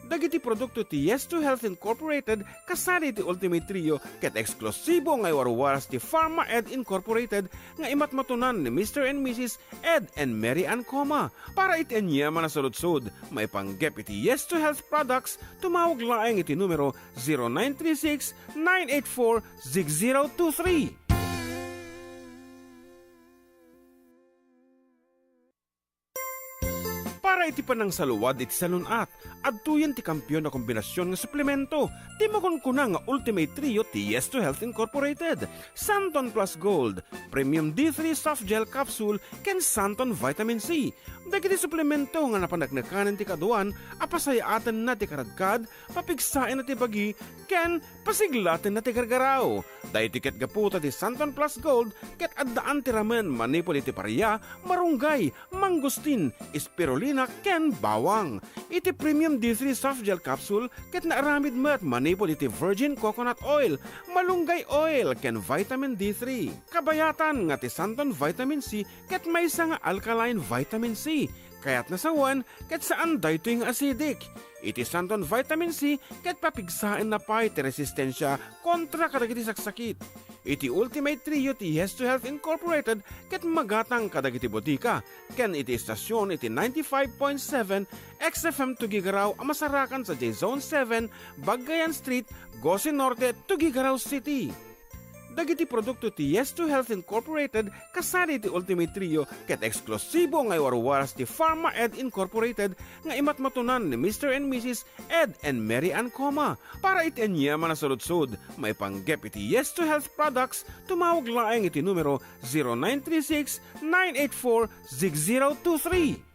Dagiti produkto ti Yes to Health Incorporated kasali ti Ultimate Trio ket eksklusibo nga iwarwaras ti Pharma Ed Incorporated nga imatmatunan ni Mr. and Mrs. Ed and Mary Ann Coma. Para iti anyaman na saludsod, may panggep iti Yes to Health products, tumawag laeng iti numero 0936-984-6023. Para iti panang saluwad iti salunat, adtuyan ti kampiyon na kombinasyon nga suplemento, ti makunkuna nga Ultimate Trio ti Yes to Health Incorporated, Santon Plus Gold, Premium D3 Soft Gel Capsule, ken Santon Vitamin C. Dagiti suplemento nga napanagnakanan ti kaduan, apasayatan na ti karadkad, papigsain na ti bagi, ken pasiglatin na ti gargaraw. Dahil tiket gaputa ti Santon Plus Gold, ket addaan ti ramen manipol iti pariya, marunggay, mangustin, spirulina, ken bawang. Iti Premium D3 Soft Gel Capsule, ket naaramid met manipol iti virgin coconut oil, malunggay oil, ken vitamin D3. Kabayatan nga ti Santon Vitamin C, ket may nga alkaline vitamin C. Kaya't nasawan, ket saan daytoy nga acidic. Iti santon vitamin C, ket papigsain na pa iti resistensya kontra kadagiti saksakit. Iti ultimate trio ti Yes to Health Incorporated, ket magatang kadagiti botika. Ken iti istasyon iti 95.7 XFM Tuguegarao amasarakan sa J-Zone 7, Bagayan Street, Gosi Norte, Tuguegarao City. Dagiti produkto ti Yes to Health Incorporated kasali ti Ultimate Trio ket eksklusibo nga warwaras ti Pharma Ed Incorporated nga imatmatunan ni Mr. and Mrs. Ed and Mary Ann Coma. Para iti anyama na saludsod, may panggep iti Yes to Health products, tumawag laeng iti numero 0936-984-6023.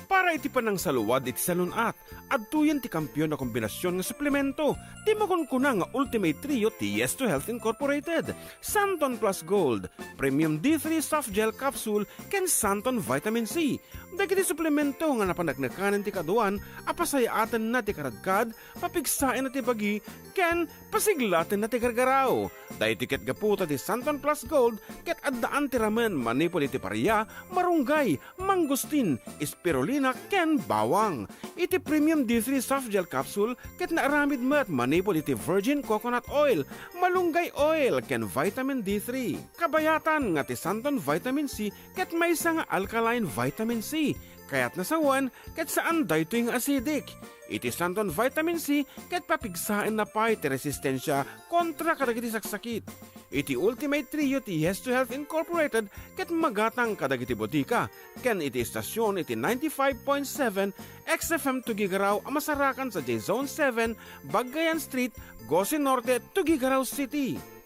Para iti panang saluwad iti salunat, adtuyan ti kampiyon na kombinasyon nga suplemento, ti makunkuna nga Ultimate Trio ti Yes to Health Incorporated, Santon Plus Gold, Premium D3 Soft Gel Capsule, ken Santon Vitamin C. Dagiti suplemento nga napanagnakanan ti kaduan, apasayatan na ti karadkad, papigsain na ti bagi, ken pasiglatin na ti gargaraw. Dahil tiket gaputa ti Santon Plus Gold, ket addaan ti ramen manipol iti paria, marunggay, mangustin, spirulina, ken bawang. Iti Premium D3 Soft Gel Capsule, ket naaramid met manipol iti virgin coconut oil, malunggay oil, ken vitamin D3. Kabayatan nga ti Santon Vitamin C, ket may nga alkaline vitamin C. Kaya't nasawan, ket saan daytoy nga acidic. Iti Santon Vitamin C, ket papigsain na pa iti resistensya kontra kadagiti saksakit. Iti Ultimate Trio ti Yes to Health Incorporated, ket magatang kadagiti botika. Ken iti istasyon iti 95.7 XFM Tuguegarao amasarakan sa J-Zone 7, Bagayan Street, Gosi Norte, Tuguegarao City.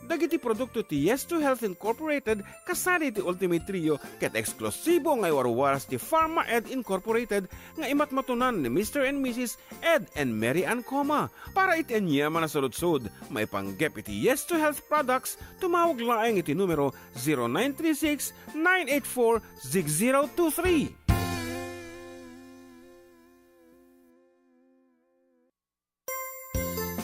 Dagiti produkto ti Yes to Health Incorporated kasali ti Ultimate Trio ket eksklusibo nga warwaras ti Pharma Ed Incorporated nga imatmatunan ni Mr. and Mrs. Ed and Mary Ann Coma. Para iti anyama na saludsod, may panggep iti Yes to Health products, tumawag laeng iti numero 0936-984-6023.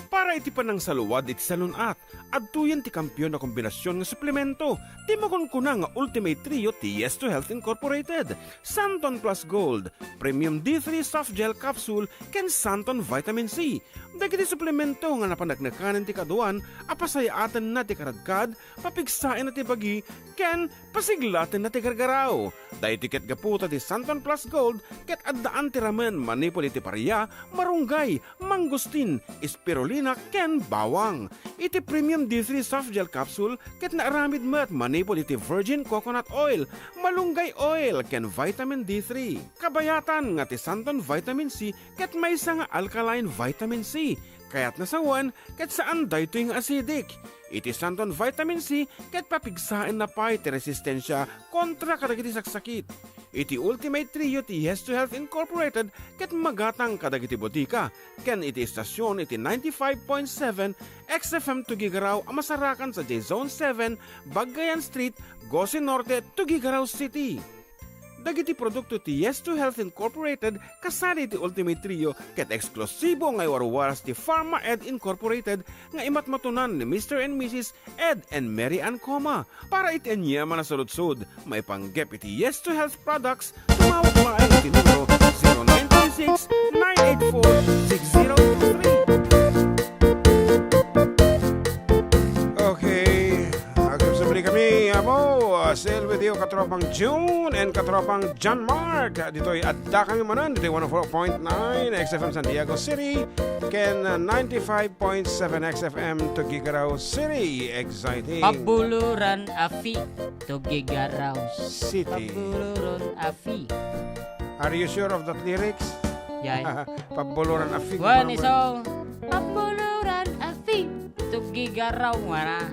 Para iti panang saluwad iti salunat, adtuyan ti kampiyon na kombinasyon nga suplemento, ti makunkuna nga Ultimate Trio ti Yes to Health Incorporated, Santon Plus Gold, Premium D3 Soft Gel Capsule, ken Santon Vitamin C. Dagiti suplemento nga napanagnakanan ti kaduan, apasayatan na ti karadkad, papigsain na ti bagi, ken pasiglatin na ti gargaraw. Dahil tiket gaputa ti Santon Plus Gold, ket addaan ti ramen manipol iti paria, marunggay, mangustin, spirulina, ken bawang. Iti Premium D3 Soft Gel Capsule, ket naaramid met manipol iti virgin coconut oil, malunggay oil, ken vitamin D3. Kabayatan nga ti Santon Vitamin C, ket may nga alkaline vitamin C. Kaya't nasawan, ket saan daytoy nga acidic. Iti Santon Vitamin C, ket papigsain na pa iti resistensya kontra kadagiti saksakit. Iti Ultimate Trio ti Yes to Health Incorporated, ket magatang kadagiti botika. Ken iti istasyon iti 95.7 XFM Tuguegarao amasarakan sa J-Zone 7, Bagayan Street, Gosi Norte, Tuguegarao City. Dagiti produkto ti Yes to Health Incorporated kasali ti Ultimate Trio ket eksklusibo nga warwaras ti Pharma Ed Incorporated nga imatmatunan ni Mr. and Mrs. Ed and Mary Ann Coma. Para iti anyama na saludsod, may panggep iti Yes to Health products, tumawag laeng iti numero 0936-984-6023. Kami, still with you, katropang June and katropang John Mark. Ditoy Adda kami manan, ditoy 104.9 XFM Santiago City, ken 95.7 XFM Tuguegarao City. Exciting. Pabuluran afi, Tuguegarao City. Pabuluran afi. Are you sure of that lyrics? Yan. Pabuluran afig. One is all. Pabuluran afi, Tuguegarao wala.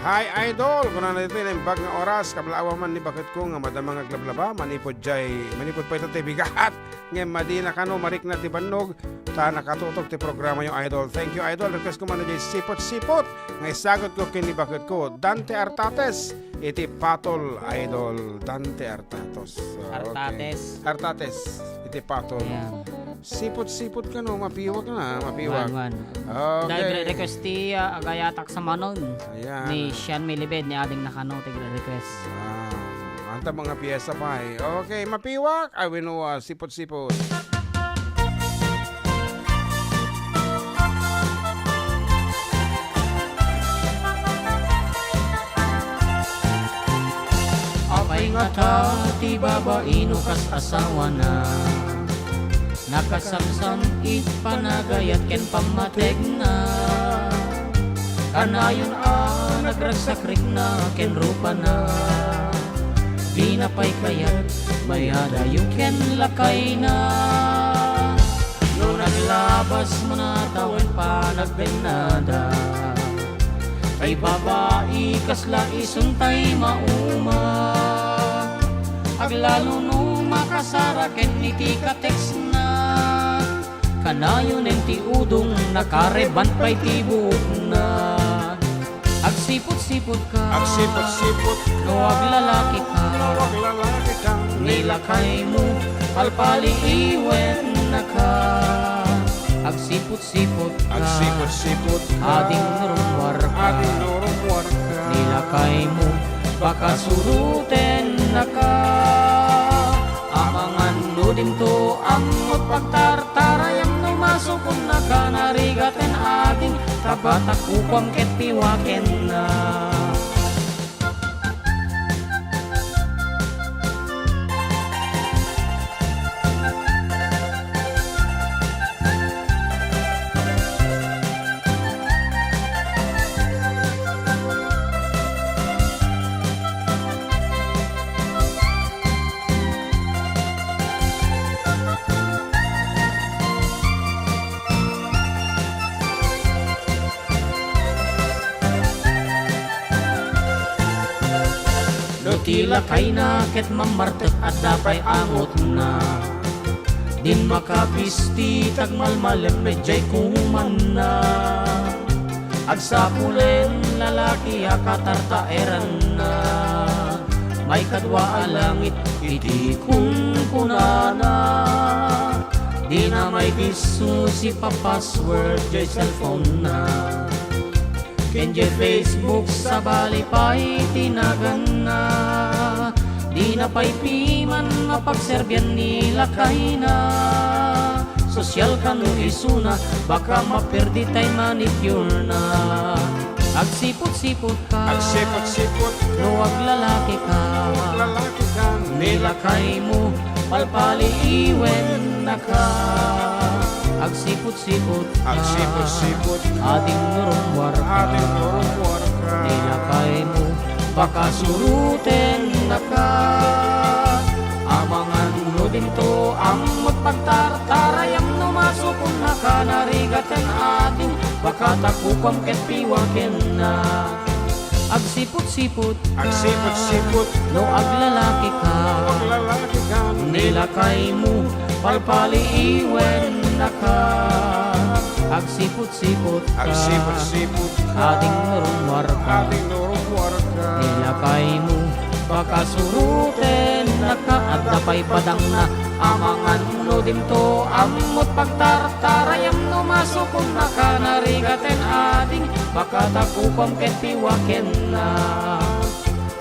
Hi Idol, kung na ito yung bag nga oras, kablaawa man ni bakit ko nga madama nga glablaba, manipod pa ito tibigat, nga madina kano, marik na tibanog, ta nakatutok ti programa yung Idol. Thank you Idol, request ko man na sipot-sipot, nga isagot ko kini bakit ko, Dante Artates, iti patol Idol, Dante Artatos. Artates. Artates, iti patol. Ayan. Sipot-sipot ka no, mapiwag na, mapiwag. Wan. Okay. Request ti agayatak sa Manon. Ayan. Ni Sean Milibed ni ading nakano request. Anta mga piyesa pa eh. Okay, mapiwak. I will know, sipot-sipot. Apay nga ta, ti babaino kas asawa na. Nakasamsam it panagayat ken pamateg na. Kanayon nagragsakrik na ken rupa na. Di na pa'y kayat mayada yung ken lakay na. No naglabas mo na tawan pa nagbenada. Kay babae kasla isuntay mauma. Aglalo nung makasara ken iti kateks na. Kanayon en ti udong nakareban pa'y tibok na. Agsipot-sipot ka, Agsipot-sipot ka, nuwag lalaki ka, nawag lalaki ka, nilakay mo, palpaliiwen na ka. Agsipot-sipot ka, agsipot-sipot ka, ading nurumwar ka, ading nurumwar ka, nilakay mo, baka suruten na ka. Amangan no din to, amot pagtartarayam no masukon na ka, narigaten ading kabatak upang ket piwaken na. Tila kay na ket mamartek at dapay angot na. Din makapisti tagmalmalem medjay kuman na. Agsapulen lalaki akatartaeran na. May kadwa alangit iti kunkunana. Di na may bisu si pa-password jay cellphone na. Kenje Facebook sa bali pa'y tinagan na. Di na pa'y piman mapagserbyan nila kay na. Sosyal ka no isuna, baka maperdi tay manicure na. Agsipot-sipot ka, agsipot-sipot ka, nuwag lalaki ka, lalaki ka, nilakay mo, palpaliiwen na ka. Agsipot-sipot ka, agsipot-sipot ka, ading nurumwar ka, ading nurumwar ka, nilakay mo, baka suruten na ka. Amangan no din to, amot pagtartarayam no masukon na ka, narigaten ading baka takupam ket piwaken na. Agsipot-sipot ka, agsipot-sipot ka, no aglalaki ka, wag lalaki ka, nilakay mo, palpaliiwen na ka. Agsipot-sipot ka, agsipot-sipot ka, ading nurumwar ka, ading nurumwar ka, nilakay mo, baka suruten na ka. At dapay padang na, amangan no din to, amot pagtartarayam no masukon na ka, narigaten ading baka takupam ket piwaken na.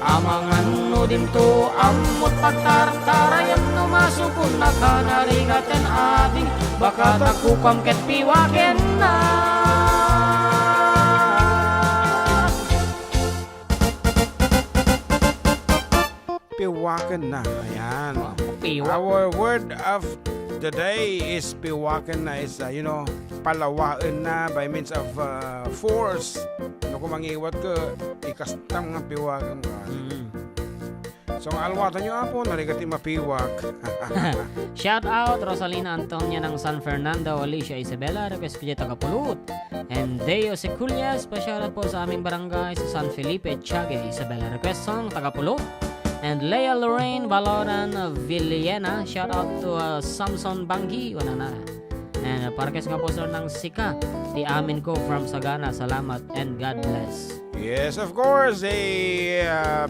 Amangan no din to, amot pagtartarayam no masukon na ka, narigaten ading baka takupam ket piwaken na. piwakan na. Ayan. Piwak. Our word of the day is piwakan na, is palawaan na by means of force. Kung mangiwat ka, ikastam nga piwakan ka. So ang alwatan nyo apo, narigati mapiwak. Shout out Rosalina Antonia ng San Fernando, Alicia Isabela, request ko dyan tagapulot. And Deo Seculias, pa-shoutout po sa aming barangay sa San Felipe, Tiague, Isabela, request song tagapulot. And Leia Lorraine Baloran Villena, shout out to Samson Banggi, wala na. And parkes nga po sir ng Sika, di amin ko from Sagana, salamat and God bless. Yes, of course.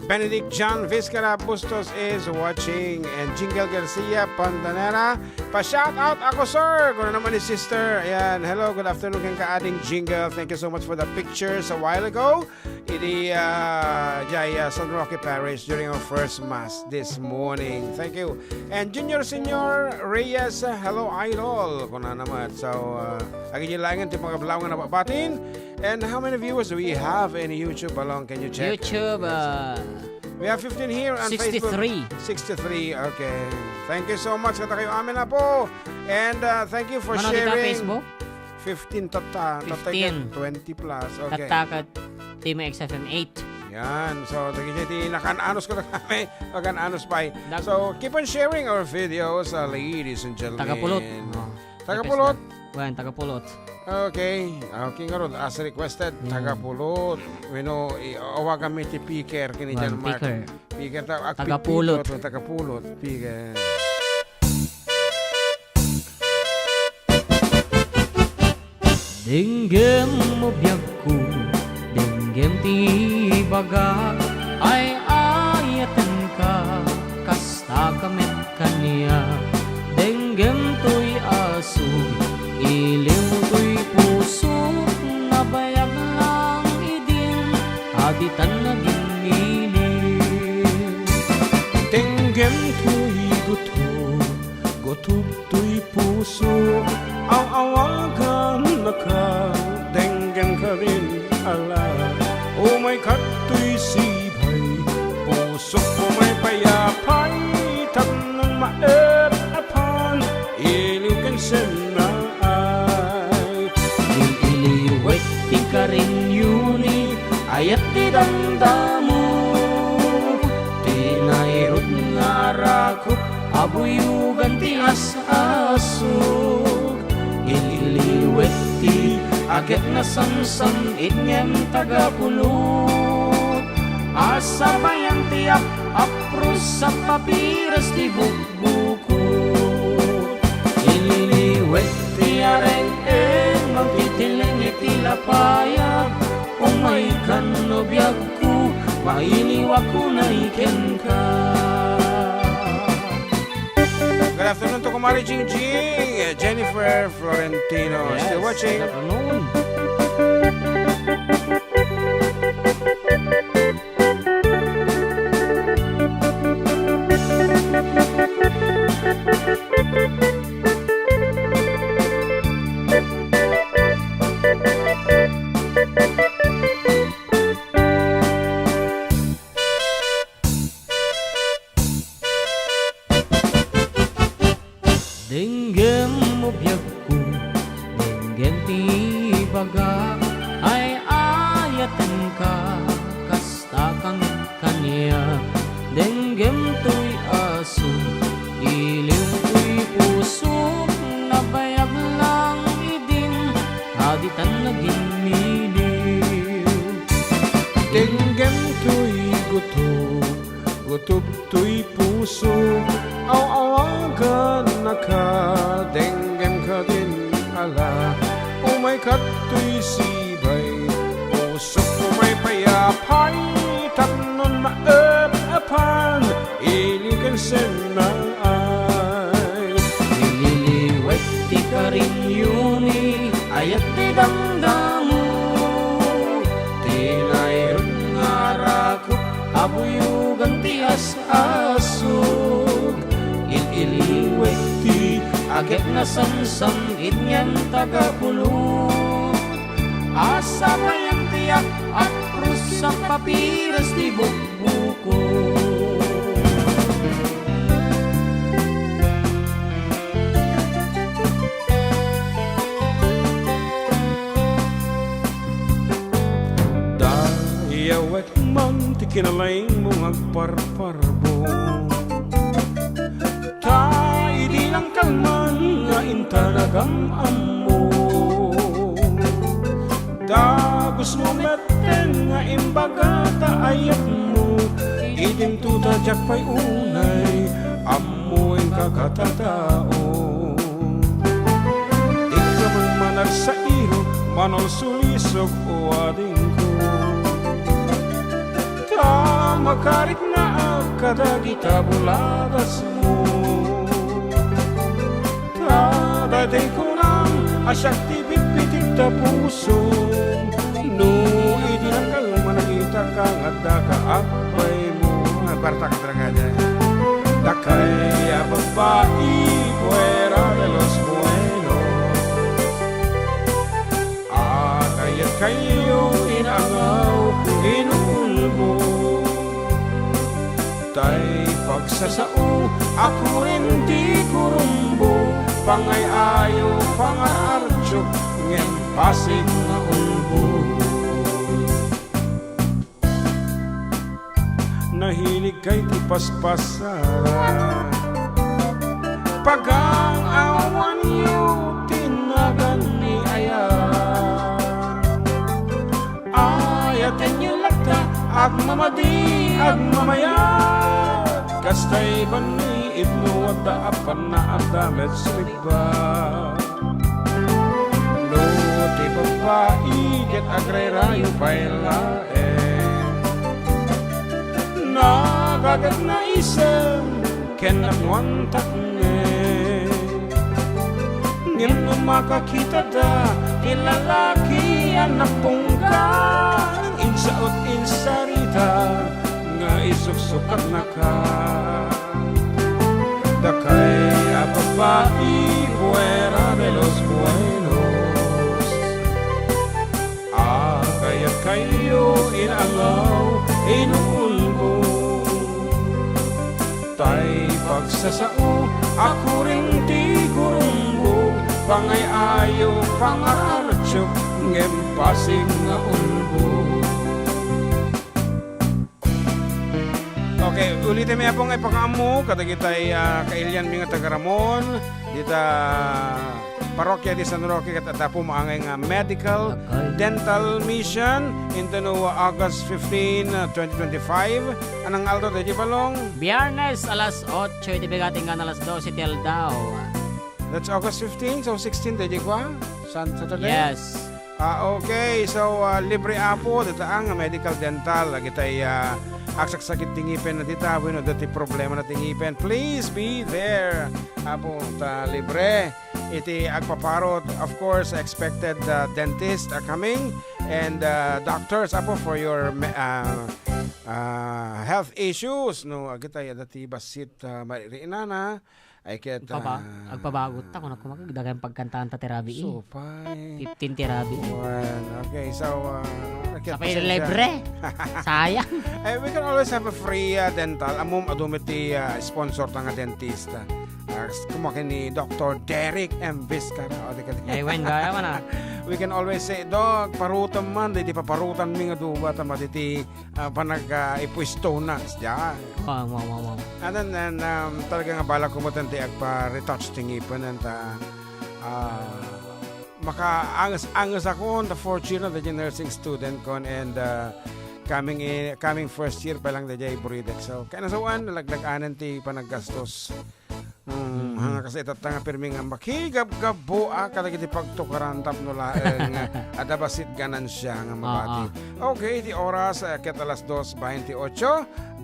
Benedict John Vizcara Bustos is watching. And Jingle Garcia Pandanera. Pa-shout out ako, sir. Kung naman ni sister. Ayan. Hello, good afternoon kang ka-adding Jingle. Thank you so much for the pictures a while ago. Iti San Roque Parish during our first mass this morning. Thank you. And Junior Senior Reyes, hello, idol. Kung na naman. So, agigilangan ti pagkablawangan na papatin. And how many viewers do we have in YouTube along? Can you check? YouTube, we have 15 here on 63. Facebook. 63. Okay. Thank you so much. Kata kayo amin na po. And thank you for Mano sharing. kita Facebook? 15 tata. 15. 20 plus. Okay. Katakat Team XFM 8. Yan. So, tagiti nakan-anos ko na kami. Nakan-anos pa. So, keep on sharing our videos, ladies and gentlemen. Tagapulot. Tagapulot. Well, tagapulot. Okay. Okay nga ron. As requested, tagapulot. Wino, awa kami ti piker. Kini dyan, Mark. Piker. Piker. Tagapulot. Tagapulot. Piker. Dinggem mo biyag ko, dinggem ti baga, ay ayatan ka, kasta kamit kaniya. Dinggem to'y aso, iliw to'y puso, nabayag lang idin, haditan na ginilin. Dinggem to'y gutob to'y puso, awagan na ka, denggem ka rin ala. O may kato'y sibay, puso ko may payapay, tanong maapapan, iliw kan senay. Iliwet ti ka rin yuni, ayat ti damdamo, tinairot nga rakot, abuyugan ti asasog. Ililiwet ti agad na samsam inyem tagapulot, asa bayan ti apros sa papiras ti bukbukot. Ililiwet ti areng magtitiling ti lapayag, umay kan no biyag ko, mailiwa ko na iken ka. Good afternoon to Kumari Jing Jing, Jennifer Florentino. Yes, Still watching. good afternoon. Dinggem mo biyag ko, dinggem ti baga, ay ayatan ka, kasta kang kaniya. Dinggem to'y aso, iliw to'y puso, nabayag lang idin, haditan na giniliw. Dinggem to'y gutob to'y puso, awagan na ka, denggem ka din ala. O may kato'y sibay, puso ko may payapay, tanon maapapan, iligan senay. Ililiwet ti ka rin yuni, ayat ti damdamo, tinayron nga rakot, abuyugan ti asasog. Ililiwet ti agad na samsam inyang tagapulot, asa bayan ti apros sa papiras ti bukbukot. Dayawet man ti kinalaing mong agparparbo, Ta idi lang kalman nga intaragang amo. Dagos mo meten nga imbaga ta ayat mo. Idin tuta jak pa'y unay amo ang kakatatao. Ikaw ang manag sa iyo manol sulisog o ading ko. Ta makarit na ang kadagita buladas mo. Ta daday ko lang asyak tibit-pitik ta puso. No idi lang kalma nakita kang adda ka apay mo. Barta ka talaga dyan. Dakay babae fuera de los buenos. Kayat kayo inangaw inulbo. Tay pagsasao ako rin di kurumbo. Pangay ayo pangararcho ngem pasig na ulbo. Nahilig kay tipaspasara. Pagang awan niyo tinagan ni Aya. Ayaten niyo lagta agmamadi agmamayat. Kastay bani ibnu at daapan na adamet sliba. No ti babae ket agrerayo pailae. Nagagat na isem ken nagwantak ne. Ngem no makakita da ilalaki anak pungka. Insaot insarita nga isuksukat na ka. Dakay babae fuera de los buenos. Kayat kayo inangaw inulbo. Tay pagsasao ako rin di kurumbo. Pangay ayo pangararcho ngem pasig nga ulbo. Okay, ulitin mo po ngay pangamo kadagitay kailyan mi nga tagaramon dita parokya di San Roque kat atapo maangay nga medical dental mission into no August 15, 2025. Anang alto tayo balong? Biyernes alas 8, itibigating nga alas 12 til daw. That's August 15, so 16 tayo kwa? Saturday? Yes. Okay, so libre apo dito ang medical dental agitay aksak sakit tingipin na dita bueno dati problema na tingipin. Please be there. Apo ta libre. Iti agpaparot of course expected dentists are coming and doctors apo for your health issues no agitay dati basit maririnana ay ket Agpabagot ta kung ako magdagay pagkantaan ta terabi. So fine. 15 terabi. Okay, so Sa pay libre. Sayang. we can always have a free dental. Amom adumiti sponsor tanga dentist. Kumakin ni Dr. Derek M. Vizcara. Wen gaya man We can always say, Dog, parutan man. Di pa parutan mi nga duwa. Tamatiti panag-ipwisto na. Diyan. Wow. And then, talaga nga bala ko mo tanti agpa-retouch tingipan. And maka-angas ako on the fourth year na the nursing student kon and coming first year pa lang dayay buridek. So, kaya nasawan, nalagdag-anan ti panaggastos. Hanga kasi itatanga pirmi nga makigab-gabo kadagiti pagtukaran tapno laeng adabasit ganan siya nga mabati. Okay, di oras ket alas 2:28.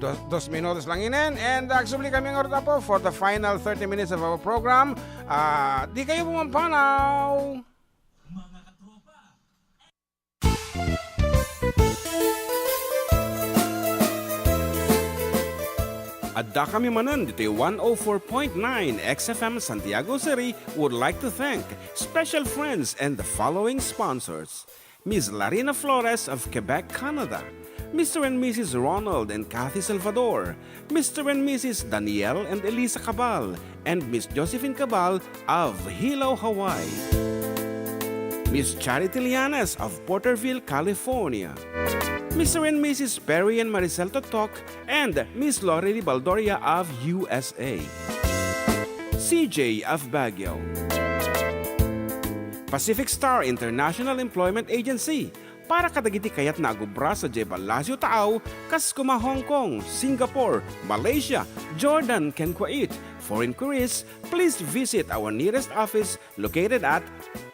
2 minutos lang inen and actually kami nga po for the final 30 minutes of our program. Di kayo pumampanaw. Adda kami Manen dito 104.9 XFM Santiago City would like to thank special friends and the following sponsors. Ms. Larina Flores of Quebec, Canada. Mr. and Mrs. Ronald and Kathy Salvador. Mr. and Mrs. Danielle and Elisa Cabal. And Miss Josephine Cabal of Hilo, Hawaii. Miss Charity Lianes of Porterville, California. Mr. and Mrs. Perry and Maricel Totok, and Miss Lori Baldoria of USA. CJ of Baguio. Pacific Star International Employment Agency, para kadagiti kayat na agubra sa Jebalasio Taaw, kas kuma Hong Kong, Singapore, Malaysia, Jordan, ken Kuwait. For inquiries, please visit our nearest office located at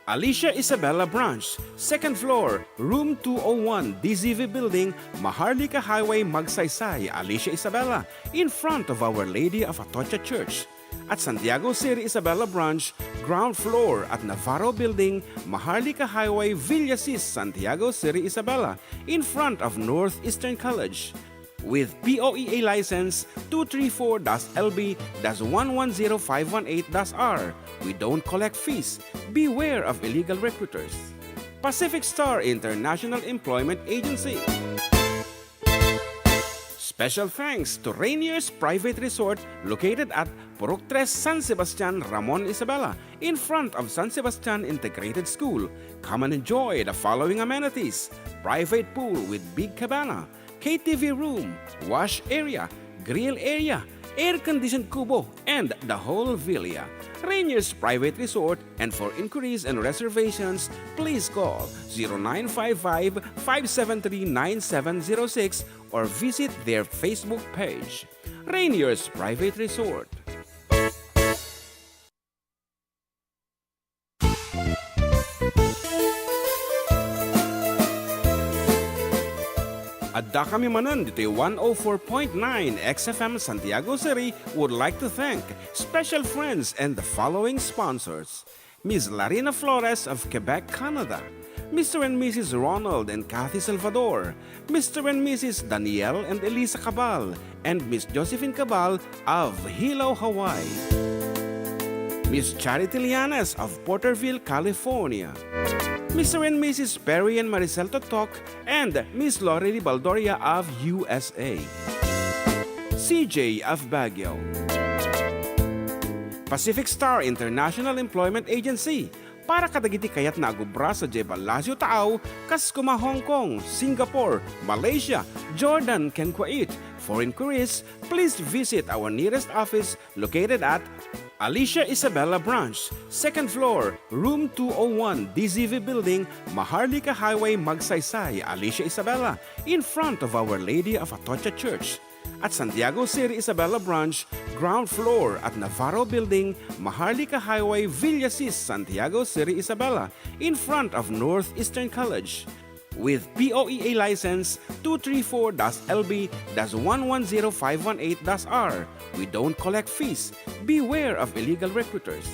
Alicia Isabella Branch, 2nd floor, room 201, DZV Building, Maharlika Highway, Magsaysay, Alicia Isabella, in front of Our Lady of Atocha Church. At Santiago City Isabella Branch, ground floor at Navarro Building, Maharlika Highway, Villasis, Santiago City Isabella, in front of Northeastern College. With POEA license 234-LB-110518-R. We don't collect fees. Beware of illegal recruiters. Pacific Star International Employment Agency. Special thanks to Rainier's Private Resort located at Purok 3 San Sebastian, Ramon Isabela, in front of San Sebastian Integrated School. Come and enjoy the following amenities: private pool with big cabana, KTV room, wash area, grill area, air-conditioned kubo, and the whole villa. Rainier's Private Resort, and for inquiries and reservations, please call 0955-573-9706 or visit their Facebook page. Rainier's Private Resort. Adda kami Manen, Ditoy 104.9 XFM Santiago City would like to thank special friends and the following sponsors: Ms. Larina Flores of Quebec, Canada, Mr. and Mrs. Ronald and Kathy Salvador, Mr. and Mrs. Danielle and Elisa Cabal, and Miss Josephine Cabal of Hilo, Hawaii, Miss Charity Lianes of Porterville, California, Mr. and Mrs. Perry and Maricel Totok, and Miss Lori Baldoria of USA. CJ of Baguio. Pacific Star International Employment Agency, para kadagiti kayat na agubra sa Jebalasio Taaw, kas kuma Hong Kong, Singapore, Malaysia, Jordan, ken Kuwait. For inquiries, please visit our nearest office located at Alicia Isabella Branch, 2nd floor, room 201, DZV Building, Maharlika Highway, Magsaysay, Alicia Isabella, in front of Our Lady of Atocha Church. At Santiago City Isabella Branch, ground floor at Navarro Building, Maharlika Highway, Villasis, Santiago City Isabella, in front of Northeastern College. With POEA license 234-LB-110518-R. We don't collect fees. Beware of illegal recruiters.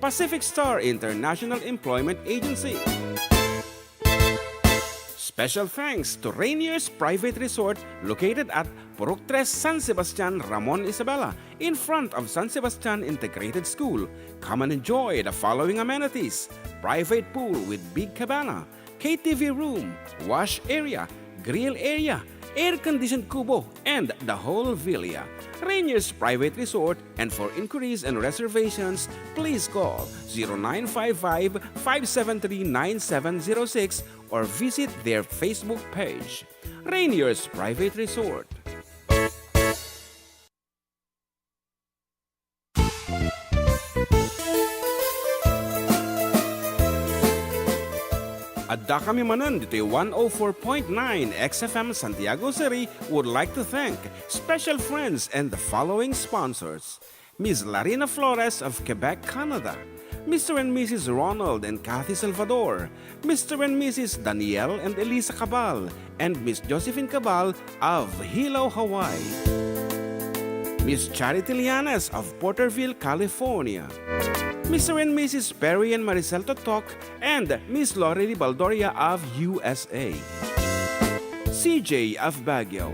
Pacific Star International Employment Agency. Special thanks to Rainier's Private Resort located at Purok 3 San Sebastian, Ramon Isabela, in front of San Sebastian Integrated School. Come and enjoy the following amenities: private pool with big cabana, KTV room, wash area, grill area, air-conditioned kubo, and the whole villa. Rainier's Private Resort, and for inquiries and reservations, please call 0955-573-9706 or visit their Facebook page. Rainier's Private Resort. Adda kami Manen, Ditoy 104.9 XFM Santiago City would like to thank special friends and the following sponsors: Ms. Larina Flores of Quebec, Canada, Mr. and Mrs. Ronald and Kathy Salvador, Mr. and Mrs. Danielle and Elisa Cabal, and Miss Josephine Cabal of Hilo, Hawaii, Miss Charity Lianes of Porterville, California, Mr. and Mrs. Perry and Maricel Totok, and Miss Lori Baldoria of USA. CJ of Baguio.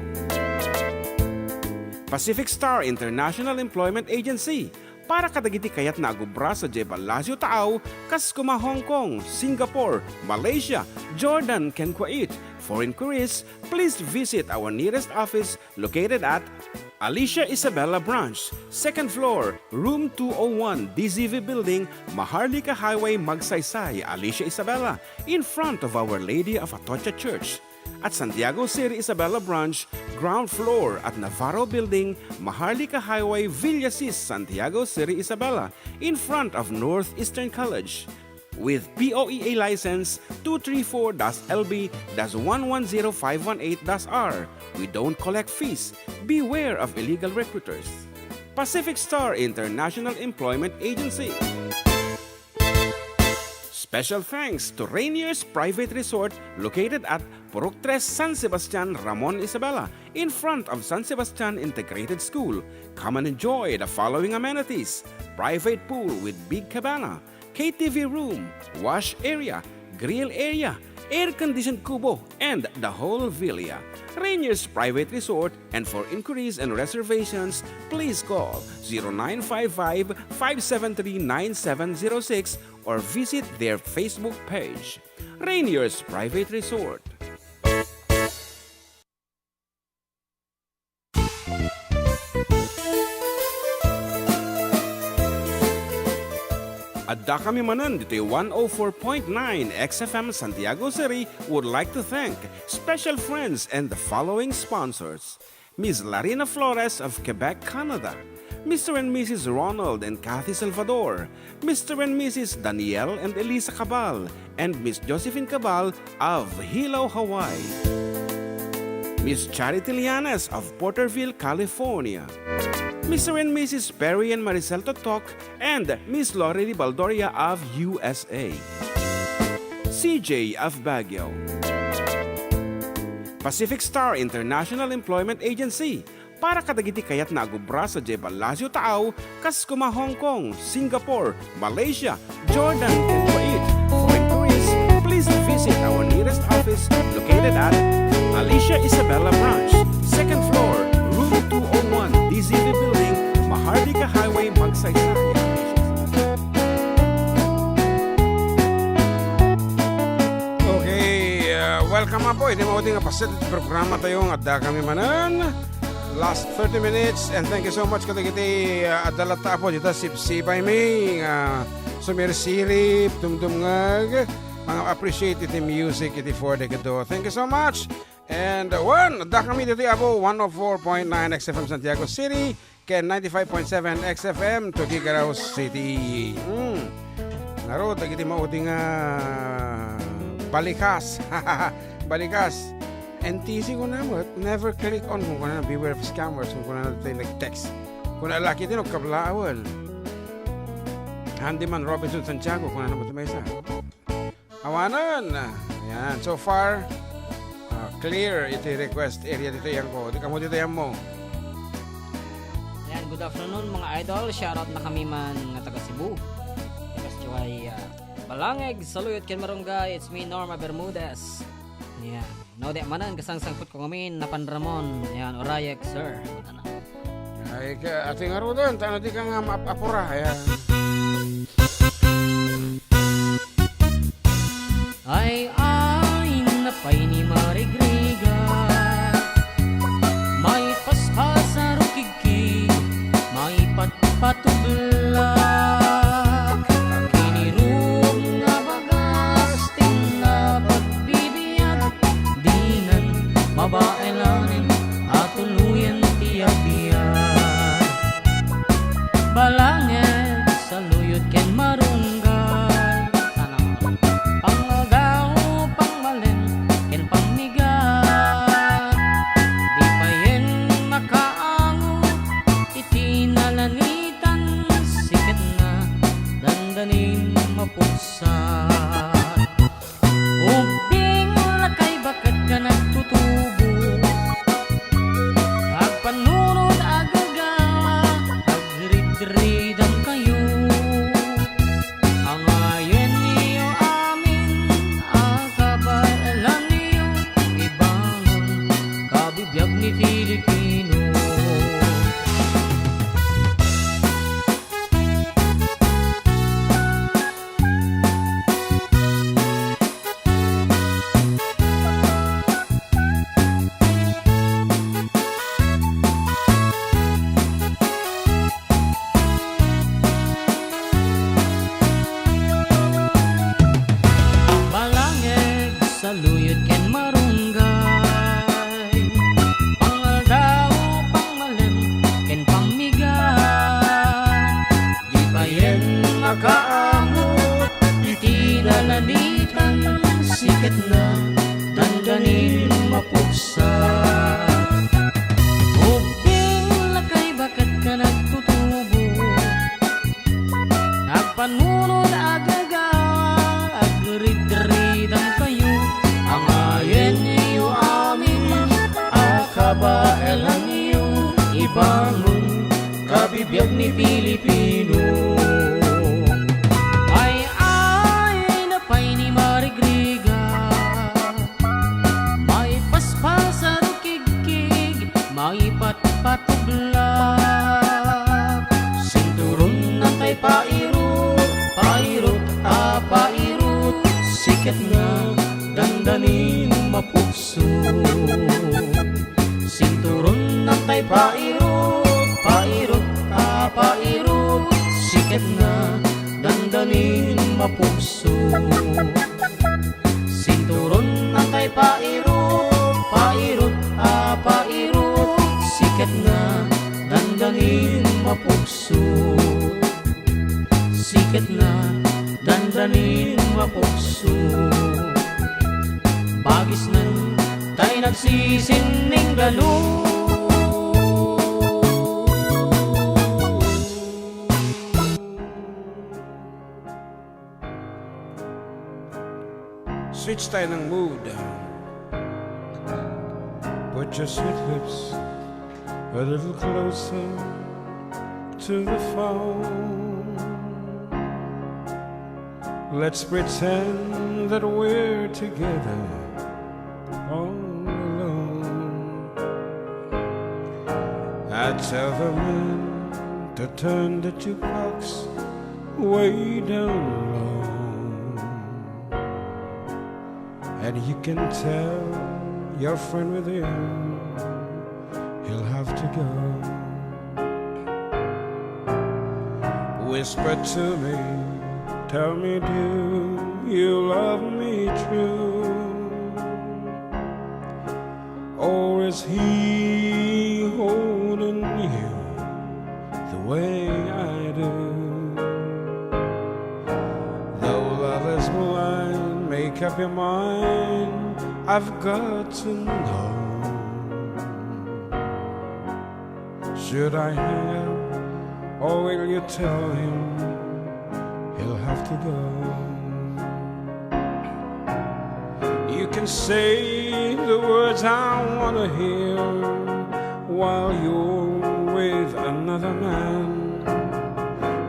Pacific Star International Employment Agency, para kadagiti kayat na agubra sa Jebalasio Taaw, kas kuma Hong Kong, Singapore, Malaysia, Jordan, ken Kuwait. For inquiries, please visit our nearest office located at Alicia Isabella Branch, 2nd floor, room 201, DZV Building, Maharlika Highway, Magsaysay, Alicia Isabella, in front of Our Lady of Atocha Church. at Santiago City Isabela Branch, ground floor at Navarro Building, Maharlika Highway, Villasis, Santiago City Isabela, in front of Northeastern College. With POEA license 234-LB-110518-R. We don't collect fees. Beware of illegal recruiters. Pacific Star International Employment Agency. Special thanks to Rainier's Private Resort located at Purok 3 San Sebastian, Ramon, Isabela, in front of San Sebastian Integrated School. Come and enjoy the following amenities: private pool with big cabana, KTV room, wash area, grill area, air-conditioned kubo, and the whole villa. Rainier's Private Resort, and for inquiries and reservations, please call 0955-573-9706 or visit their Facebook page. Rainier's Private Resort. Adda kami Manen, Ditoy 104.9 XFM Santiago City would like to thank special friends and the following sponsors: Ms. Larina Flores of Quebec, Canada, Mr. and Mrs. Ronald and Kathy Salvador, Mr. and Mrs. Danielle and Elisa Cabal, and Miss Josephine Cabal of Hilo, Hawaii, Miss Charity Lianes of Porterville, California, Mr. and Mrs. Perry and Maricel Totok, and Miss Lori Baldoria of USA, CJ of Baguio, Pacific Star International Employment Agency, para kadagiti kayat na agubra sa Jebel Lazio Taaw, Kaskuma, Hong Kong, Singapore, Malaysia, Jordan, and Kuwait. For inquiries, please visit our nearest office located at Alicia Isabela Branch, 2nd floor, room 201, DZV Building, Maharlika Highway, Magsaysay. Okay, welcome po. Ito mo nga pasit programa tayong Adda kami Manen. Last 30 minutes, and thank you so much kadagiti adalata po dito sipsipay mi sumirsirip tumdumngag mga appreciate iti music iti for the gado. Thank you so much. And Adda kami dito abo 104.9 XFM Santiago City ken 95.7 XFM Tuguegarao City. Naro dagiti mauding balikas. Balikas. NTC ko na mo, never click on kung na beware of scammers kung na natin nag-text. Kung nalaki din o kablaawal. Handyman Robinson Santiago kung na naman may isa. Awanan! Ayan, so far, clear iti request area dito yan ko. Di ka mo dito yan mo. Yan, good afternoon mga idol. Shoutout na kami man nga taga Cebu. Kasi ay Balangeg, saluyot ken marunggay. It's me, Norma Bermudez. Yan. No, di manan kasang sangkot ko ngamin na Panramon. Yan, Orayek, sir. Ano? Ay, ating aro doon. Tano di ka nga maapura. Ayan. Ay napay ni Marigriga, may pasha sa rukigki, may patpatublak, kinirong nga bagas, na pagbibiyat, dinan mabailanin, at tuluyan tiyapiyan. Balangin sa luyot ken marunggay, pangagaw, pangmalin, ken pangmigat, di pa yen makaango, itinalanitan, sikat na, dandanin mapusat. Ubing lakay bakat ka nagtutubo, agpanunod agagala, agrid-ridan kayo. Ang ayen niyo amin, akabalan niyo, ibangon, kabibiyag ni Filipino. Balangeg sa luyot ken marunggay, lang iyong ibangon, kabibiyag ni Pilipino. Ay napay ni Marigriga, may paspasan kigkig, may patpatuglak. Sinturon na tay pairot, pairot, pairot, sikat nga dandanin mapukso. Sinturon na tay pairot, pairot, pairot, sikat nga dandanin mapukso. Sinturon na tay pairot, pairot, pairot, sikat nga dandanin mapukso. Sikat nga dandanin mapukso. Bagis nan tay nagsisining galo. Switch tayo ng mood. Put your sweet lips a little closer to the phone. Let's pretend that we're together all alone. I tell the man to turn the jukebox way down low, and you can tell your friend with you he'll have to go. Whisper to me, tell me, do you love me true? Or is he holding you the way I do? Though love is blind, make up your mind, I've got to know. Should I hang up, or will you tell him he'll have to go? You can say the words I want to hear while you're with another man.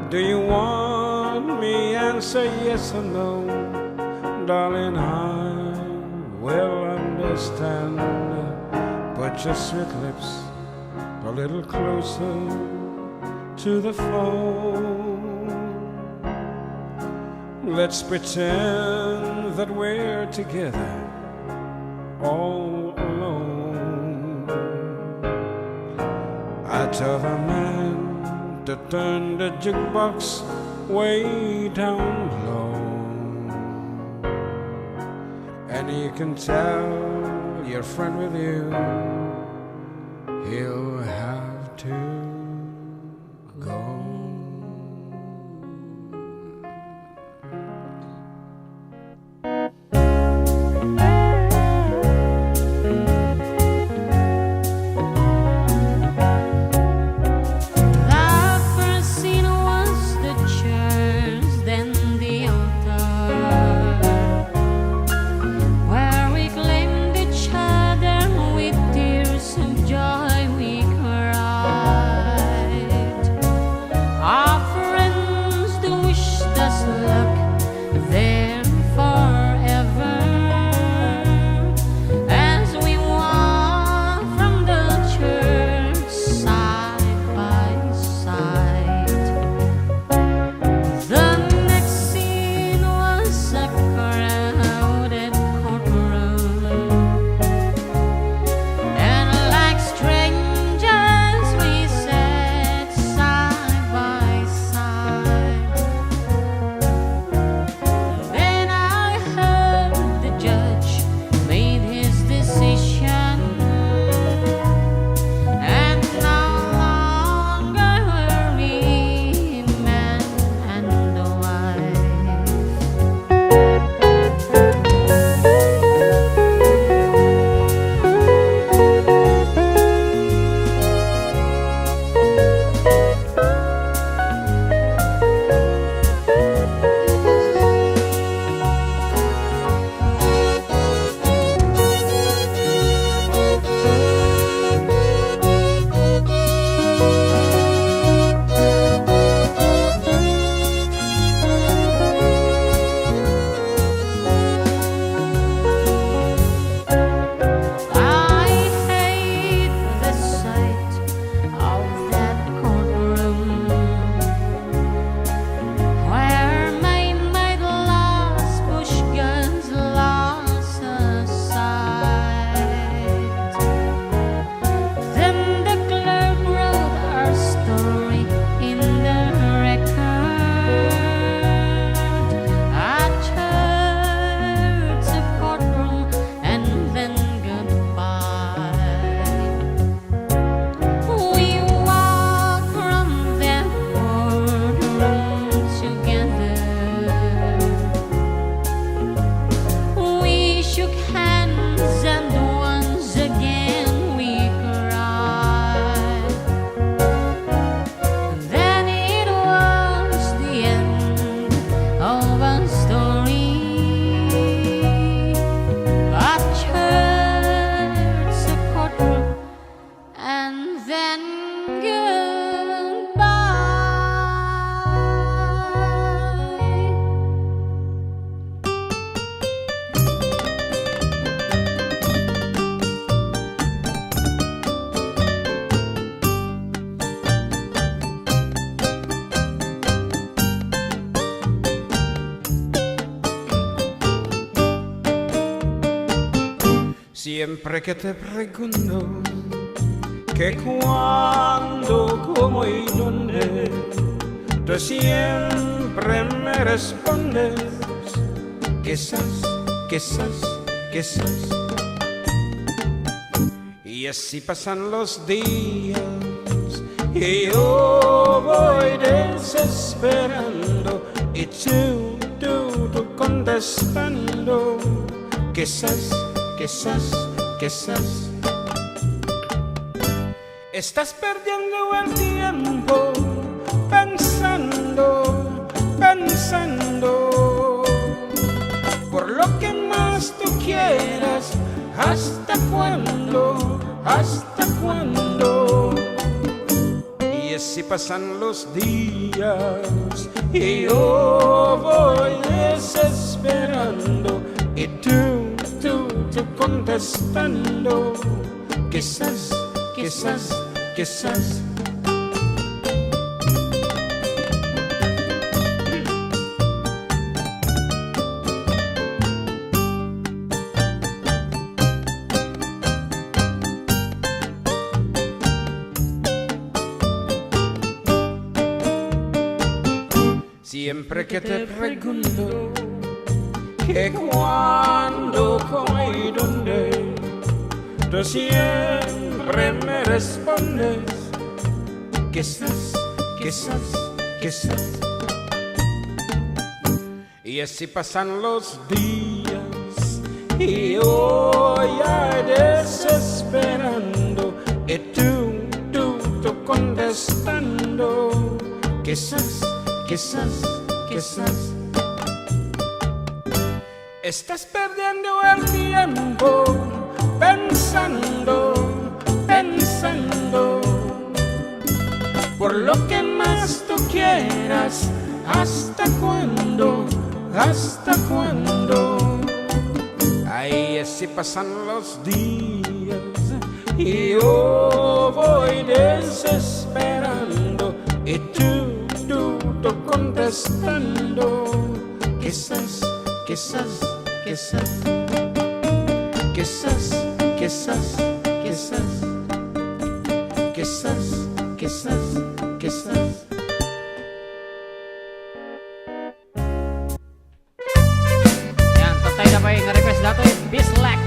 Do you want me answer yes or no? Darling, I will understand. Put your sweet lips a little closer to the phone. Let's pretend that we're together all alone. I tell the man to turn the jukebox way down low, and you can tell your friend with you he'll have to go. Where we claimed each other with tears of joy we cried. then goodbye. Siempre que te pregunto que cuándo, cómo y dónde, tú siempre me respondes quizás, quizás, quizás. Y así pasan los días y yo voy desesperando y tú contestando quizás, quizás, quizás. Estás perdiendo el tiempo pensando, pensando por lo que más tú quieras. ¿Hasta cuándo? ¿Hasta cuándo? Y así pasan los días y yo voy desesperando y tú contestando quizás, quizás, quizás. Siempre que te pregunto que cuándo, cómo y dónde, tú siempre me respondes quizás, quizás, quizás. Y así pasan los días y yo ya desesperando y tú contestando quizás, quizás, quizás. Estás perdiendo el tiempo pensando, pensando por lo que más tú quieras. ¿Hasta cuándo? ¿Hasta cuándo? Ahí así pasan los días y yo voy desesperando y tú contestando quizás, quizás, quizás, quizás, quizás, quizás, quizás, quizás, quizás. Yan, patay na pa yung request dato yung Bislack.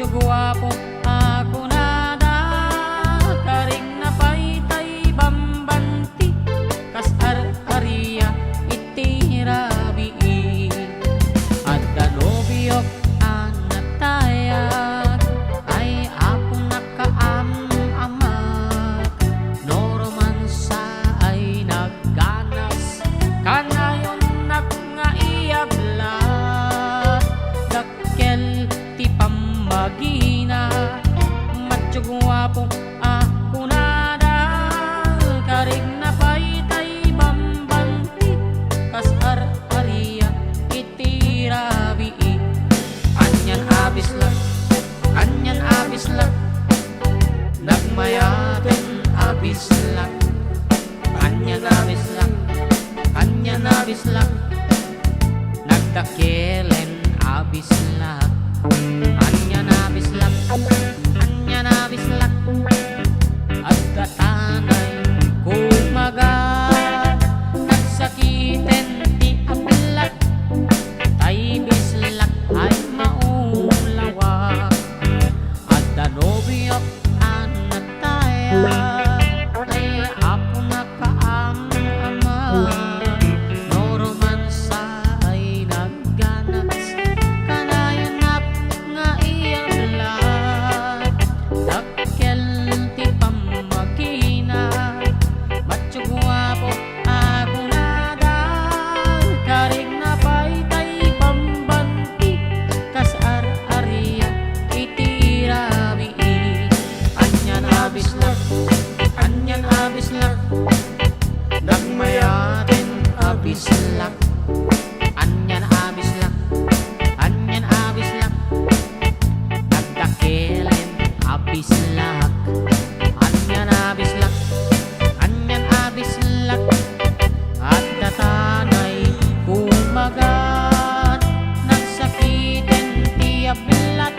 Guwapo ako nada karing napaytay bambanti kas ar-ariya itirabi at danobyo anatayag ay ako nakaam-amak no romansa ay nagganas kanayon nagngaiabla dakkel ti magina macho guwapo ako nada karig na paytay bambanti kas ar-ariya itirabi anyan abis lang nagmayaten abis lang anyan abis lang nagdakelen abis lang anyan abis lang at katanay kumaga nagsakiten ti ablat tay bislak ay maulawa at danobyo ay apo na kaam-ama. No romansa ay nagganas, kanayanap nga iyang lahat. Dakkel ti pamakina, macho guwapo ako nadal. Karig na paytay pambanti, kas ar-ariya itirami. Anyan abis lak, nagmayatin abis lak. Anyan abis lak, nagdakilin abis lak. Anyan abis lak, at datanay kumagat. Nagsakitin ti ablat,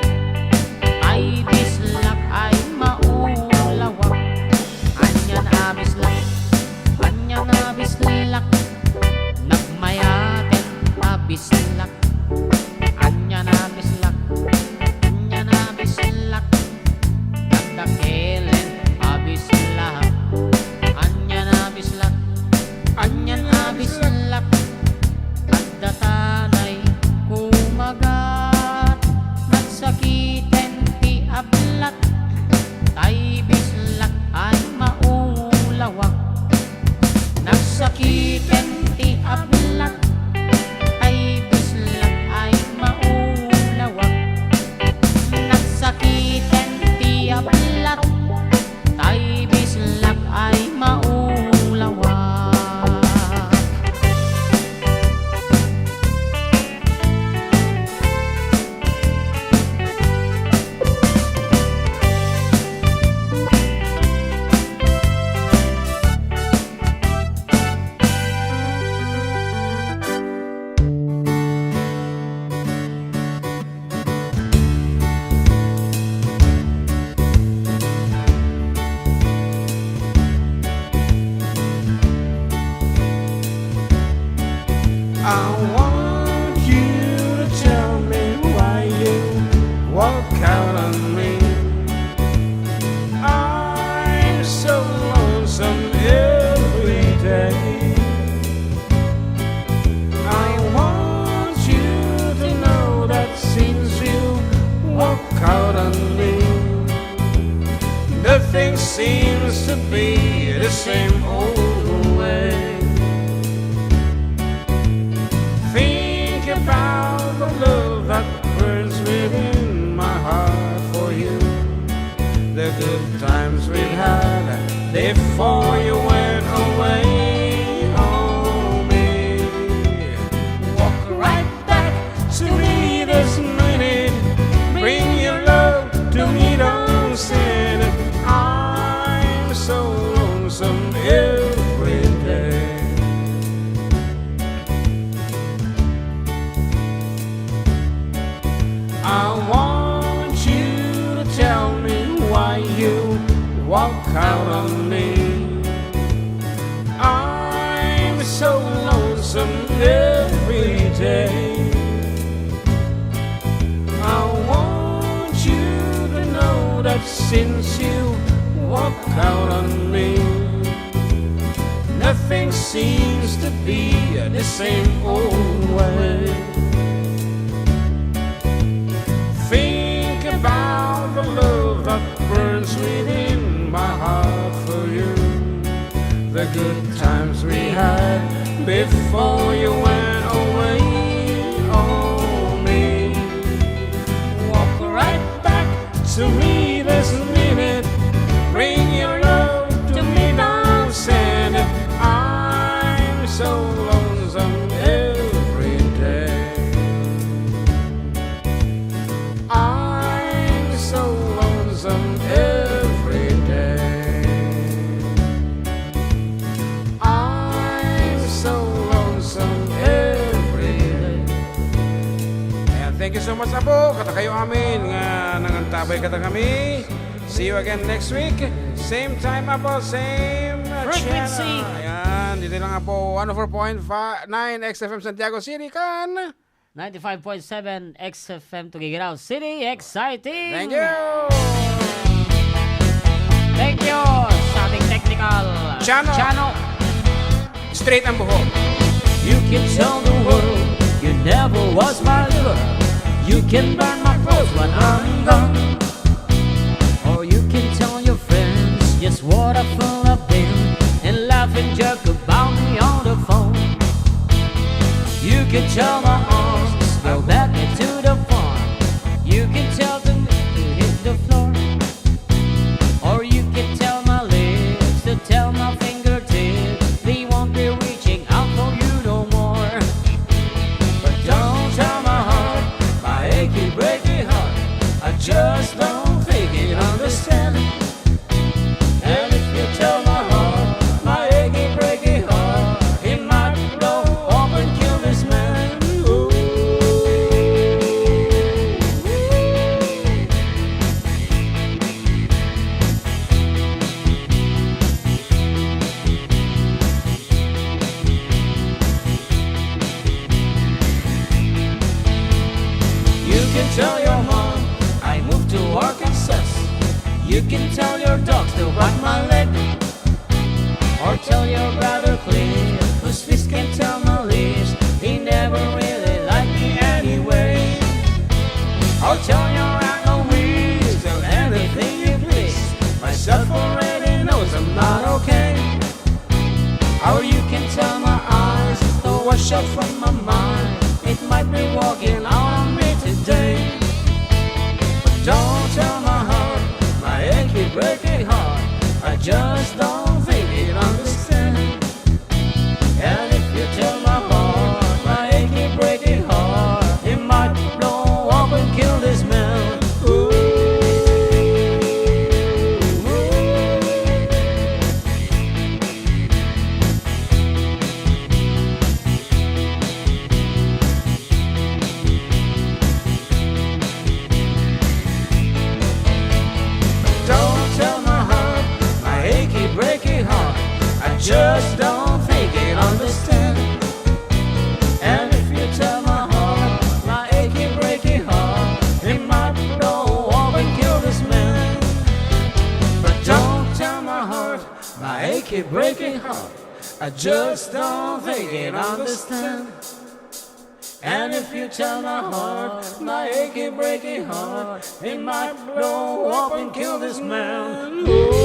ay bislak ay maulawak. Anyan abis lak, nagmayaten abis lak. Anyan abis lak, nagdakilin abis lak. Anyan abis lak, nagdatanay kumagat. Nagsakiten ti ablat, tay bislak ay maulawak. Nagsakiten ti ablat, ay bislak ay maulawak. Nagsakiten ti ablat, tay bislak ay maulawak. I want you to tell me why you walk out on me. I'm so lonesome every day. I want you to know that since you walk out on me, nothing seems to be the same old way. Think about the love that burns within my heart for you. The good times we've had before you went away. Oh, me, walk right back to me this minute. Bring your love to me, don't send it. I'm so lonesome every day. I want you to tell me why you walk out on me. I'm so lonesome every day. I want you to know that since you walk out on me, nothing seems to be the same old way. Think about the love that burns within my heart for you. The good times we had before you went away. Oh, me, walk right back to me this minute. Bring your love to me, don't send it. I'm so lonesome every day. I'm so lonesome every day. I'm so lonesome every day. Ayan, thank you so much, Apo. Kata kayo amin nga nangantabay kata kami. See you again next week. Same time, Apo. Same Frequency. channel. Ayan, dito lang, Apo. 104.9 XFM Santiago City kan. 95.7 XFM Tuguegarao City. Exciting! Thank you! Thank you! Chano. Chano. Straight ang buhok. You can tell the world you never was my girl. You can burn my clothes when I'm gone. Or you can tell your friends just what I feel I've been, and laugh and joke about me on the phone. You can tell my arms go back into the farm. You can tell them to hit the floor. Or you can tell my lips to tell my fingertips they won't be reaching out for you no more. But don't tell my heart, my achy breaky heart, I just don't think it understand. And if you tell my heart, my achy breaky heart, it might blow up and kill this man. Ooh. You can tell your mom I moved to Arkansas. You can tell your dogs to bite my leg. Or tell your brother Cliff, whose fist can tell my lips he never really liked me anyway. I'll tell your Aunt Louise, tell anything you please. Myself already knows I'm not okay. Or you can tell my eyes to wash out from my mind. It might be walking out on me today. But don't tell my heart, my achy breaky heart, I just don't think it understand. And if you tell my heart, my achy breaky heart, it might blow up and kill this man. Ooh. Don't tell my heart, my achy breaky heart, I just don't think it understand. And if you tell my heart, my achy breaky heart, it might blow up and kill this man. But don't tell my heart, my achy breaky heart, I just don't think it understand. And if you tell my heart, my achy breaky heart, it might blow up and kill this man. Ooh.